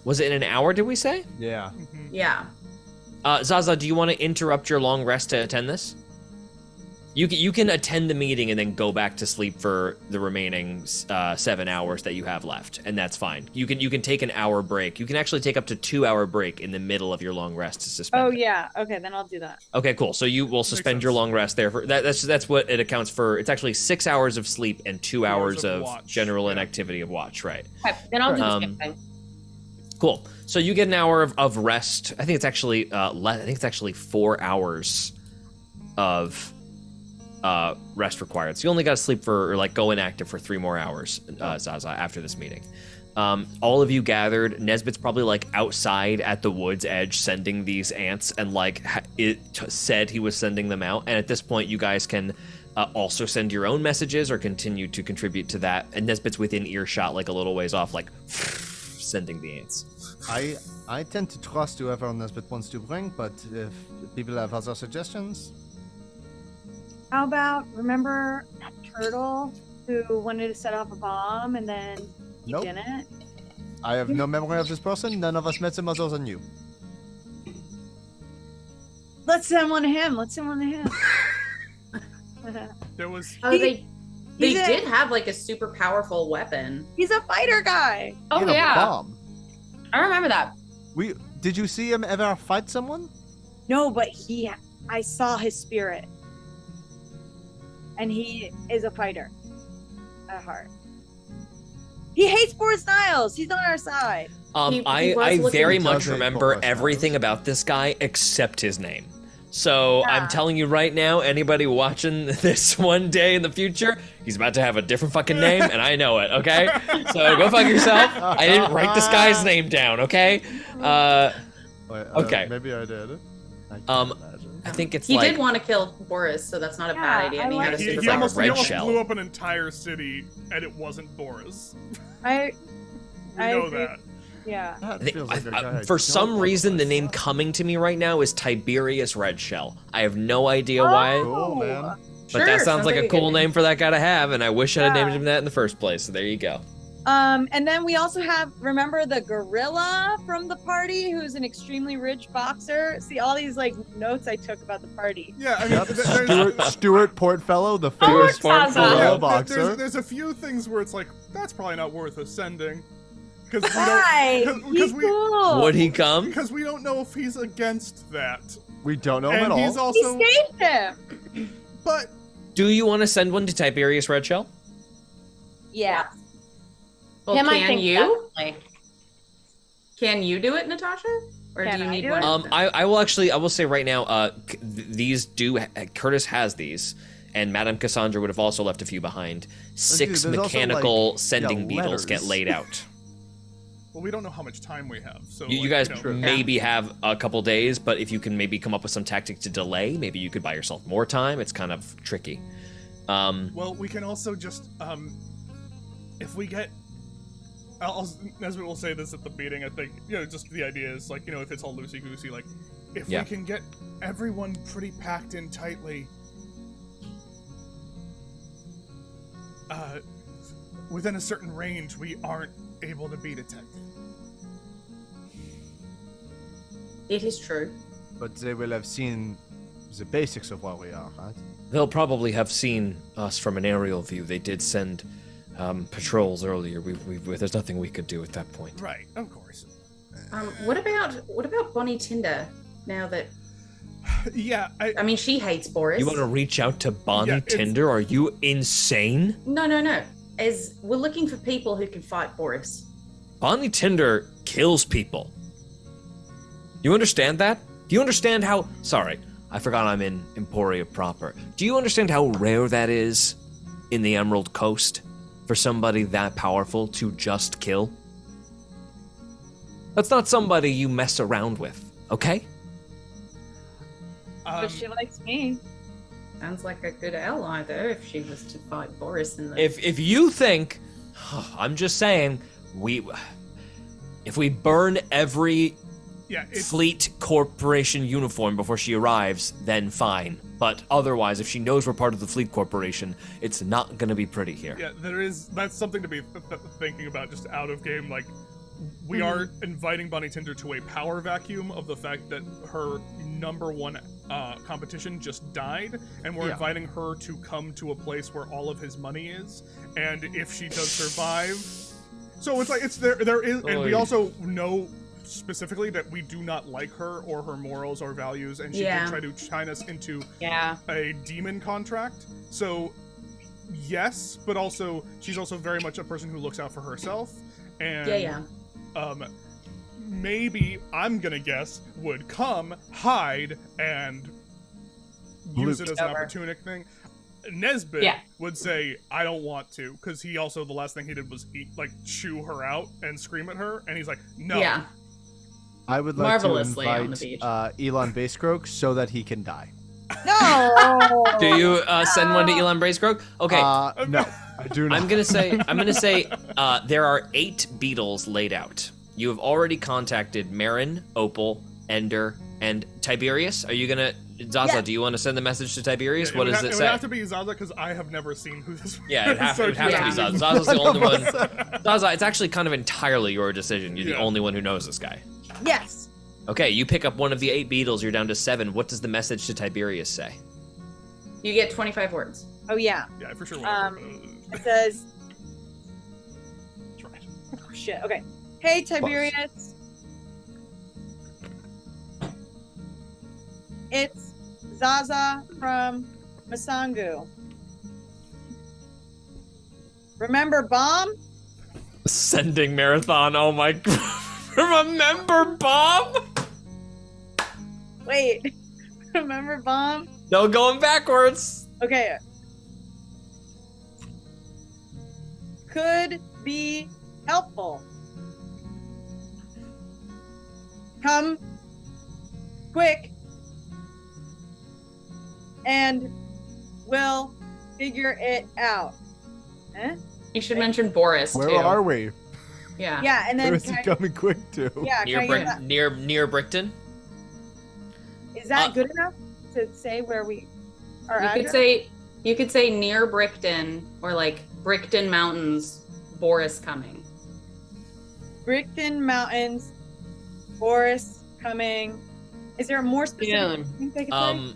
Was it in an hour? Did we say? Yeah. Yeah. Zaza, do you want to interrupt your long rest to attend this? You can attend the meeting and then go back to sleep for the remaining 7 hours that you have left, and that's fine. You can take an hour break. You can actually take up to 2-hour break in the middle of your long rest to suspend. Oh it. yeah. Okay, then I'll do that. Okay, cool. So you will suspend your long rest there for that's what it accounts for. It's actually 6 hours of sleep and 2 hours of watch. general inactivity of watch, right? Okay, then I'll do the skip thing. Cool. So you get an hour of rest. I think it's actually I think it's actually 4 hours of rest required. So you only got to sleep for, or like go inactive for 3 more hours, Zaza, after this meeting. All of you gathered. Nesbit's probably like outside at the wood's edge sending these ants, and like said he was sending them out. And at this point, you guys can also send your own messages or continue to contribute to that. And Nesbit's within earshot, like a little ways off, like sending the ants. I tend to trust whoever Nesbit wants to bring, but if people have other suggestions. How about remember that turtle who wanted to set off a bomb and then he Nope. didn't? I have no memory of this person. None of us met him other than you. Let's send one to him. There was. Oh, they he's a- did have like a super powerful weapon. He's a fighter guy. Oh In a yeah, bomb. I remember that. Did you see him ever fight someone? No, but I saw his spirit. And he is a fighter at heart. He hates Boris Niles. He's on our side. He I was looking very at much Zaza remember Boris everything Niles. about this guy except his name. So Yeah. I'm telling you right now, anybody watching this one day in the future, he's about to have a different fucking name, and I know it, okay? So go fuck yourself. I didn't write this guy's name down, okay? Okay. Maybe I did. I can't imagine. I think it's He like... did want to kill Boris, so that's not a bad Yeah, idea. I And he had a like- He, super he almost, powerful red he almost shell. blew up an entire city, and it wasn't Boris. I We I know agree. that. Yeah. That I think- feels like a guy I for don't some want reason, to the fight. name coming to me right now is Tiberius Redshell. I have no idea why, Cool, man. but that sounds like a good cool name. name for that guy to have, and I wish I'd Yeah. named him that in the first place. So there you go. And then we also have, remember the gorilla from the party who's an extremely rich boxer? See all these like notes I took about the party. Yeah, I mean, Yep, Stuart Portfellow, the Oh, famous it's Zaza. gorilla yeah, boxer. there's a few things where it's like, that's probably not worth us sending. Because we Why? don't, He's we, cool. Would he come? because we don't know if he's against that. We don't know him And at he's all. He also, saved him. but Do you want to send one to Tiberius Redshell? Yeah. Well, Him, I can think you? definitely. Can you do it, Natasha? Or Can do you I need do one? it? of them? I will say right now, these Curtis has these, and Madame Cassandra would have also left a few behind. 6 there's also, mechanical like, sending beetles get letters. laid out. well, we don't know how much time we have. So You like, guys know, maybe have a couple days, but if you can maybe come up with some tactic to delay, maybe you could buy yourself more time. It's kind of tricky. Well, we can also just, if we get, Nesbit will say this at the meeting, I think, just the idea is, like, if it's all loosey-goosey, like, if Yeah. we can get everyone pretty packed in tightly, within a certain range, we aren't able to be detected. It is true. But they will have seen the basics of what we are, right? They'll probably have seen us from an aerial view. They did send patrols earlier. There's nothing we could do at that point. Right, of course. What about Bonnie Tinder? Now that Yeah, I mean, she hates Boris. You want to reach out to Bonnie Yeah, it's- Tinder? Are you insane? No. As we're looking for people who can fight Boris. Bonnie Tinder kills people. You understand that? Do you understand how... Sorry. I forgot I'm in Emporia proper. Do you understand how rare that is in the Emerald Coast for somebody that powerful to just kill? That's not somebody you mess around with, okay? But she likes me. Sounds like a good ally, though, if she was to fight Boris in the... If you think, I'm just saying, if we burn every Fleet Corporation uniform before she arrives, then fine. But otherwise, if she knows we're part of the Fleet Corporation, it's not going to be pretty here. Yeah, that's something to be thinking about just out of game. Like, we are inviting Bunny Tinder to a power vacuum of the fact that her number one competition just died, and we're inviting her to come to a place where all of his money is, and if she does survive, so it's like there is, and we also know specifically that we do not like her or her morals or values, and she can try to chine us into a demon contract. So yes, but also she's also very much a person who looks out for herself, and maybe, I'm gonna guess, would come, hide, and use it as an opportunistic thing. Nesbitt would say, I don't want to, because he also, the last thing he did was chew her out and scream at her, and he's like, no. Yeah. I would like to invite Elon Basekroak so that he can die. No! Do you send one to Elon Basekroak? Okay. No, I do not. I'm gonna say there are 8 beetles laid out. You have already contacted Marin, Opal, Ender, and Tiberius. Are you gonna, Zaza? Do you want to send the message to Tiberius? What does it say? It would have to be Zaza because I have never seen who this. Yeah, it would have to be Zaza. Zaza's the only one. Zaza, it's actually kind of entirely your decision. You're the only one who knows this guy. Yes. Okay, you pick up one of the 8 beetles. You're down to 7. What does the message to Tiberius say? You get 25 words. Oh yeah. Yeah, for sure. It says. Oh shit. Okay. Hey Tiberius. It's Zaza from Masangu. Remember Bomb? Sending marathon. Oh my god. Remember Bomb? Wait. Remember Bomb? No, going backwards. Okay. Could be helpful. Come quick and we'll figure it out. Eh? You should mention Boris too. Where are we? Yeah. Yeah, and then Where is he coming quick to? Yeah, near Brickton. Is that good enough to say where we are? You could say near Brickton, or like Brickton Mountains, Boris coming. Brickton Mountains, Boris coming. Is there a more specific thing they could say?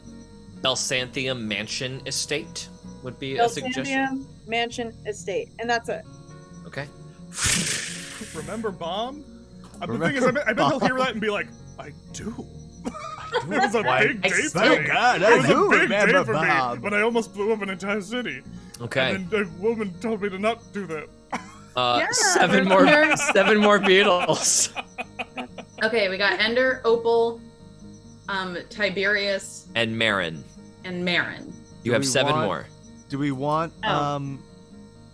Belsantium Mansion Estate would be a suggestion. Belsantium Mansion Estate, and that's it. Okay. Remember Bomb? The thing is, I bet he'll hear that and be like, I do. It was a big day for me. God, it was I do a big day remember for Bob. me, but I almost blew up an entire city. Okay. And then a woman told me to not do that. 7 more beetles. Okay, we got Ender, Opal, Tiberius, and Marin. You have 7 more. Do we want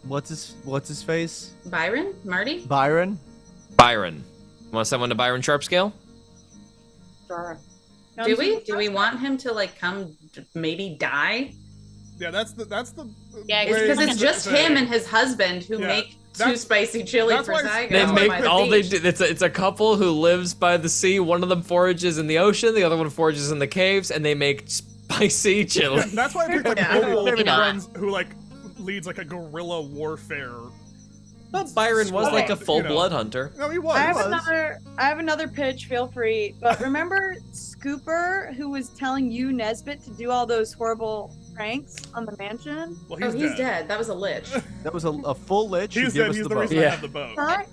what's his face? Byron? Marty? Byron. Want someone to Byron Sharpscale? Sure. Do we want him to come maybe die? Yeah, that's the because it's just him and his husband who make too spicy chili for Zygo. They make all they do. It's a couple who lives by the sea. One of them forages in the ocean. The other one forages in the caves, and they make spicy chili. Yeah, that's why I picked Opal friends who leads a guerrilla warfare. But Byron was a full blood hunter. No, he was. I have another pitch. Feel free. But remember Scooper, who was telling you Nesbitt to do all those horrible pranks on the mansion? Well, he's dead. That was a lich. That was a full lich. He's dead. He's the reason I have the boat. What?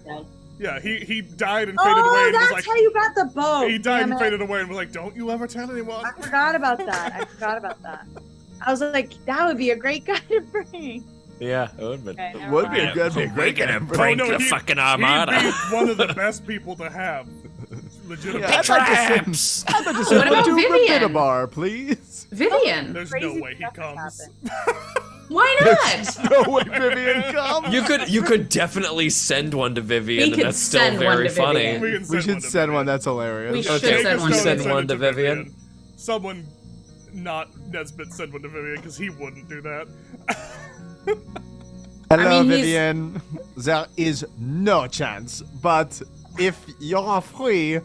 Yeah, he died and faded away. And that's how you got the boat. He died and faded away and was like, "Don't you ever tell anyone." I forgot about that. I was like, that would be a great guy to bring. Yeah, it would be. Okay, would be a good We're gonna break the fucking armada. He'd be one of the best people to have. legitimate. Yeah, I'd like to Traps! send, I'd like to send What one about to Vivian? Bar, please. Vivian. There's Crazy no way he stuff has comes. Why not? No way Vivian comes. You could definitely send one to Vivian, We and could that's still send one very to funny. Vivian. We, can We should to send one. Vivian. That's hilarious. We should Okay, send we one to send Vivian. one to Vivian. Someone, not Nesbit, send one to Vivian because he wouldn't do that. Hello, I mean, he's- Vivian. There is no chance, but if you're free,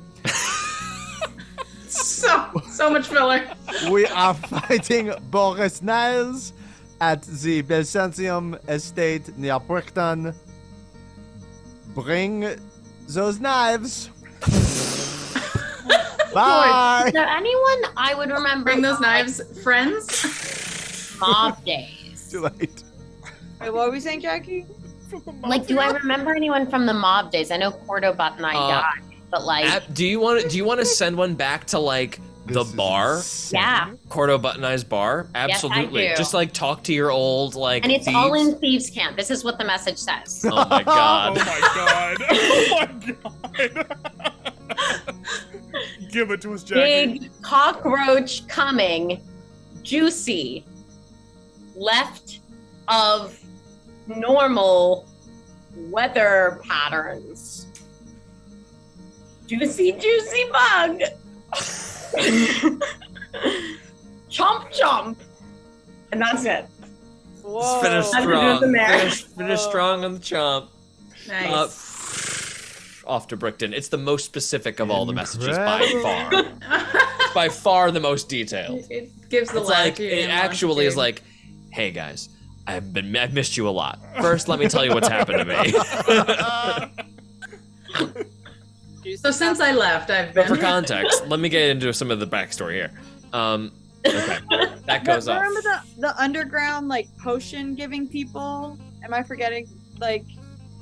So much filler. we are fighting Boris Niles at the Byzantium estate near Brickton. Bring those knives. Bye. Is there anyone I would remember? Bring those from, knives, friends. like, mob days. Too late. Wait, what were we saying, Jackie? Like, do I remember anyone from the mob days? I know Cordobot and I died, but like, Do you want to send one back to like the This is bar, insane. yeah. Cordo Buttonized bar? Absolutely. do. Just like talk to your old like. And it's thieves. all in thieves camp. This is what the message says. Oh my Oh god. my god. Oh my god. Give it to us, Jackie. Big cockroach coming, juicy, left of normal weather patterns. Juicy, juicy bug. Chomp, chomp. And that's it. Whoa. Finish I'm gonna do strong. the mayor. Finish strong on the chomp. Nice. Off to Brickton. It's the most specific of all the messages by Incredible. far. By far the most detailed. It gives the It's like latitude it and actually is longitude. like, hey guys, I've missed you a lot. First, let me tell you what's happened to me. So since I left, I've But for been. context, let me get into some of the backstory here. Okay, that goes off. Remember the underground like potion giving people? Am I forgetting? Like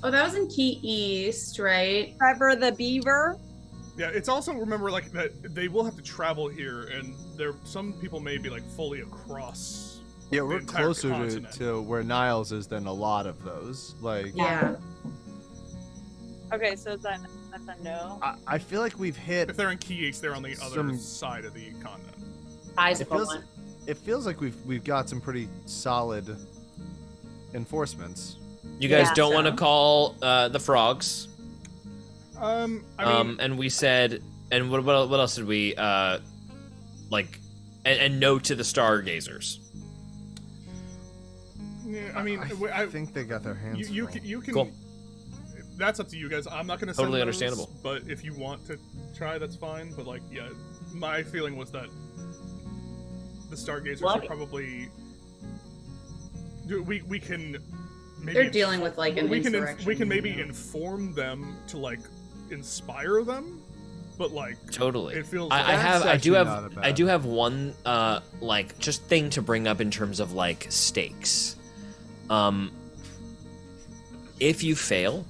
Oh, that was in Key East, right? Trevor the Beaver. Yeah, it's also remember like that they will have to travel here, and some people may be like fully across. Yeah, the we're entire closer continent. to where Niles is than a lot of those. Like, Yeah. Okay, so that's a no. I feel like we've hit. If they're in Key East, they're on the other Some- side of the continent. It Sizable feels, one. it feels like we've got some pretty solid enforcements. You guys Yeah, don't want to so. call the frogs. I mean, And we said, and what else did we like? And no to the stargazers. yeah, I mean, I think they got their hands. you full. can. Cool. That's up to you guys. I'm not gonna Totally send those, understandable. But if you want to try, that's fine. But like, yeah, my feeling was that the Stargazers Well, are probably. We can. Maybe They're dealing with like an we insurrection. can maybe you know. inform them to like inspire them, but like Totally. it feels. I That's have actually not a I bad- do have one like just thing to bring up in terms of like stakes. If you fail,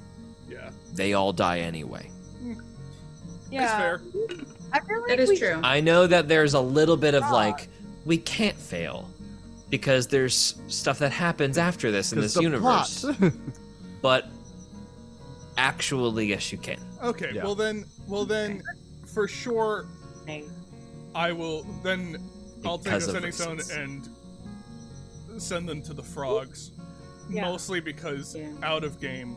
yeah, they all die anyway. Yeah, that's fair. I feel like That is we true. I know that there's a little bit of Yeah. like we can't fail because there's stuff that happens after this in 'Cause this the universe. plot. But actually, yes, you can. Okay, Yeah. well then, for sure, Thing. I will then. I'll take a Because of sending stone reasons. and send them to the frogs, Yeah. mostly because Yeah. out of game,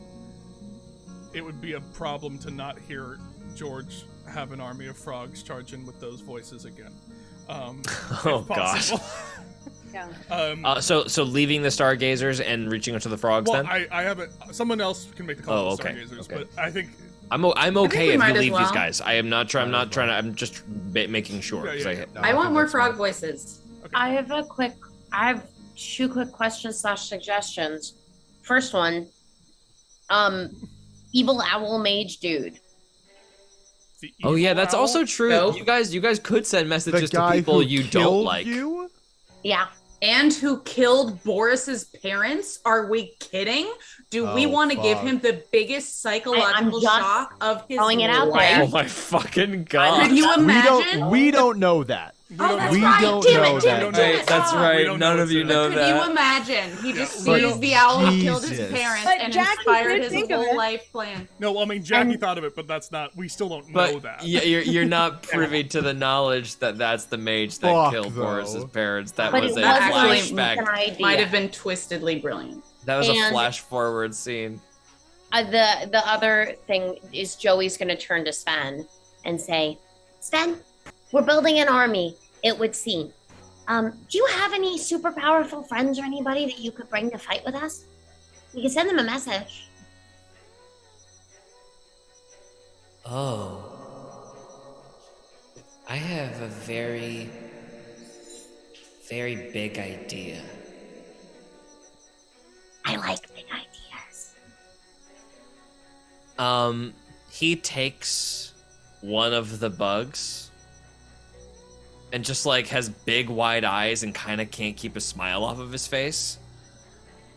it would be a problem to not hear George have an army of frogs charge in with those voices again. If Oh, gosh. possible. yeah. So leaving the stargazers and reaching out to the frogs. Well, then I haven't. Someone else can make the call Oh, to the okay, Stargazers, okay. but I think. I'm think okay we if might you as leave these well. guys. I'm not trying. I'm just making sure. Yeah, 'cause yeah, I- yeah. No, I want think more that's frog fine. voices. I have two quick questions / suggestions. First one, evil owl mage dude. The Oh yeah, evil that's owl- also true. Nope. You guys could send The messages to guy people who you don't killed like. you? Yeah. And who killed Boris's parents? Are we kidding? Do we Oh, want to give fuck. him the biggest psychological just shock of his throwing it out life? there. Oh my fucking god! Could you We imagine? don't know that. Oh, that's we right. don't Damn know it, that. damn it, Right, damn it. that's Oh. right. We don't None know of you it's know Could that. you imagine? He just we sees don't- the owl who killed his Jesus. parents But and Jackie inspired did his think of whole it. life plan. No, I mean Jackie And- thought of it, but that's not. We still don't But know that. you're not privy to the knowledge that that's the mage that Fuck, killed though. Boris's parents. That But was it a wasn't actually an flashback. idea. Might have been twistedly brilliant. That was a And- flash forward scene. The other thing is Joey's going to turn to Sven and say, Sven, we're building an army, it would seem. Do you have any super powerful friends or anybody that you could bring to fight with us? We can send them a message. Oh. I have a very, very big idea. I like big ideas. He takes one of the bugs and just like has big wide eyes and kind of can't keep a smile off of his face.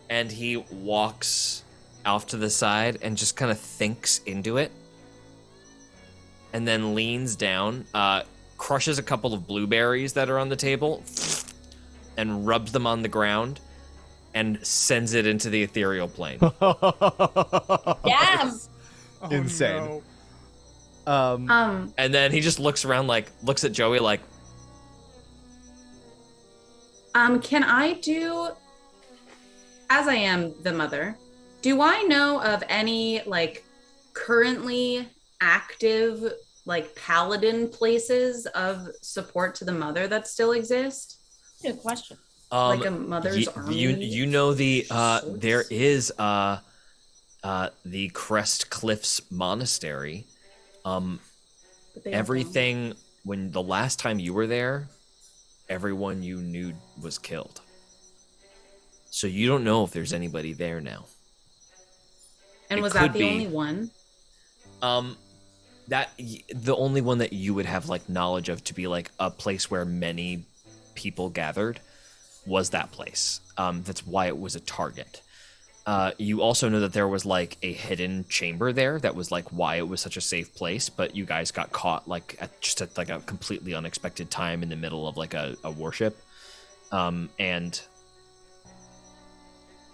And he walks off to the side and just kind of thinks into it. And then leans down, crushes a couple of blueberries that are on the table and rubs them on the ground and sends it into the ethereal plane. Yeah. Oh, Insane. no. And then he just looks around, like, looks at Joey like, Can I do, as I am the mother, do I know of any like currently active like paladin places of support to the mother that still exist? Good question. Like a mother's army? You know the sorts? there is the Crest Cliffs Monastery. But they don't Everything when the last time you were there, everyone you knew was killed. So you don't know if there's anybody there now. And It was could that the be. only one? The only one that you would have like knowledge of to be like a place where many people gathered was that place. That's why it was a target. You also know that there was like a hidden chamber there that was like why it was such a safe place, but you guys got caught like at like a completely unexpected time in the middle of like a worship. And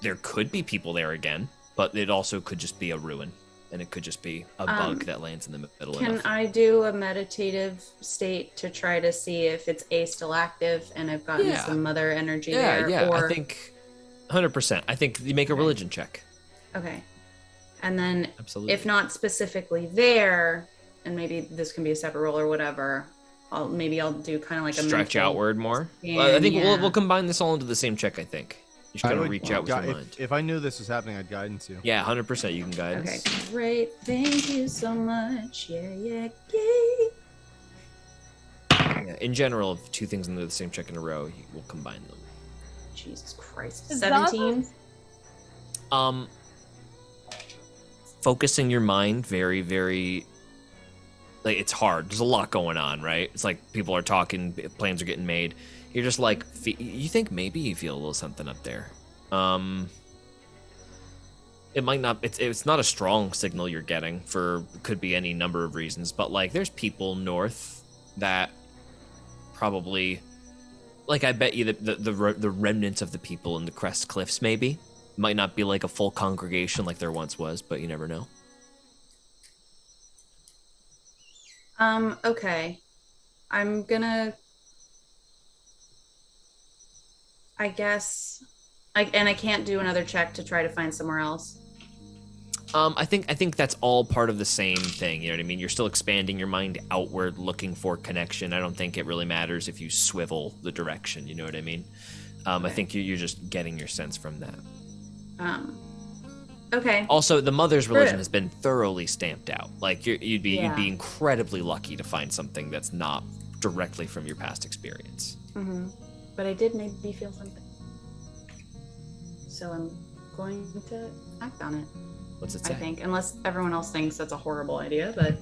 there could be people there again, but it also could just be a ruin. And it could just be a bug that lands in the middle of Can nothing. I do a meditative state to try to see if it's still active and I've gotten Yeah. some mother energy there? Yeah, Or I think 100%. I think you make a religion check. okay. And then Absolutely. if not specifically there, and maybe this can be a separate roll or whatever, I'll do kind of like a stretch mental outward more. scan, I think yeah. we'll combine this all into the same check. I think you just I gotta would reach out with your if, mind. if I knew this was happening, I'd guidance you. Yeah, 100%. You can guide Okay, us. great. Thank you so much. Yeah. Yeah, in general, if two things into the same check in a row, you will combine them. Jesus Christ. Is 17. Focusing your mind very, very. Like it's hard. There's a lot going on, right? It's like people are talking, plans are getting made. You're just like, you think maybe you feel a little something up there. It might not. It's not a strong signal you're getting for could be any number of reasons, but like there's people north that probably, like I bet you that the remnants of the people in the Crest Cliffs maybe might not be like a full congregation like there once was, but you never know. Okay. I'm gonna, I guess, I can't do another check to try to find somewhere else. I think that's all part of the same thing. You know what I mean? You're still expanding your mind outward, looking for connection. I don't think it really matters if you swivel the direction. You know what I mean? I think you're just getting your sense from that. Okay. Also, the mother's religion True. has been thoroughly stamped out. Like you'd be Yeah. incredibly lucky to find something that's not directly from your past experience. But I did make me feel something. So I'm going to act on it. What's it I say? think, unless everyone else thinks that's a horrible idea, but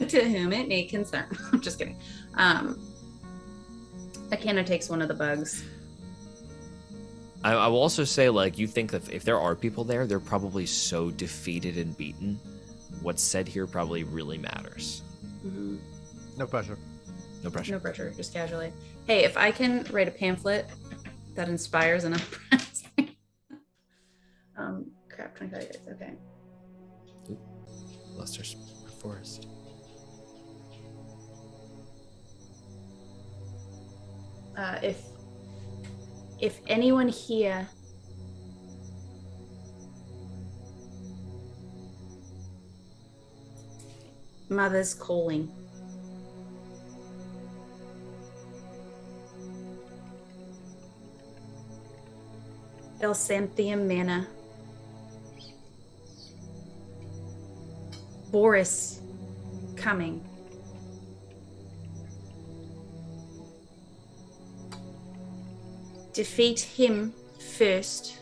to whom it may concern. I'm just kidding. Akana takes one of the bugs. I will also say, like, you think that if there are people there, they're probably so defeated and beaten. What's said here probably really matters. No pressure. No pressure. No pressure, just casually. Hey, if I can write a pamphlet that inspires an uprising. Crap, 25 years. Okay. Ooh, Luster's forest. If anyone here mother's calling. Elsantium Manor. Boris coming. Defeat him first.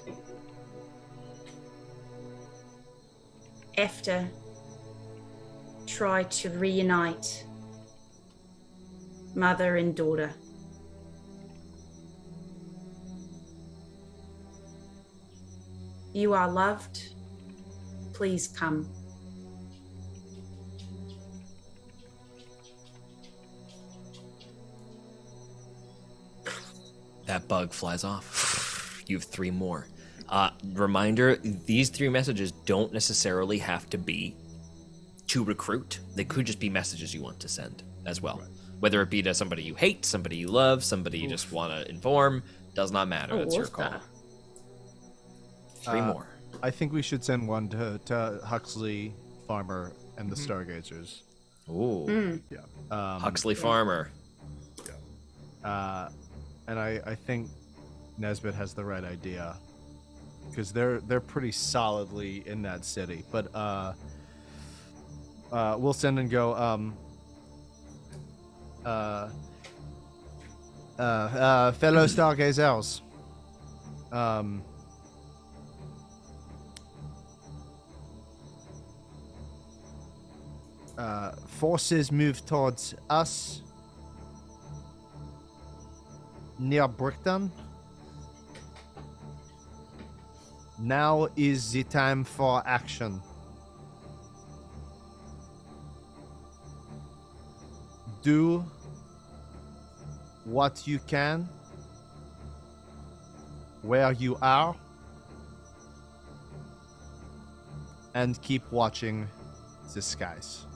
After, try to reunite mother and daughter. You are loved. Please come. That bug flies off. You have 3 more. Reminder, these 3 messages don't necessarily have to be to recruit. They could just be messages you want to send as well. Right. Whether it be to somebody you hate, somebody you love, somebody you just want to inform, does not matter. That's your call. 3 more. I think we should send one to Huxley, Farmer, and the Stargazers. Ooh. Yeah. Huxley Farmer. Yeah. And I think Nesbitt has the right idea, because they're pretty solidly in that city. But we'll send and go. Fellow Stargazers. Forces move towards us near Brickton. Now is the time for action. Do what you can where you are, and keep watching the skies.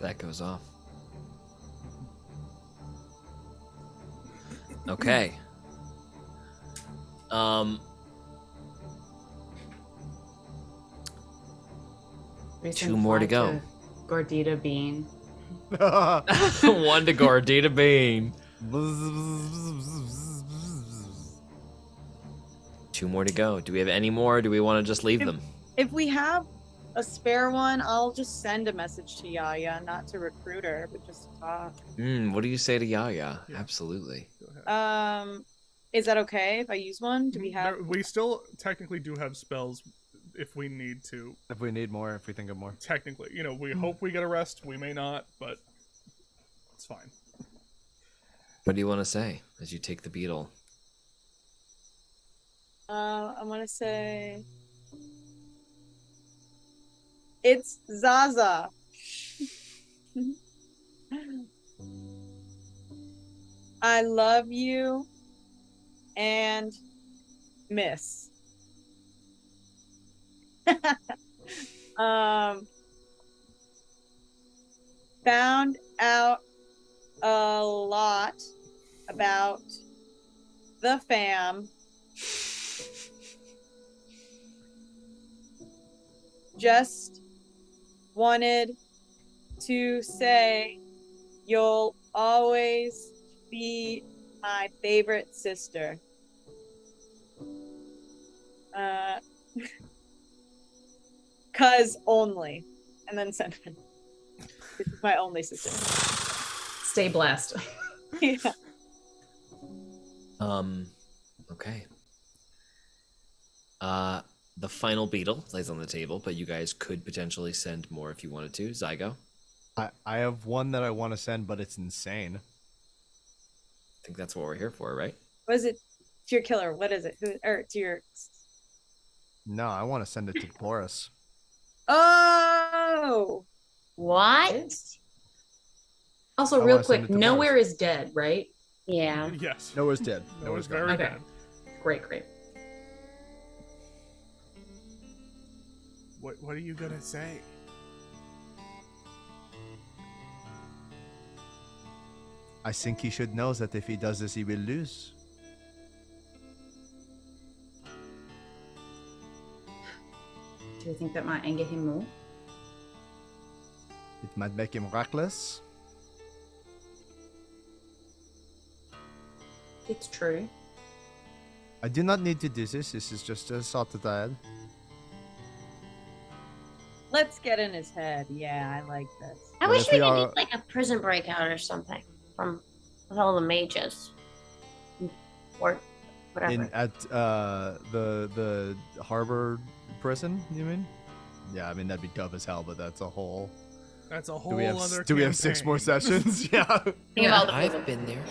That goes off. Okay. 2 more to go. Gordita Bean. 1 to Gordita Bean. 2 more to go. Do we have any more, or do we want to just leave them? If we have a spare one, I'll just send a message to Yaya, not to recruiter, but just to talk. What do you say to Yaya? Yeah. Absolutely. Is that okay if I use one? Do we have? We still technically do have spells if we need to. If we need more, if we think of more. Technically, we hope we get a rest. We may not, but it's fine. What do you want to say as you take the beetle? I want to say it's Zaza. I love you and miss. Found out a lot about the fam. Just wanted to say you'll always be my favorite sister. Cuz only. And then send it. This is my only sister. Stay blessed. Yeah. Okay. The final beetle lays on the table, but you guys could potentially send more if you wanted to. Zygo? I have one that I want to send, but it's insane. I think that's what we're here for, right? What is it? To your killer. What is it? To your No, I want to send it to Boris. Oh, What? Also, I real wanna send quick, it to nowhere is dead, right? Yeah. Yes. Noah's dead. Noah's gone. very Okay. dead. Great. What are you gonna say? I think he should know that if he does this, he will lose. Do you think that might anger him more? It might make him reckless. It's true. I do not need to do this. This is just a thought that I had. let's get in his head. Yeah, I like this. I But wish if we we could are- do like a prison breakout or something from with all the mages. Or whatever. At the harbor prison, you mean? Yeah, I mean that'd be dumb as hell, but that's a whole. That's a whole Do we have other. do we have 6 more campaign. sessions? Yeah. Think of all the I've been there.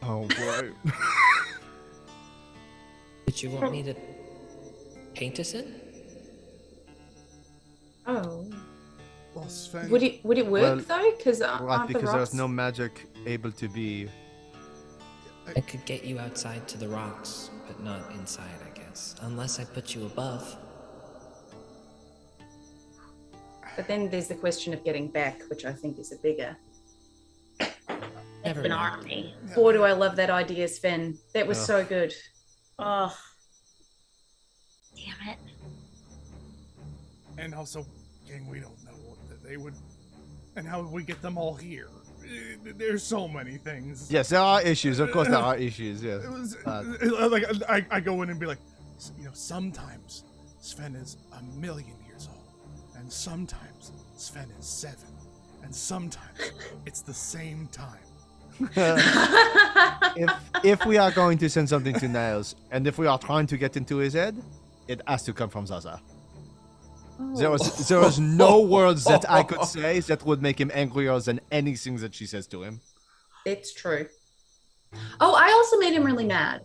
Oh boy. Did you want me to paint us in? Oh. Well, Sven. Would it work Well, though? Because Right, aren't the because rocks... there's no magic able to be. I could get you outside to the rocks, but not inside, I guess. Unless I put you above. But then there's the question of getting back, which I think is a bigger. Never an mind. army. Boy, do I love that idea, Sven. That was Ugh. so good. Oh. Damn it. And also, King, we don't know that they would, and how would we get them all here? There's so many things. Yes, there are issues. Of course, there are issues. Yes. It was Uh, like I go in and be like, sometimes Sven is 1,000,000 years old, and sometimes Sven is 7, and sometimes it's the same time. if we are going to send something to Niles, and if we are trying to get into his head, it has to come from Zaza. There was no words that I could say that would make him angrier than anything that she says to him. It's true. Oh, I also made him really mad,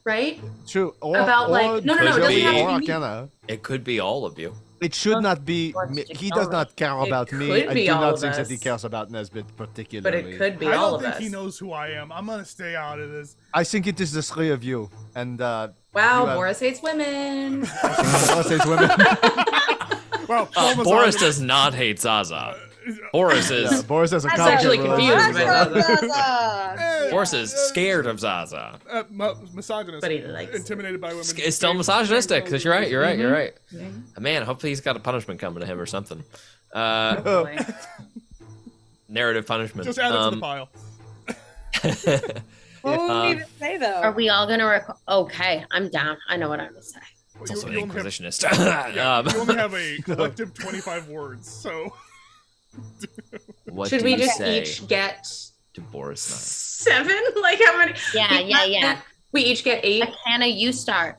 right? True. Or, About, like- no, no, it doesn't have to or be me. Arcana. It could be all of you. It should not be. Wants Me. to He kill does us. not care It about me. could I be do all not of think that he us. cares about Nesbit But particularly. it could be I all don't of think us. he knows who I am. I'm gonna stay out of this. I think it is the 3 of you, and Wow, You have- Boris hates women. Boris hates women. Well, Boris does not hate Zaza. Boris is Yeah, Boris has a That's complicated actually confused. relationship. Boris is scared of Zaza. Misogynist. But he likes intimidated by women. It's still misogynistic. Because you're right. You're right. You're right. Mhm. Man, hopefully he's got a punishment coming to him or something. Boy. Narrative punishment. Just add it to the pile. What would Um, we even say though? Are we all gonna okay, I'm down. I know what I'm gonna say. It's also an You only have- inquisitionist. Yeah, you only Um, have a collective 25 words, so what Should do we you just say each get to Boris 7? Like how many? Yeah. We each get 8. Hannah, you start.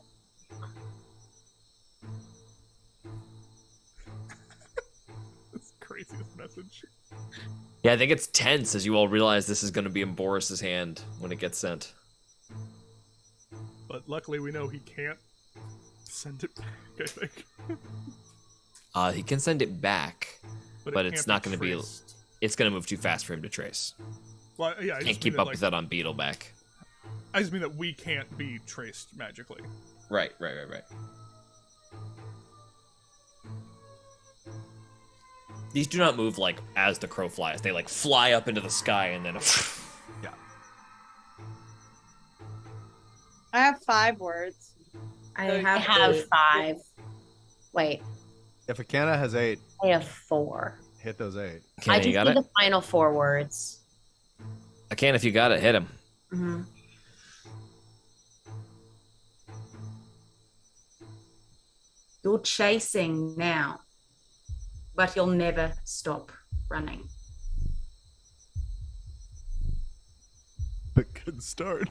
it's the craziest message. Yeah, I think it's tense as you all realize this is going to be in Boris's hand when it gets sent. But luckily, we know he can't send it back. I think, He can send it back. But it it's can't not gonna be- traced. It's going to move too fast for him to trace. Well, yeah, I Can't just keep mean up that, with that on Beetleback. I just mean that we can't be traced magically. Right. These do not move like as the crow flies. They like fly up into the sky and then. I have 5 words. I I I have, have 8. 5. Wait, If Akana has 8, I have 4. hit those 8. I Kenna, just you got need it? the final 4 words. I can if you got it. Hit him. Mhm. You're chasing now, but you'll never stop running. But good start.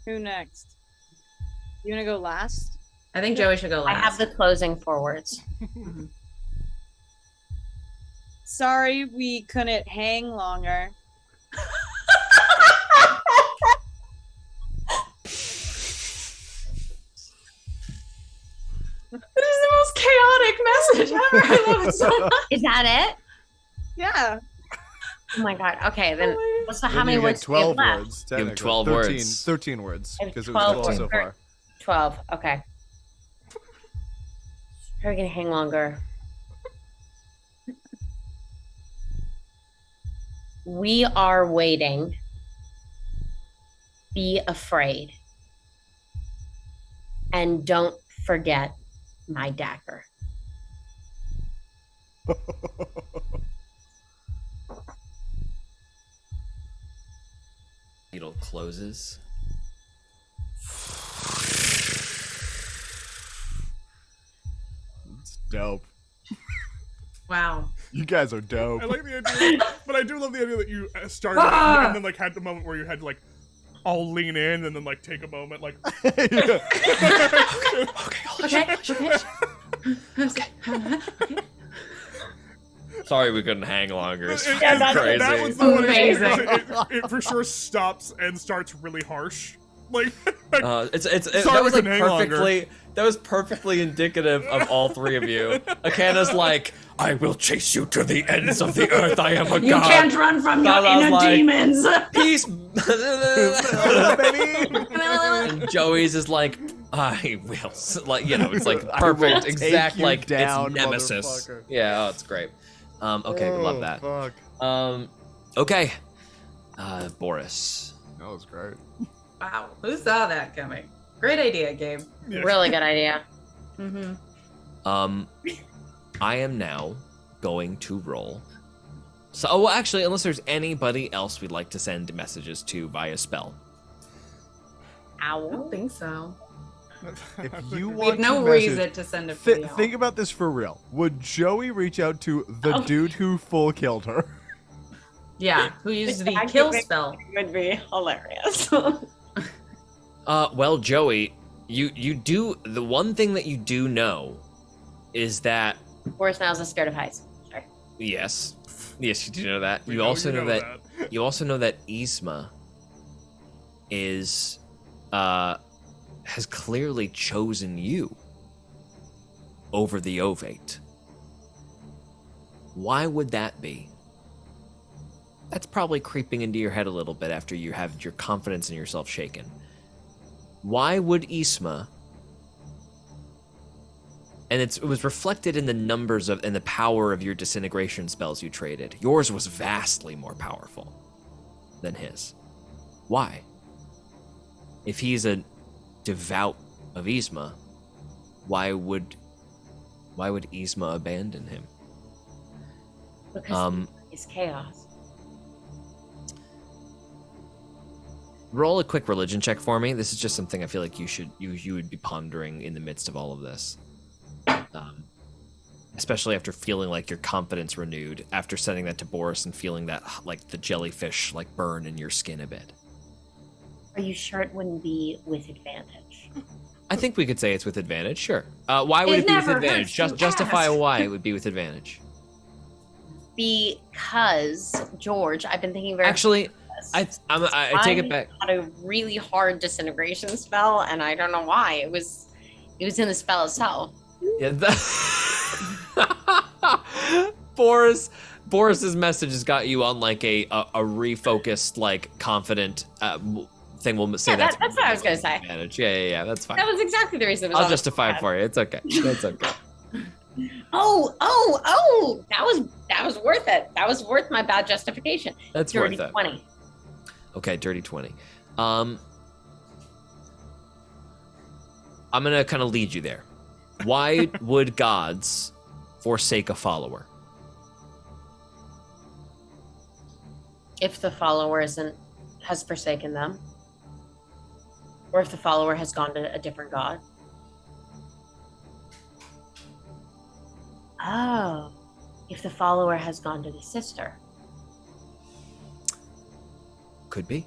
Who next? You wanna go last? I think Joey should go I last. have the closing 4 words. Sorry we couldn't hang longer. perfect message ever. I love it so much. Is that it? Yeah. Oh my god. Okay, then what's the, how Then many you get words do we have 12 left? words. You have Technically. 12 words. 13 words, I have because it was 12 12 so words. far. 12. Okay. Are we gonna hang longer? We are waiting. Be afraid. And don't forget my dagger. Needle closes. It's dope. Wow. You guys are dope. I like the idea, but I do love the idea that you started it and then like had the moment where you had to like all lean in and then like take a moment like. Yeah. Sorry we couldn't hang longer. It's And- fucking and crazy. that was the funniest Amazing. part. It for sure stops and starts really harsh. Like, It's Sorry that was we like couldn't hang longer. perfectly. That was perfectly indicative of all three of you. Akana's like, I will chase you to the ends of the earth. I am a You god. can't run from your Zaza's inner like, demons. Peace. Baby. And Joey's is like, I will. Like, you know, it's like I will perfect, take exact, you like down, it's nemesis. motherfucker. Yeah, oh, it's great. Okay, we love that. Fuck. Okay, Boris. That was great. Wow. Who saw that coming? Great idea, Gabe. yeah. Really good idea. Mm-hmm. I am now going to roll. So, oh, well, actually, unless there's anybody else we'd like to send messages to via spell. I Ow. don't think so. If you We want have no to message, reason to send a video. think about this for real. Would Joey reach out to the Oh. dude who full killed her? Yeah, who used the Exactly. kill spell. Would be hilarious. Well, Joey, you do the one thing that you do know is that Boris Niles is scared of heights. Sorry. yes, you do know that. We You know also you know that. You also know that Yzma is has clearly chosen you over the ovate. Why would that be? That's probably creeping into your head a little bit after you have your confidence in yourself shaken. Why would Yzma, and it was reflected in the numbers of and the power of your disintegration spells you traded. Yours was vastly more powerful than his. Why? If he's a devout of Yzma, why would Yzma abandon him? Because it's chaos. Roll a quick religion check for me. This is just something I feel like you would be pondering in the midst of all of this. Especially after feeling like your confidence renewed after sending that to Boris and feeling that like the jellyfish like burn in your skin a bit. Are you sure it wouldn't be with advantage? I think we could say it's with advantage, sure. Why would It it be with never advantage? hurts to Justify ask. why it would be with advantage. Because George, I've been thinking very Actually, I take it I back. got a really hard disintegration spell, and I don't know why. It was in the spell itself. Yeah, Boris's message has got you on like a refocused, like confident thing. We'll say Yeah, that's that's what I was gonna say. advantage. Yeah, that's fine. That was exactly the reason. It was I'll on the justify it pad. for you. It's okay. That's okay. Oh! That was worth it. That was worth my bad justification. That's Dirty worth it. 20. Okay, dirty 20. I'm gonna kind of lead you there. Why would gods forsake a follower? If the follower has forsaken them, or if the follower has gone to a different god. Oh, if the follower has gone to the sister. Could be.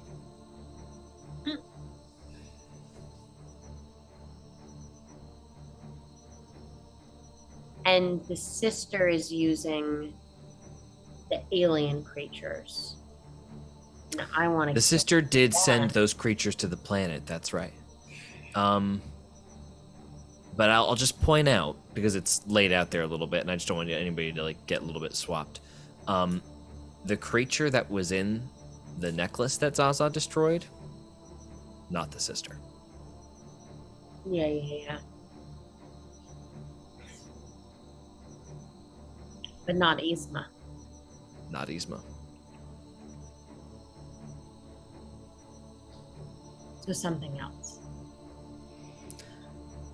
And the sister is using the alien creatures. And I want to. The sister did send those creatures to the planet. That's right. But I'll just point out, because it's laid out there a little bit, and I just don't want anybody to like get a little bit swapped. The creature that was in the necklace that Zaza destroyed, not the sister. Yeah. But not Isma. Not Isma. So something else.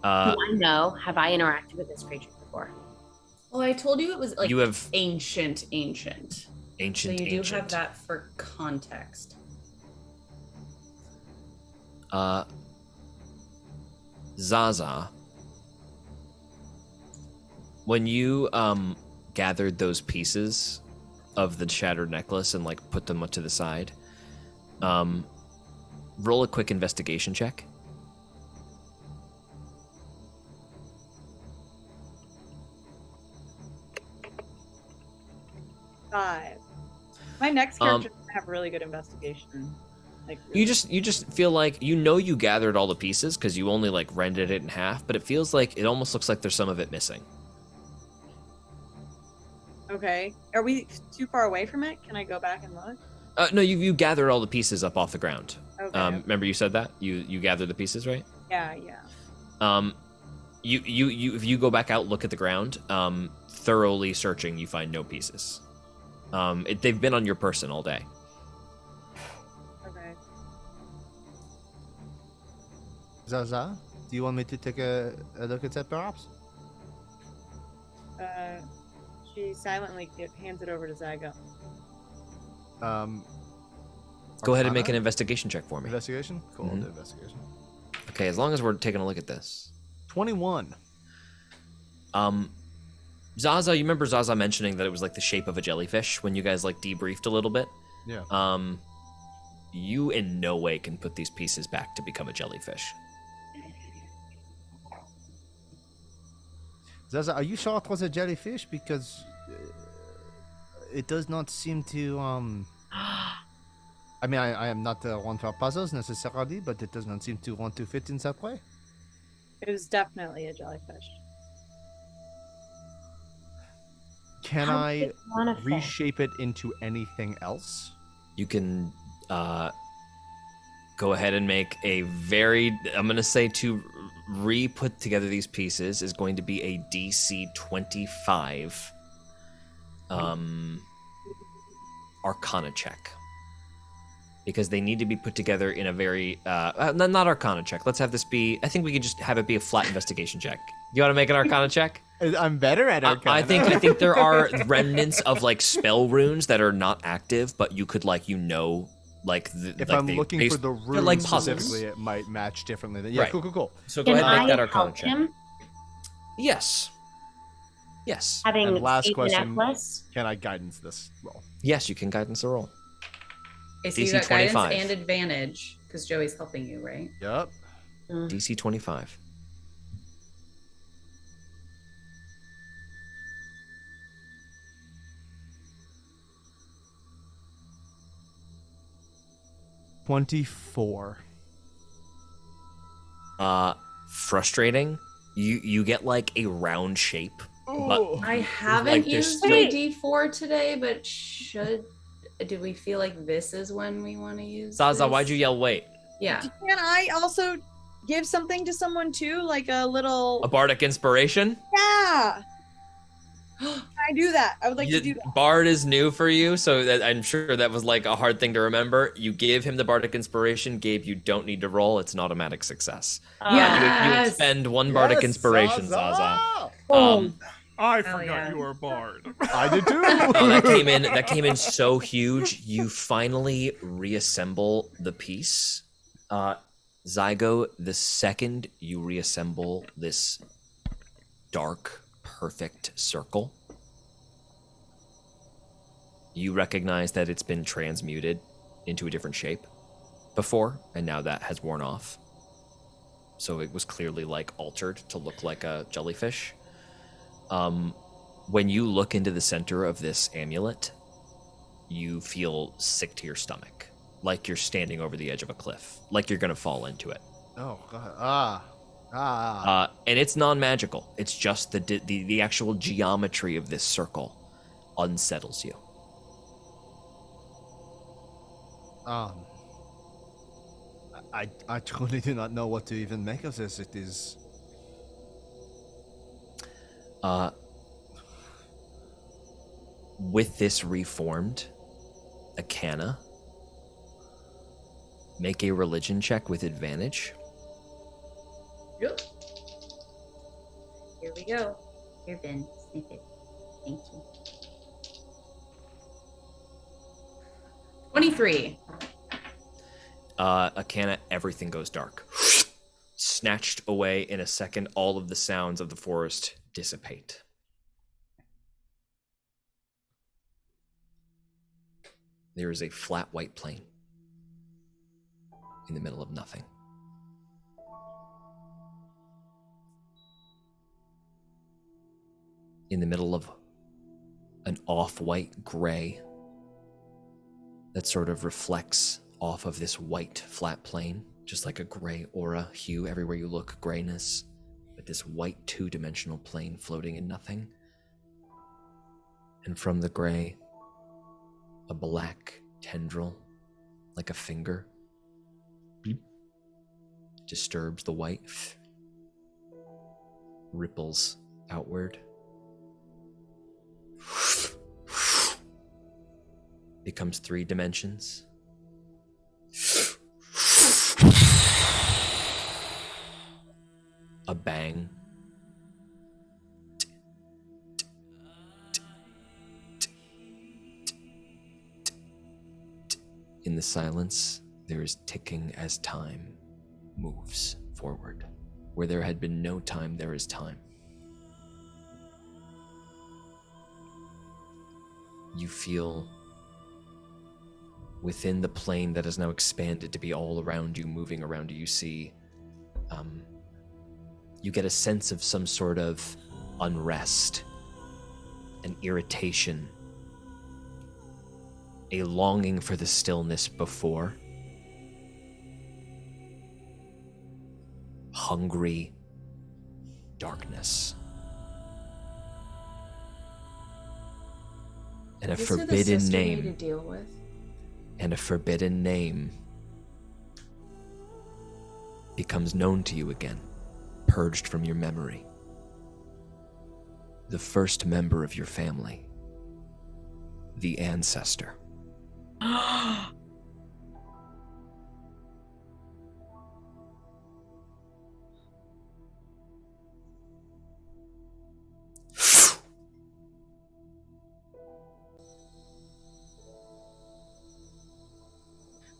Do Uh, I know? Have I interacted with this creature before? Well, I told you it was like You have- ancient. So ancient, you do have that for context. Zaza, when you gathered those pieces of the shattered necklace and like put them to the side, roll a quick investigation check. Five. My next character doesn't have really good investigation. Like You just feel like you gathered all the pieces because you only like rendered it in half, but it feels like it almost looks like there's some of it missing. Okay. Are we too far away from it? Can I go back and look? No, you gathered all the pieces up off the ground. Okay. Remember you said that you gathered the pieces, right? Yeah. You if you go back out, look at the ground, thoroughly searching, you find no pieces. They've been on your person all day. Okay. Zaza, do you want me to take a look at that, perhaps? She silently hands it over to Zago. Go ahead and make an Arcana? investigation check for me. Investigation? Cool, I'll Mhm. do investigation. Okay, as long as we're taking a look at this. 21. Zaza, you remember Zaza mentioning that it was like the shape of a jellyfish when you guys like debriefed a little bit? Yeah. You in no way can put these pieces back to become a jellyfish. Zaza, are you sure it was a jellyfish? Because it does not seem to, I mean, I am not one for puzzles necessarily, but it does not seem to want to fit in that way. It was definitely a jellyfish. Can How I big do you wanna fit? reshape it into anything else? You can go ahead and make a very, I'm going to say to re-put together these pieces is going to be a DC 25 Arcana check. Because they need to be put together in a very, not Arcana check. Let's have this be, I think we could just have it be a flat investigation check. You want to make an Arcana check? I'm better at Arcana. I think there are remnants of like spell runes that are not active, but you could like if I'm looking for the runes like puzzles. specifically, it might match differently. Yeah, Right. cool. So go Can ahead and make that I Arcana help check. him Yes. having And last saved the question. necklace? Can I guidance this roll? Yes, you can guidance the roll. Okay, so you DC got guidance 25. and advantage because Joey's helping you, right? Yep. DC 25. $24. Frustrating. You get like a round shape. But I haven't Like, there's used still- my D4 today, but do we feel like this is when we want to use Zaza, this? why'd you yell wait? Yeah. Can I also give something to someone too? Like a little. A bardic inspiration? Yeah. Can I do that? I would like to do that. Bard is new for you, so I'm sure that was like a hard thing to remember. You give him the bardic inspiration. Gabe, you don't need to roll. It's an automatic success. You Yes. expend one bardic Yes, inspiration, Zaza! Zaza. I Hell forgot yeah. you were a bard. I did too. Oh, that came in so huge. You finally reassemble the piece. Zygo, the second you reassemble this dark, perfect circle, you recognize that it's been transmuted into a different shape before, and now that has worn off. So it was clearly like altered to look like a jellyfish. When you look into the center of this amulet, you feel sick to your stomach, like you're standing over the edge of a cliff, like you're gonna fall into it. Oh god. And it's non-magical. It's just the actual geometry of this circle unsettles you. I truly do not know what to even make of this. It is. With this reformed Akana, make a religion check with advantage. Yep. Here we go. Here, Ben. Sniff it. Thank you. 23. Akana, everything goes dark. Snatched away in a second, all of the sounds of the forest dissipate. There is a flat white plain in the middle of nothing. In the middle of an off-white gray that sort of reflects off of this white flat plain, just like a gray aura hue everywhere you look, grayness, but this white two-dimensional plane floating in nothing. And from the gray, a black tendril, like a finger, beep, disturbs the white, ripples outward, becomes 3 dimensions. A bang. In the silence, there is ticking as time moves forward. Where there had been no time, there is time. You feel within the plane that has now expanded to be all around you, moving around you, you see, you get a sense of some sort of unrest, an irritation, a longing for the stillness before, hungry darkness, and a forbidden name. To deal with? And a forbidden name becomes known to you again, purged from your memory. The first member of your family, the ancestor.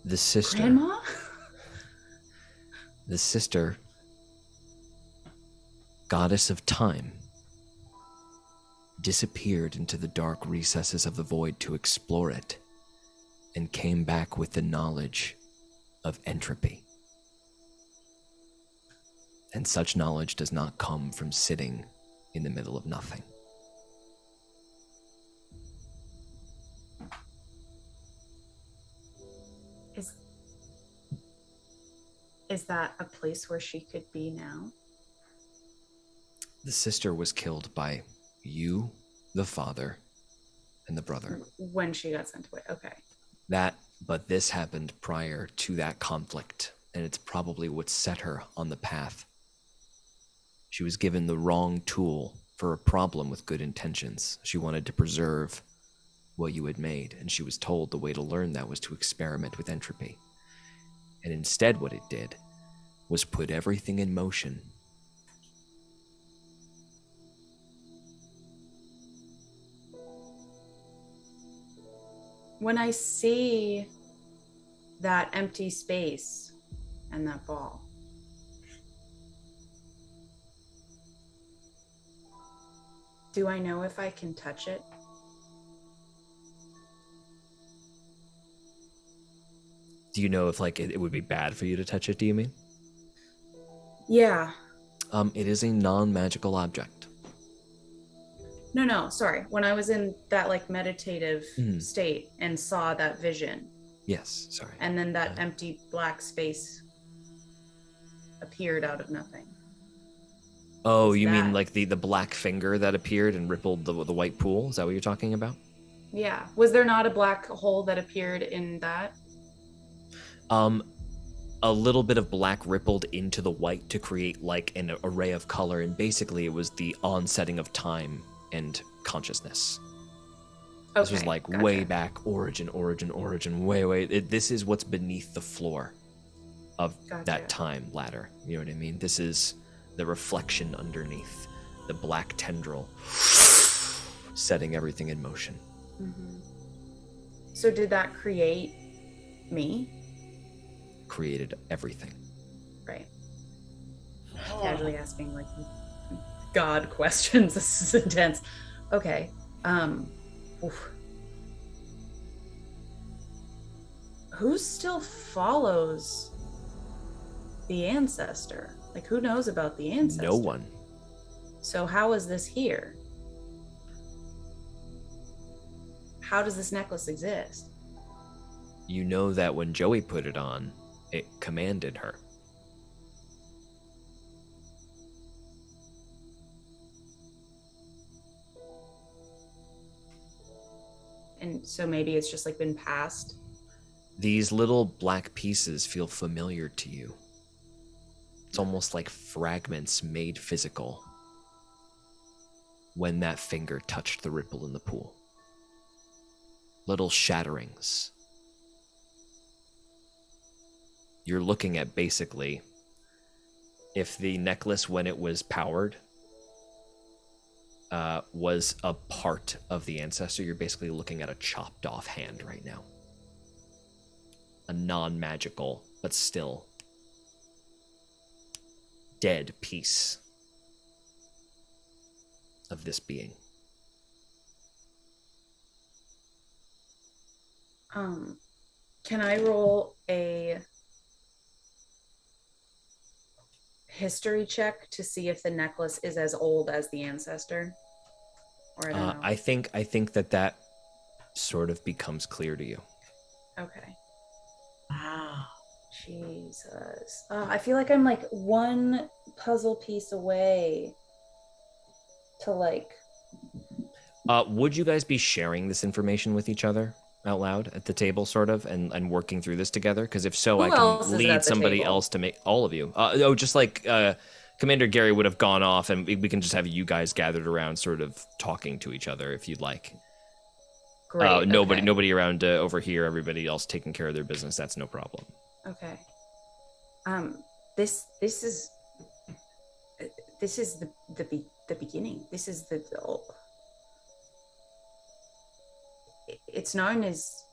The sister. Grandma? The sister, goddess of time, disappeared into the dark recesses of the void to explore it, and came back with the knowledge of entropy. And such knowledge does not come from sitting in the middle of nothing. Is that a place where she could be now? The sister was killed by you, the father, and the brother. When she got sent away, okay. But this happened prior to that conflict, and it's probably what set her on the path. She was given the wrong tool for a problem with good intentions. She wanted to preserve what you had made, and she was told the way to learn that was to experiment with entropy. And instead what it did was put everything in motion. When I see that empty space and that ball, do I know if I can touch it? Do you know if it would be bad for you to touch it, do you mean? Yeah. It is a non-magical object. No, sorry. When I was in that meditative state and saw that vision. Yes, sorry. And then that empty black space appeared out of nothing. Oh, is you mean that? like the black finger that appeared and rippled the white pool? Is that what you're talking about? Yeah. Was there not a black hole that appeared in that? A little bit of black rippled into the white to create like an array of color, and basically it was the onsetting of time and consciousness. Okay, This was like gotcha. way back, origin, way. This is what's beneath the floor of Gotcha. that time ladder. You know what I mean? This is the reflection underneath, the black tendril setting everything in motion. Mm-hmm. So did that create me? Created everything. Right. Casually asking like God questions. This is intense. Okay. Oof. Who still follows the ancestor? Like, who knows about the ancestor? No one. So how is this here? How does this necklace exist? You know that when Joey put it on, it commanded her. And so maybe it's just like been passed. These little black pieces feel familiar to you. It's almost like fragments made physical when that finger touched the ripple in the pool. Little shatterings. You're looking at basically if the necklace, when it was powered, was a part of the ancestor, you're basically looking at a chopped off hand right now. A non-magical, but still dead piece of this being. Can I roll a history check to see if the necklace is as old as the ancestor? Or I don't know. I think that sort of becomes clear to you. Okay. Wow. Jesus. I feel like I'm like one puzzle piece away to like. Would you guys be sharing this information with each other out loud at the table, sort of, and working through this together? Because if so, Who I else is can at lead the somebody table? else to make all of you. Just like Commander Gary would have gone off, and we can just have you guys gathered around, sort of talking to each other if you'd like. Great. Okay. Nobody around over here. Everybody else taking care of their business. That's no problem. Okay. This is the beginning. This is it's known as,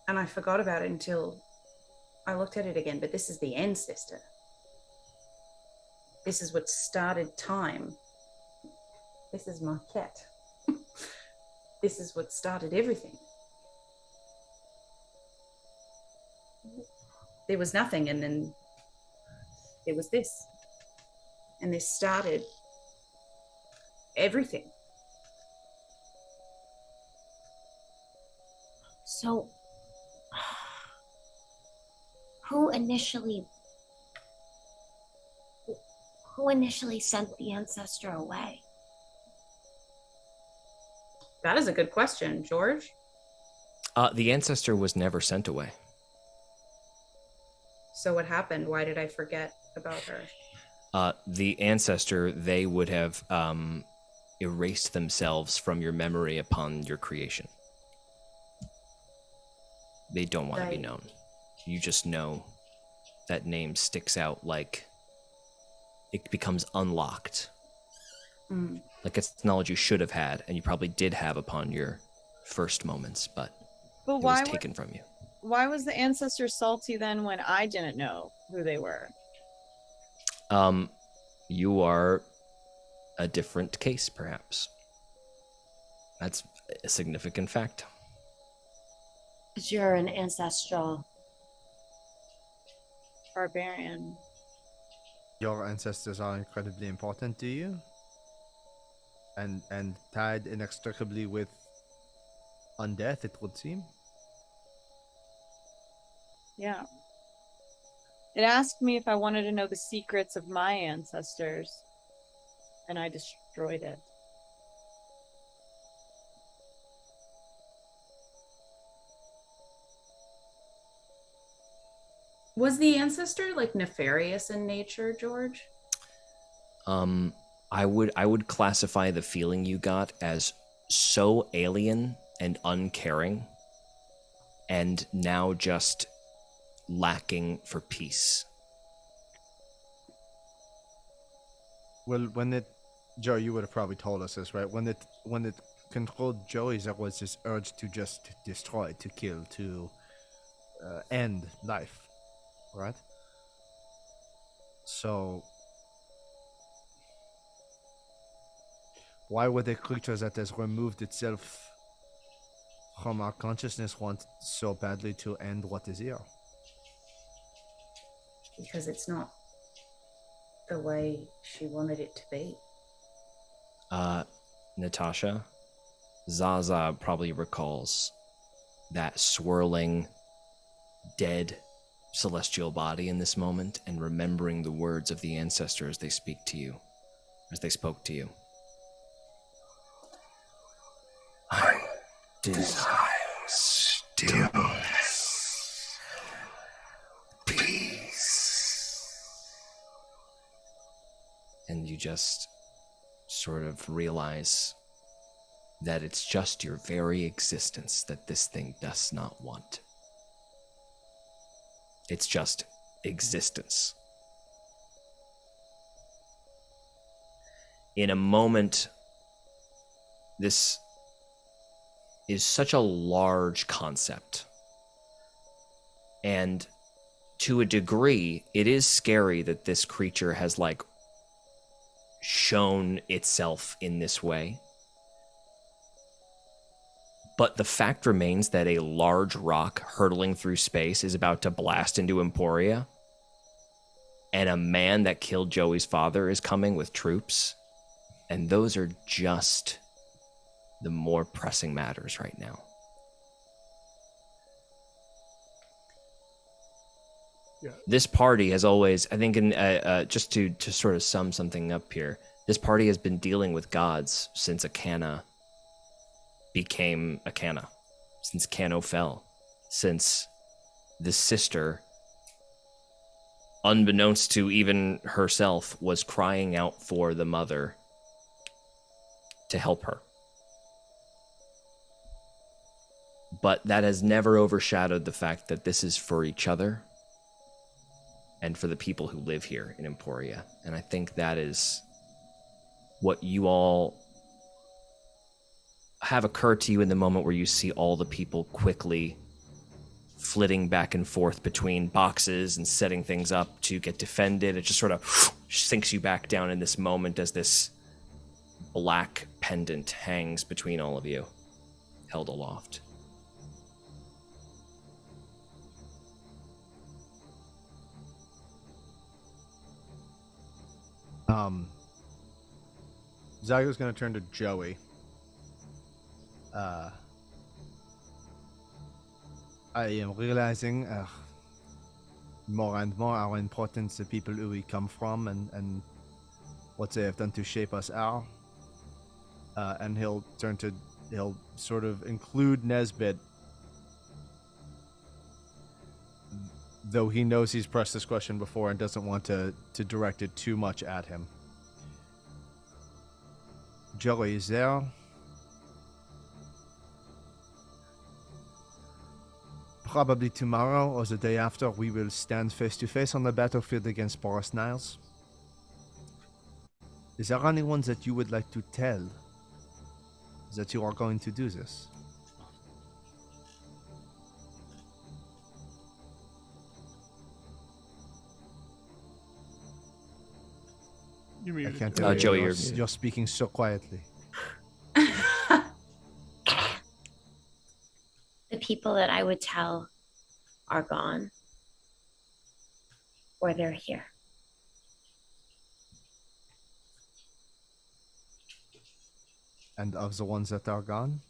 and I forgot about it until I looked at it again, but this is the ancestor. This is what started time. This is my cat. This is what started everything. There was nothing, and then there was this. And this started everything. So, who initially sent the ancestor away? That is a good question, George. The ancestor was never sent away. So what happened? Why did I forget about her? The ancestor, they would have erased themselves from your memory upon your creation. They don't want to be known. You just know that name sticks out, like it becomes unlocked. Mm. Like it's knowledge you should have had, and you probably did have upon your first moments, but it was taken from you. Why was the ancestor salty then when I didn't know who they were? You are a different case, perhaps. That's a significant fact. Because you're an ancestral Barbarian. Your ancestors are incredibly important to you, and tied inextricably with undeath, it would seem. Yeah. It asked me if I wanted to know the secrets of my ancestors. and I destroyed it. Was the ancestor like nefarious in nature, George? I would classify the feeling you got as so alien and uncaring, and now just lacking for peace. Well, Joe, you would have probably told us this, right? When it controlled Joey, there was this urge to just destroy, to kill, to end life, right? So, why would a creature that has removed itself from our consciousness want so badly to end what is here? Because it's not the way she wanted it to be. Natasha, Zaza probably recalls that swirling, dead celestial body in this moment and remembering the words of the ancestor as they speak to you, as they spoke to you. I desire stillness, peace. And you just sort of realize that it's just your very existence that this thing does not want. It's just existence. In a moment, this is such a large concept. And to a degree, it is scary that this creature has like shown itself in this way. But the fact remains that a large rock hurtling through space is about to blast into Emporia, and a man that killed Joey's father is coming with troops, and those are just the more pressing matters right now. Yeah. This party has always, I think, just to sort of sum something up here, this party has been dealing with gods since Akana became Akana, since Kano fell, since the sister, unbeknownst to even herself, was crying out for the mother to help her. But that has never overshadowed the fact that this is for each other and for the people who live here in Emporia. And I think that is what you all have occurred to you in the moment where you see all the people quickly flitting back and forth between boxes and setting things up to get defended. It just sort of sinks you back down in this moment as this black pendant hangs between all of you, held aloft. Zygo's gonna turn to Joey. I am realizing more and more how important the people who we come from and what they have done to shape us are. And he'll sort of include Nesbit, though he knows he's pressed this question before and doesn't want to direct it too much at him. Joey, is there probably tomorrow or the day after we will stand face to face on the battlefield against Boris Niles? Is there anyone that you would like to tell that you are going to do this? You mean I can't tell you. Joey, You're speaking so quietly. The people that I would tell are gone, or they're here. And of the ones that are gone?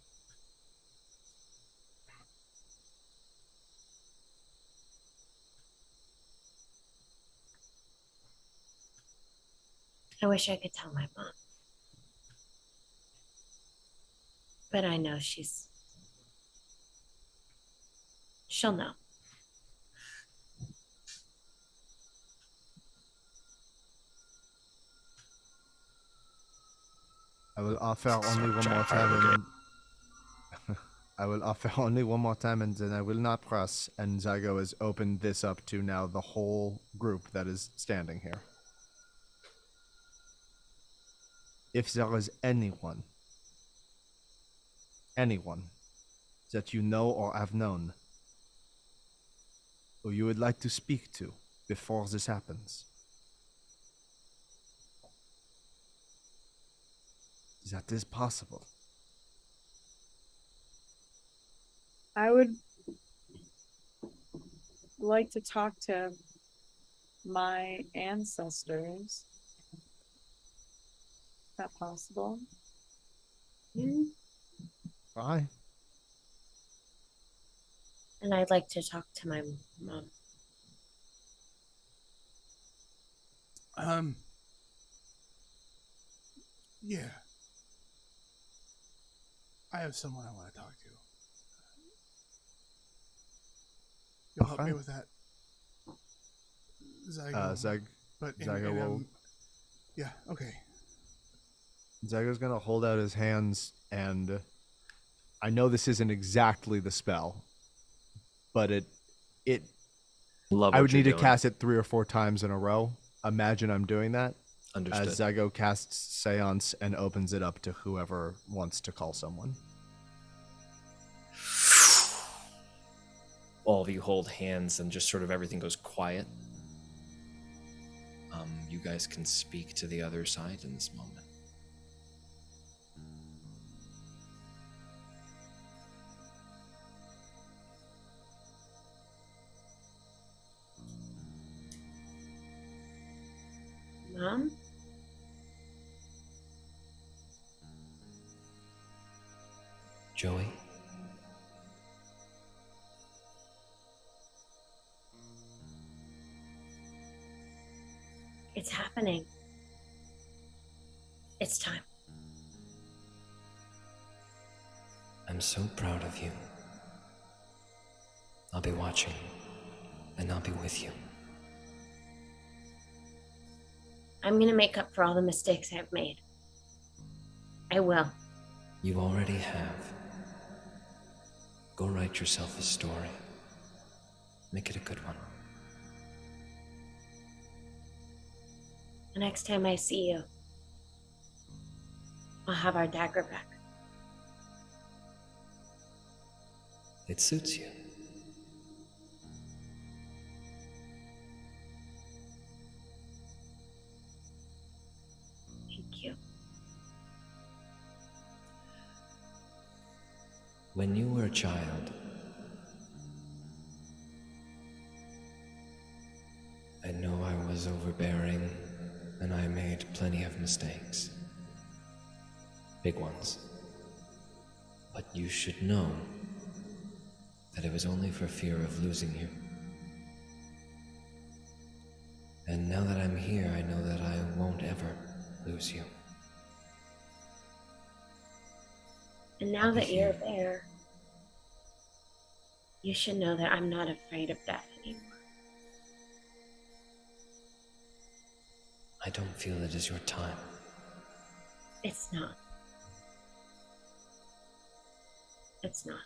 I wish I could tell my mom. But I know she'll know. I will offer only one more time. I will offer only one more time, and then I will not press. And Zygo has opened this up to now the whole group that is standing here. If there is anyone that you know or have known, who you would like to speak to before this happens, that is possible. I would like to talk to my ancestors. Is that possible? Bye. And I'd like to talk to my mom. Yeah. I have someone I want to talk to. You'll help me with that. Zygo. Zygo will... Yeah, okay. Zygo's gonna hold out his hands, and I know this isn't exactly the spell, but I would need to cast it 3 or 4 times in a row. Imagine I'm doing that. Understood. As Zygo casts Seance and opens it up to whoever wants to call someone. All of you hold hands and just sort of everything goes quiet. You guys can speak to the other side in this moment. Mom? Joey? It's happening. It's time. I'm so proud of you. I'll be watching, and I'll be with you. I'm gonna make up for all the mistakes I've made. I will. You already have. Go write yourself a story. Make it a good one. The next time I see you, I'll have our dagger back. It suits you. Thank you. When you were a child, I know I was overbearing, and I made plenty of mistakes. Big ones. But you should know that it was only for fear of losing you. And now that I'm here, I know that I won't ever lose you. And now that you're there, you should know that I'm not afraid of death anymore. I don't feel it is your time. It's not. It's not.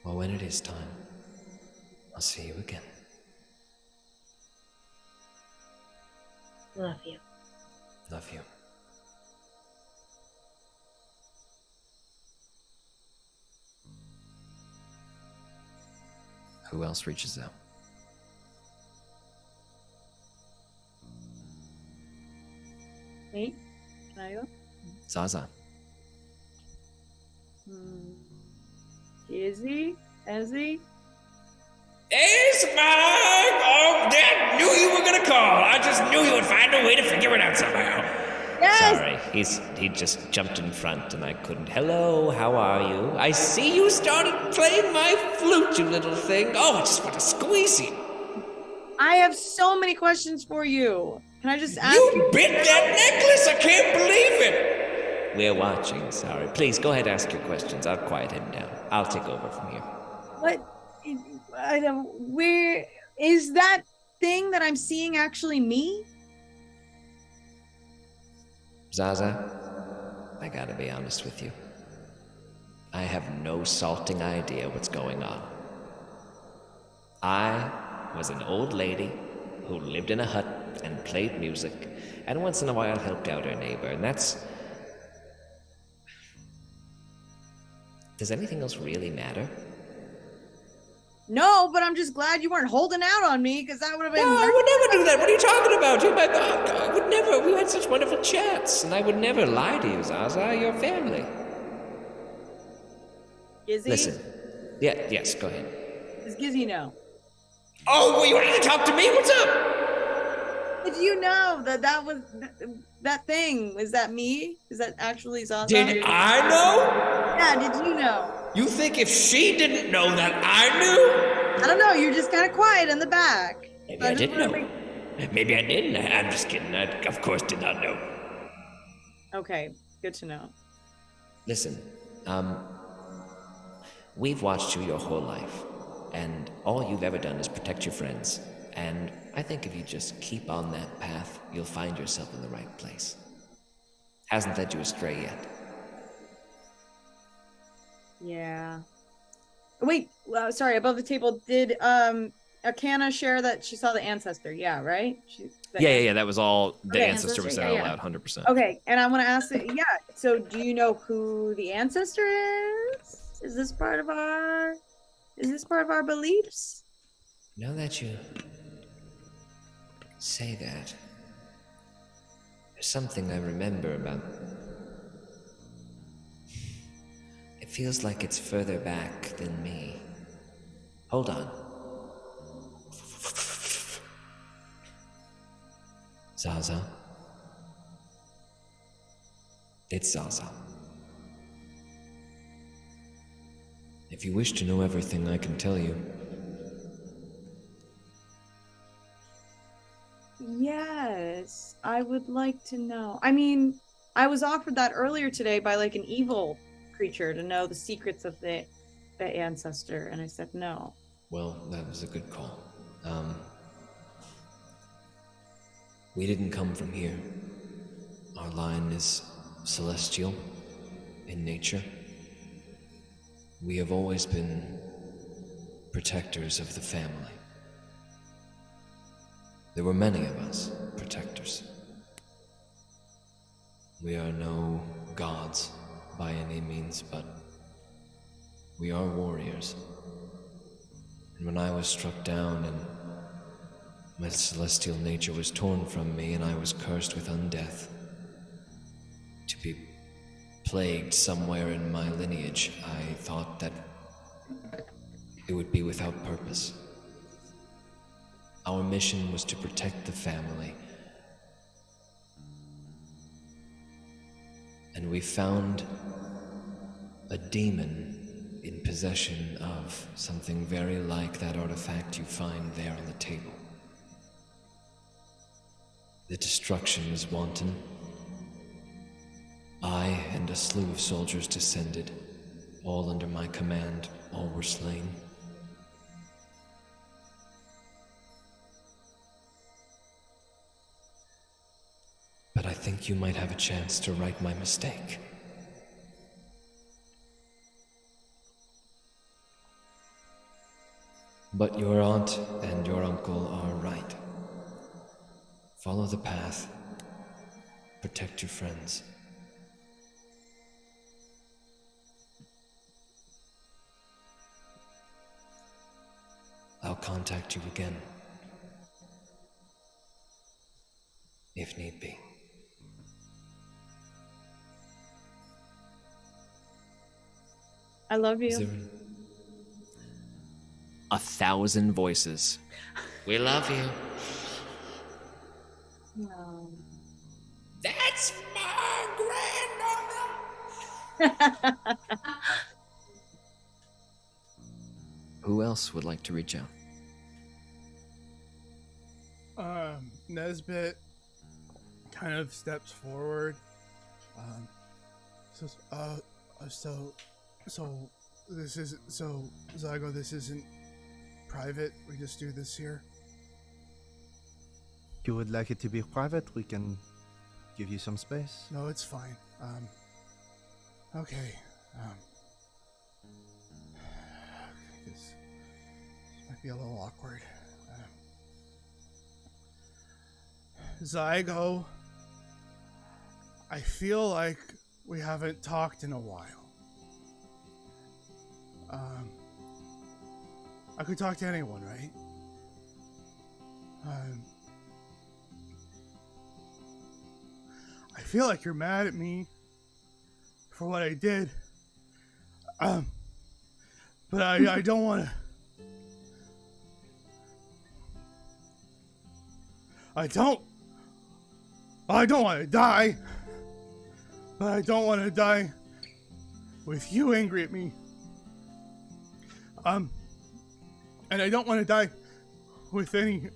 Well, when it is time, I'll see you again. Love you. Love you. Who else reaches out? Me? Can I go? Zaza. Izzy? Ezzy? It's Mike! Oh, Dad knew you were gonna call. I just knew you would find a way to figure it out somehow. Yes! Sorry, he just jumped in front and I couldn't. Hello, how are you? I see you started playing my flute, you little thing. Oh, I just want to squeeze you. I have so many questions for you. Can I just ask You bit that necklace! I can't believe it! We're watching, sorry. Please, go ahead, ask your questions. I'll quiet him down. I'll take over from here. What? I don't. Where is that thing that I'm seeing actually me? Zaza, I gotta be honest with you. I have no salting idea what's going on. I was an old lady who lived in a hut and played music, and once in a while helped out her neighbor, and that's... Does anything else really matter? No, but I'm just glad you weren't holding out on me, because that would have been. No, I would never do that. What are you talking about? You're my dog. I would never. We had such wonderful chats, and I would never lie to you, Zaza. Your family. Gizzy? Listen. Yeah, yes, go ahead. Does Gizzy know? Oh, well, you wanted to talk to me? What's up? Did you know that was that thing? Is that me? Is that actually Zaza? Did I know? Yeah, did you know? You think if she didn't know that I knew? I don't know. You're just kind of quiet in the back. Maybe I didn't know. Maybe I didn't. I'm just kidding. I, of course, did not know. Okay, good to know. Listen, we've watched you your whole life, and all you've ever done is protect your friends. And I think if you just keep on that path, you'll find yourself in the right place. Hasn't led you astray yet. Yeah. Wait, sorry, above the table, did Akana share that she saw the ancestor? Yeah, right? Yeah. That was all. The Okay, ancestor was said out loud, 100%. Okay, and I want to ask, so do you know who the ancestor is? Is this part of our beliefs? Now that you say that, there's something I remember about... It feels like it's further back than me. Hold on. Zaza. It's Zaza. If you wish to know everything, I can tell you. Yes, I would like to know. I mean, I was offered that earlier today by like an evil creature to know the secrets of the ancestor, and I said no. Well, that was a good call. We didn't come from here. Our line is celestial in nature. We have always been protectors of the family. There were many of us, protectors. We are no gods by any means, but we are warriors. And when I was struck down and my celestial nature was torn from me and I was cursed with undeath, to be plagued somewhere in my lineage, I thought that it would be without purpose. Our mission was to protect the family. And we found a demon in possession of something very like that artifact you find there on the table. The destruction was wanton. I and a slew of soldiers descended, all under my command. All were slain. But I think you might have a chance to right my mistake. But your aunt and your uncle are right. Follow the path. Protect your friends. I'll contact you again, if need be. I love Is you. there... 1,000 voices. We love you. No. That's my granddaughter! Who else would like to reach out? Nesbit kind of steps forward. So this is Zygo. This isn't private. We just do this here. You would like it to be private? We can give you some space. No, it's fine. Okay. This might be a little awkward. Zygo, I feel like we haven't talked in a while. I could talk to anyone, right? I feel like you're mad at me for what I did. But I don't want to. I don't want to die. But I don't want to die with you angry at me. And I don't want to die with anything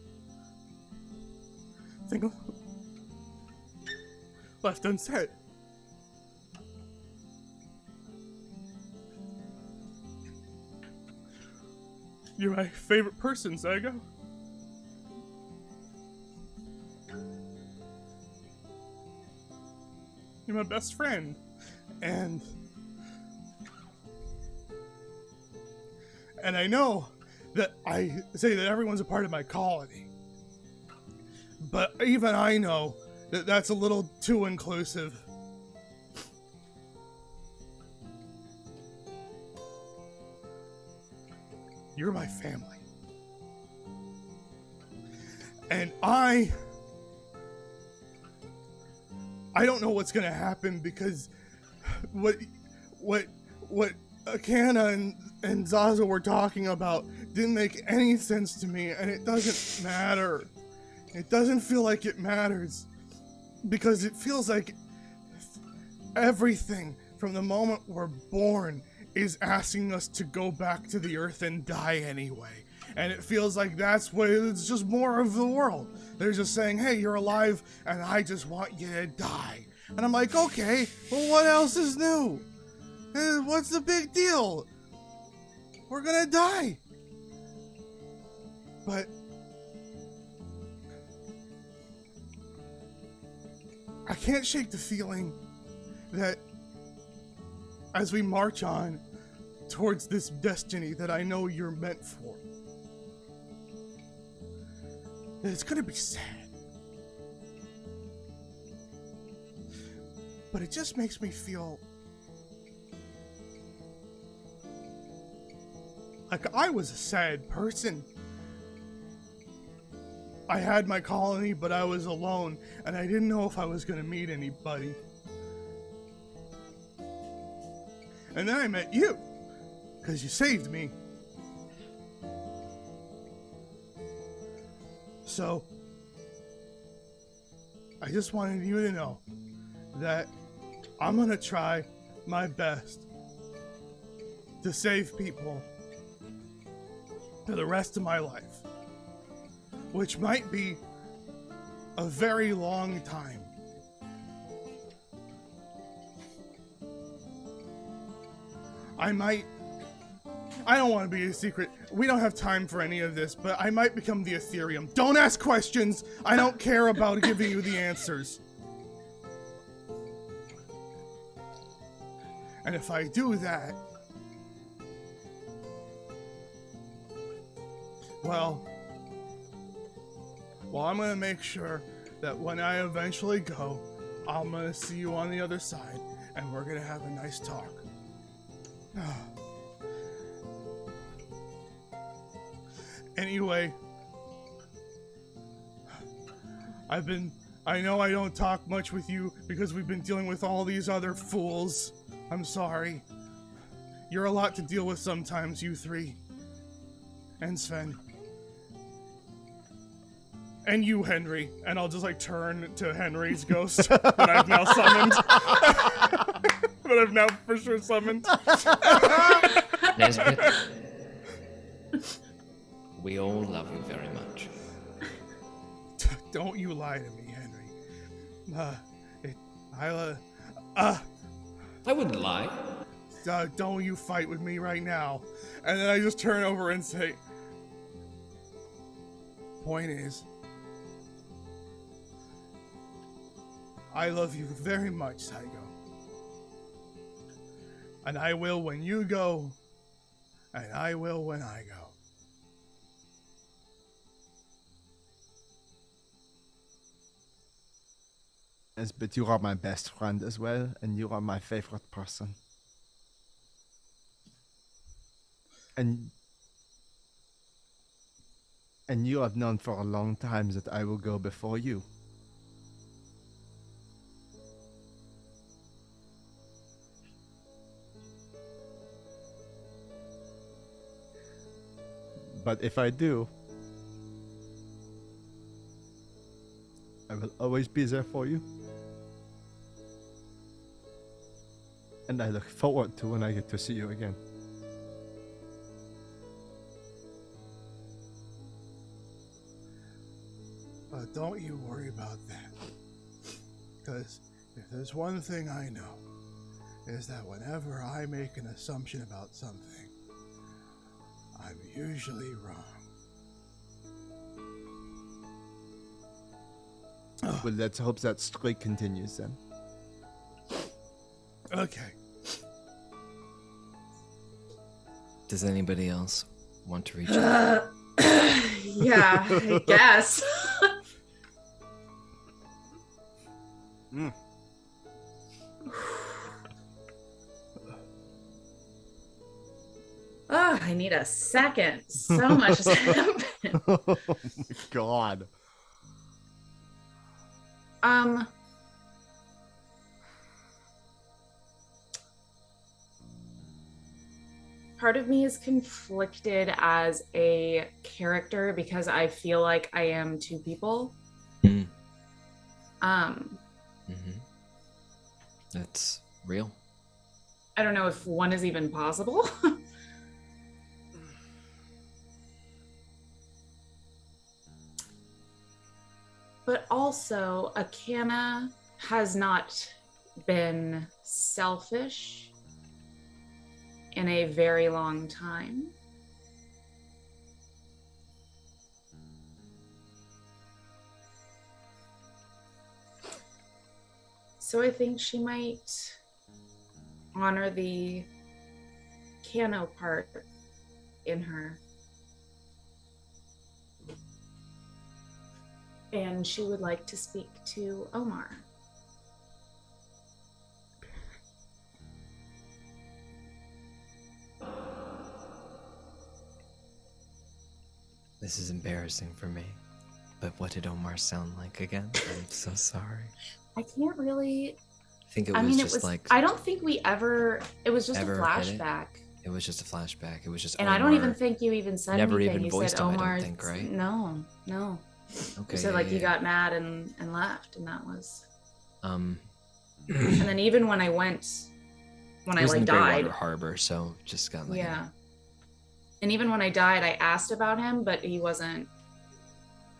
left unsaid. You're my favorite person, Zygo. You're my best friend. And I know that I say that everyone's a part of my colony. But even I know that that's a little too inclusive. You're my family. And I don't know what's gonna happen because what Akana and Zaza were talking about didn't make any sense to me, and it doesn't matter. It doesn't feel like it matters because it feels like everything from the moment we're born is asking us to go back to the earth and die anyway. And it feels like that's what it's just more of the world. They're just saying, hey, you're alive, and I just want you to die. And I'm like, okay, well, what else is new? What's the big deal? We're gonna die. But I can't shake the feeling that as we march on towards this destiny that I know you're meant for, that it's gonna be sad. But it just makes me feel like I was a sad person. I had my colony, but I was alone, and I didn't know if I was gonna meet anybody. And then I met you, because you saved me. So, I just wanted you to know that I'm gonna try my best to save people for the rest of my life, which might be a very long time. I don't want to be a secret. We don't have time for any of this, but I might become the Ethereum. Don't ask questions. I don't care about giving you the answers. And if I do that, well, I'm gonna make sure that when I eventually go, I'm gonna see you on the other side, and we're gonna have a nice talk. Anyway, I know I don't talk much with you because we've been dealing with all these other fools. I'm sorry. You're a lot to deal with sometimes, you three. And Sven. And you, Henry. And I'll just like turn to Henry's ghost that I've now summoned. That I've now for sure summoned. Nesbit, we all love you very much. Don't you lie to me, Henry. I wouldn't lie. Don't you fight with me right now. And then I just turn over and say, point is, I love you very much, Saigo. And I will when you go, and I will when I go. Yes, but you are my best friend as well, and you are my favorite person. And you have known for a long time that I will go before you. But if I do, I will always be there for you. And I look forward to when I get to see you again. But don't you worry about that. Because if there's one thing I know, is that whenever I make an assumption about something, I'm usually wrong. Well, let's hope that streak continues then. Okay. Does anybody else want to reach out? Yeah, I guess. Oh, I need a second. So much has happened. Oh my god. Part of me is conflicted as a character because I feel like I am two people. Mm. That's real. I don't know if one is even possible. But also, Akana has not been selfish in a very long time. So I think she might honor the Kano part in her. And she would like to speak to Omar. This is embarrassing for me. But what did Omar sound like again? I'm so sorry. I can't really. I think it was just like. I don't think we ever. It was just a flashback. It was just a flashback. It was just. And Omar I don't even think you even said never anything. even You voiced said him, Omar. I don't think, right? No. Okay. You said you got mad and left, and that was. And then even when I went, when I like died. Harbor, so just got like. Yeah. And even when I died, I asked about him, but he wasn't.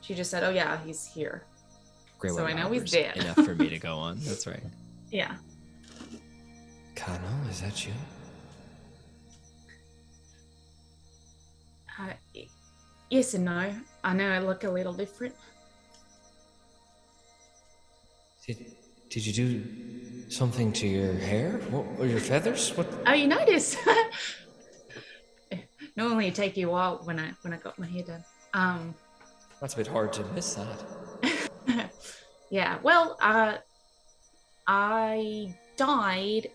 She just said, "Oh yeah, he's here." So I know he's dead. Enough for me to go on. That's right. Yeah. Kano, is that you? Yes and no. I know I look a little different. Did you do something to your hair? Or your feathers? What? Oh, you noticed? Normally it take you a while when I got my hair done. That's a bit hard to miss that. Yeah. Well, I died,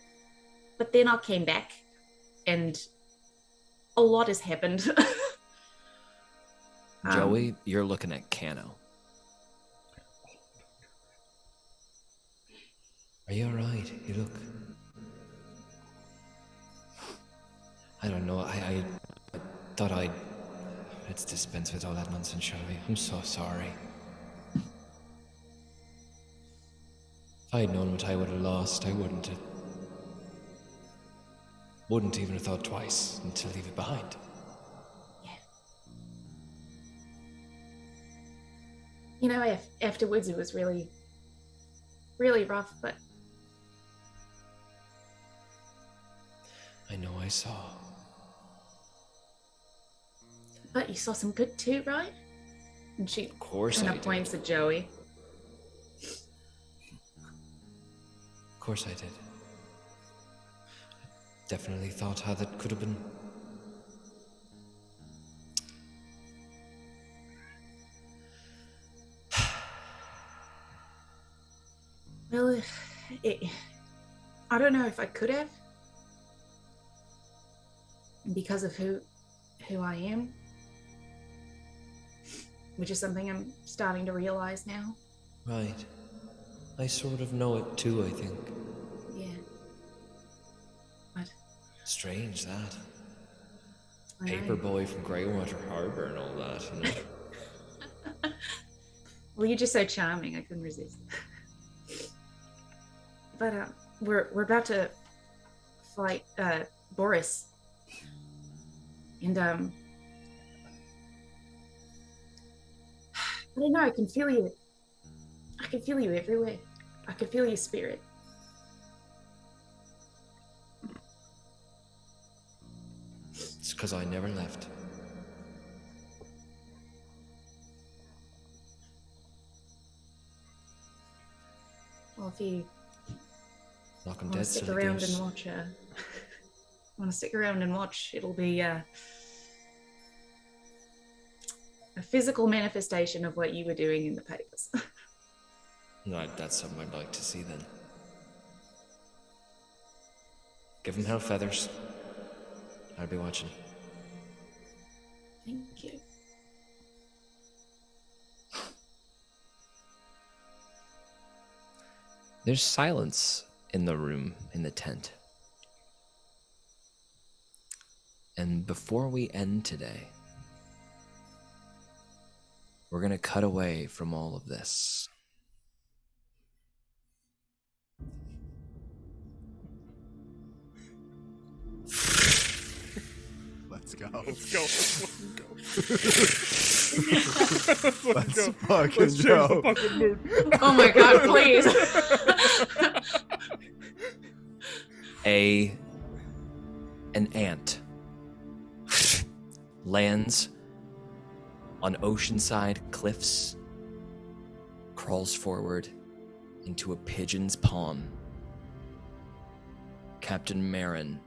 but then I came back, and a lot has happened. Joey, you're looking at Kano. Are you alright? You look... I don't know, I thought I'd... Let's dispense with all that nonsense, shall we? I'm so sorry. If I had known what I would have lost, I wouldn't even have thought twice to leave it behind. You know, afterwards it was really, really rough, but I know I saw. But you saw some good too, right? And she Of course kind I of did. points at Joey. Of course I did. Definitely thought how that could have been. Well, I don't know if I could have. Because of who I am. Which is something I'm starting to realize now. Right. I sort of know it too, I think. Yeah. What? Strange, that. I know. Paperboy from Greywater Harbor and all that, you know? Well, you're just so charming, I couldn't resist. But we're about to fight Boris. And I don't know, I can feel you. I can feel you everywhere. I can feel your spirit. It's because I never left. Well, if you Knock 'em want to dead, stick silly around goose. and watch, want to stick around and watch, it'll be a physical manifestation of what you were doing in the papers. No, that's something I'd like to see then. Give him hell feathers. I'll be watching. Thank you. There's silence in the room, in the tent. And before we end today, we're going to cut away from all of this. Let's go. Let's go. Let's go. fucking Let's change go. the fucking mood. Oh my god, please. An ant lands on oceanside cliffs, crawls forward into a pigeon's palm. Captain Marin,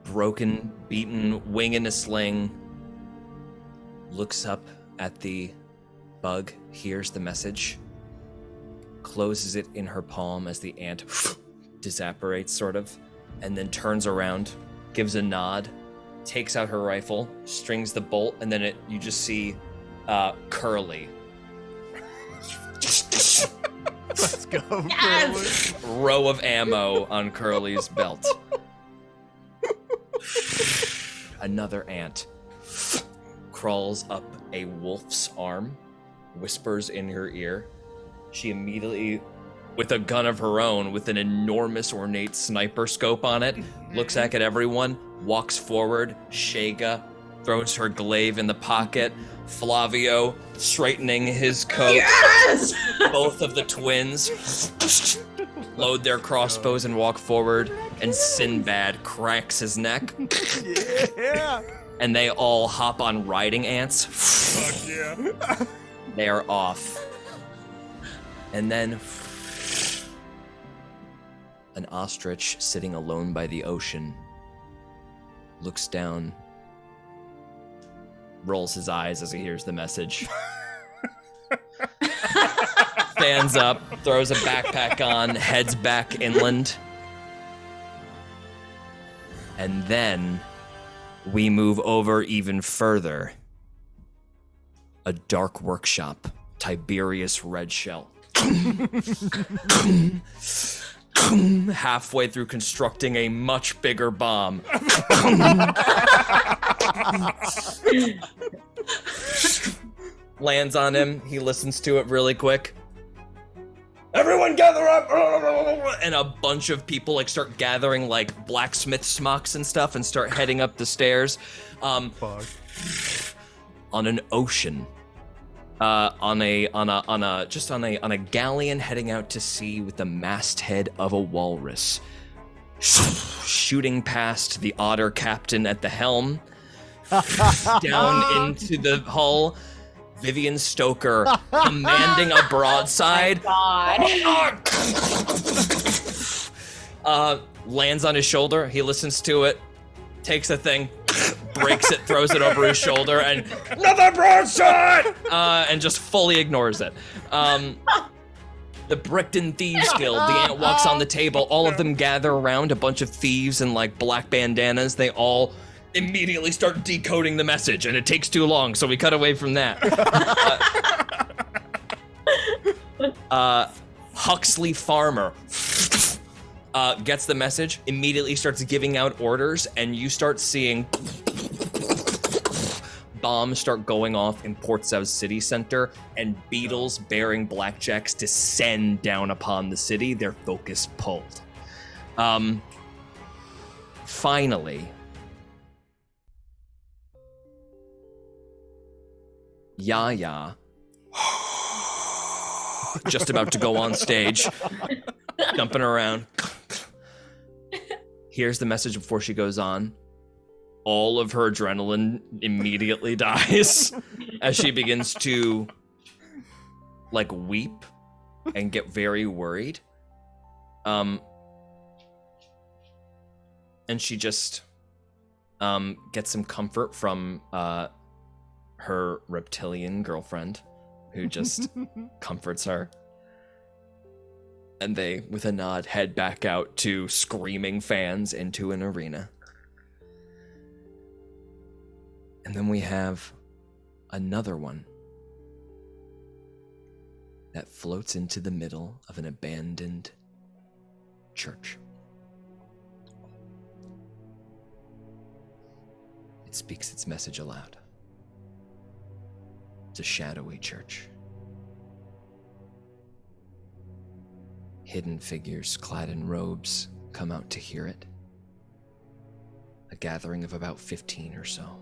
broken, beaten, wing in a sling, looks up at the bug, hears the message, closes it in her palm as the ant disapparates, sort of, and then turns around, gives a nod, takes out her rifle, strings the bolt, and then you just see Curly. Let's go. Yes! Curly. Row of ammo on Curly's belt. Another ant crawls up a wolf's arm, whispers in her ear. She immediately, with a gun of her own, with an enormous ornate sniper scope on it, looks back at everyone, walks forward, Shega, throws her glaive in the pocket, Flavio straightening his coat. Yes! Both of the twins load their crossbows and walk forward, and Sinbad cracks his neck. Yeah. And they all hop on riding ants. Fuck yeah. They are off. And then an ostrich sitting alone by the ocean looks down, rolls his eyes as he hears the message. Stands up, throws a backpack on, heads back inland. And then we move over even further. A dark workshop, Tiberius Red Shell. Halfway through constructing a much bigger bomb. Lands on him, he listens to it really quick. Everyone gather up! And a bunch of people like start gathering like blacksmith smocks and stuff and start heading up the stairs. Fuck. On an ocean. On a galleon heading out to sea with the masthead of a walrus. shooting past the otter captain at the helm, down into the hull. Vivian Stoker commanding a broadside. Lands on his shoulder. He listens to it, takes the thing, breaks it, throws it over his shoulder, and another broadside! And just fully ignores it. The Brickton Thieves Guild, the ant walks on the table. All of them gather around, a bunch of thieves in like black bandanas. They all immediately start decoding the message, and it takes too long, so we cut away from that. Huxley Farmer gets the message, immediately starts giving out orders, and you start seeing bombs start going off in Port South city center, and beetles bearing blackjacks descend down upon the city, their focus pulled. Finally, Yaya, just about to go on stage, jumping around, here's the message before she goes on. All of her adrenaline immediately dies as she begins to like weep and get very worried. And she just gets some comfort from her reptilian girlfriend, who just comforts her. And they, with a nod, head back out to screaming fans into an arena. And then we have another one that floats into the middle of an abandoned church. It speaks its message aloud. It's a shadowy church. Hidden figures clad in robes come out to hear it. A gathering of about 15 or so.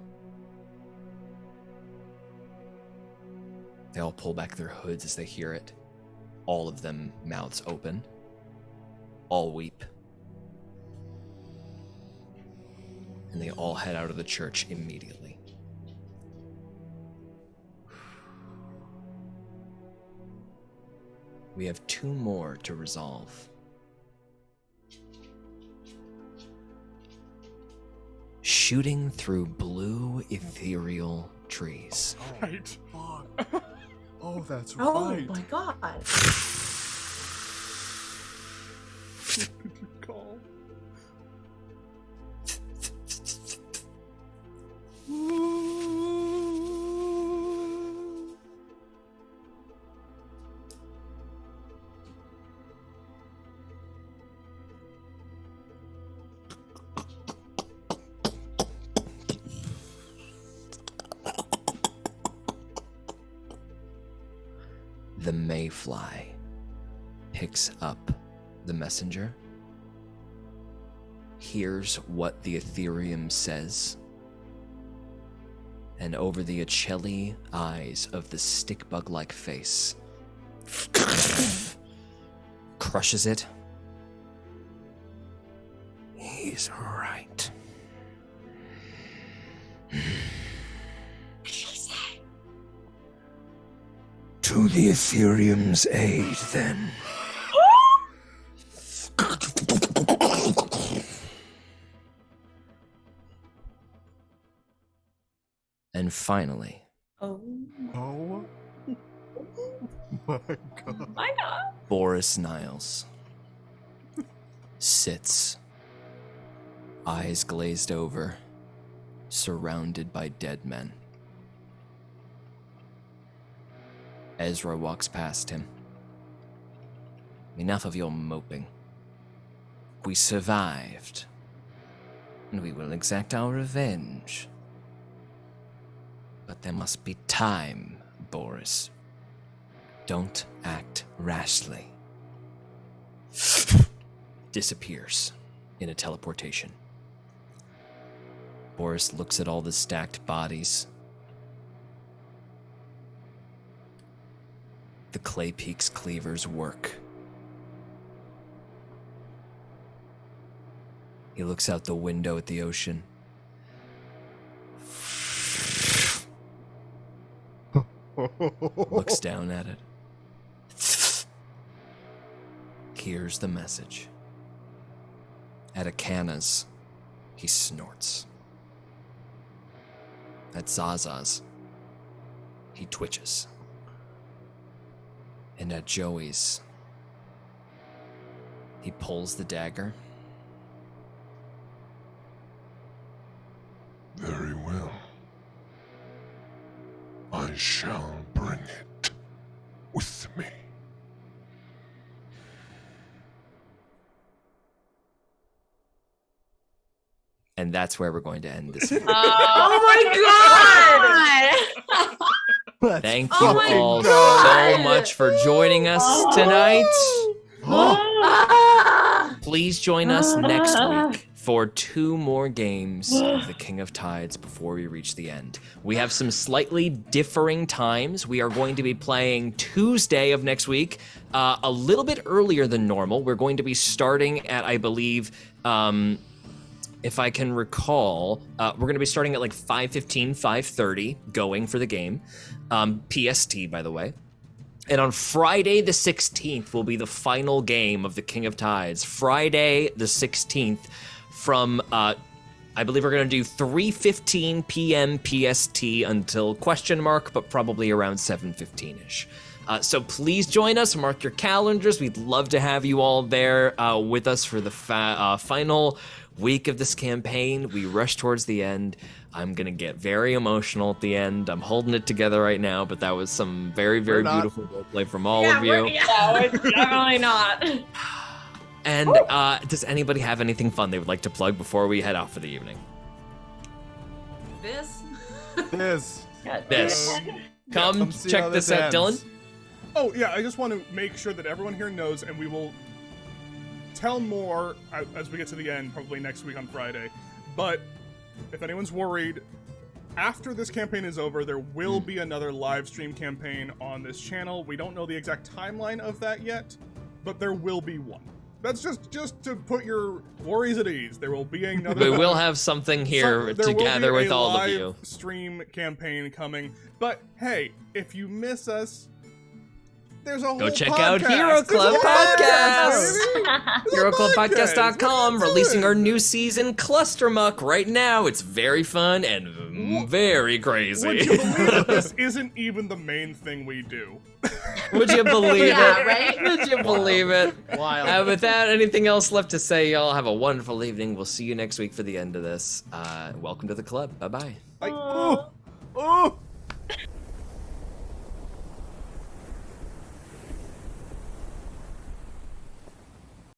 They all pull back their hoods as they hear it. All of them mouths open. All weep. And they all head out of the church immediately. We have 2 more to resolve. Shooting through blue ethereal trees. Right. Oh, that's Oh right. my god. Good call. The mayfly picks up the messenger, hears what the Ethereum says, and over the Acheli eyes of the stick-bug-like face, crushes it. He's right. To the Ethereum's aid, then. And finally, Oh. Oh my god. My God. Boris Niles sits, eyes glazed over, surrounded by dead men. Ezra walks past him. Enough of your moping. We survived, and we will exact our revenge. But there must be time, Boris. Don't act rashly. Disappears in a teleportation. Boris looks at all the stacked bodies. The Clay Peaks cleavers work. He looks out the window at the ocean. Looks down at it. Hears the message. At Akana's, he snorts. At Zaza's, he twitches. And at Joey's, he pulls the dagger. Very well. I shall bring it with me. And that's where we're going to end this. Oh my god! Let's Thank you fucking all go. so much for joining us tonight. Please join us next week for 2 more games of the King of Tides before we reach the end. We have some slightly differing times. We are going to be playing Tuesday of next week, a little bit earlier than normal. We're going to be starting at, I believe, if I can recall, we're going to be starting at like 5:15, 5:30, going for the game. PST, by the way. And on Friday the 16th will be the final game of the King of Tides. Friday the 16th from, I believe we're going to do 3:15 p.m. PST until question mark, but probably around 7:15-ish. So please join us, mark your calendars. We'd love to have you all there with us for the final week of this campaign. We rush towards the end. I'm gonna get very emotional at the end. I'm holding it together right now, but that was some very, very beautiful roleplay from all of you. We're definitely not. And does anybody have anything fun they would like to plug before we head off for the evening? This. Come see check how this this out, ends. Dylan. Oh, yeah, I just want to make sure that everyone here knows, and we will tell more as we get to the end, probably next week on Friday. But if anyone's worried, after this campaign is over, there will be another live stream campaign on this channel. We don't know the exact timeline of that yet, but there will be one. That's just to put your worries at ease. There will be another. We will have something here to gather with all of you. Live stream campaign coming. But hey, if you miss us, there's a whole Go check podcast. out Hero Club Podcast. There's a HeroClubPodcast.com, releasing our new season, Cluster Muck, right now. It's very fun and very crazy. Would you believe that this isn't even the main thing we do? Would you believe Yeah, it? right? Would you believe it? Wild. Without anything else left to say, y'all have a wonderful evening. We'll see you next week for the end of this. Welcome to the club. Bye-bye. Like, Ooh.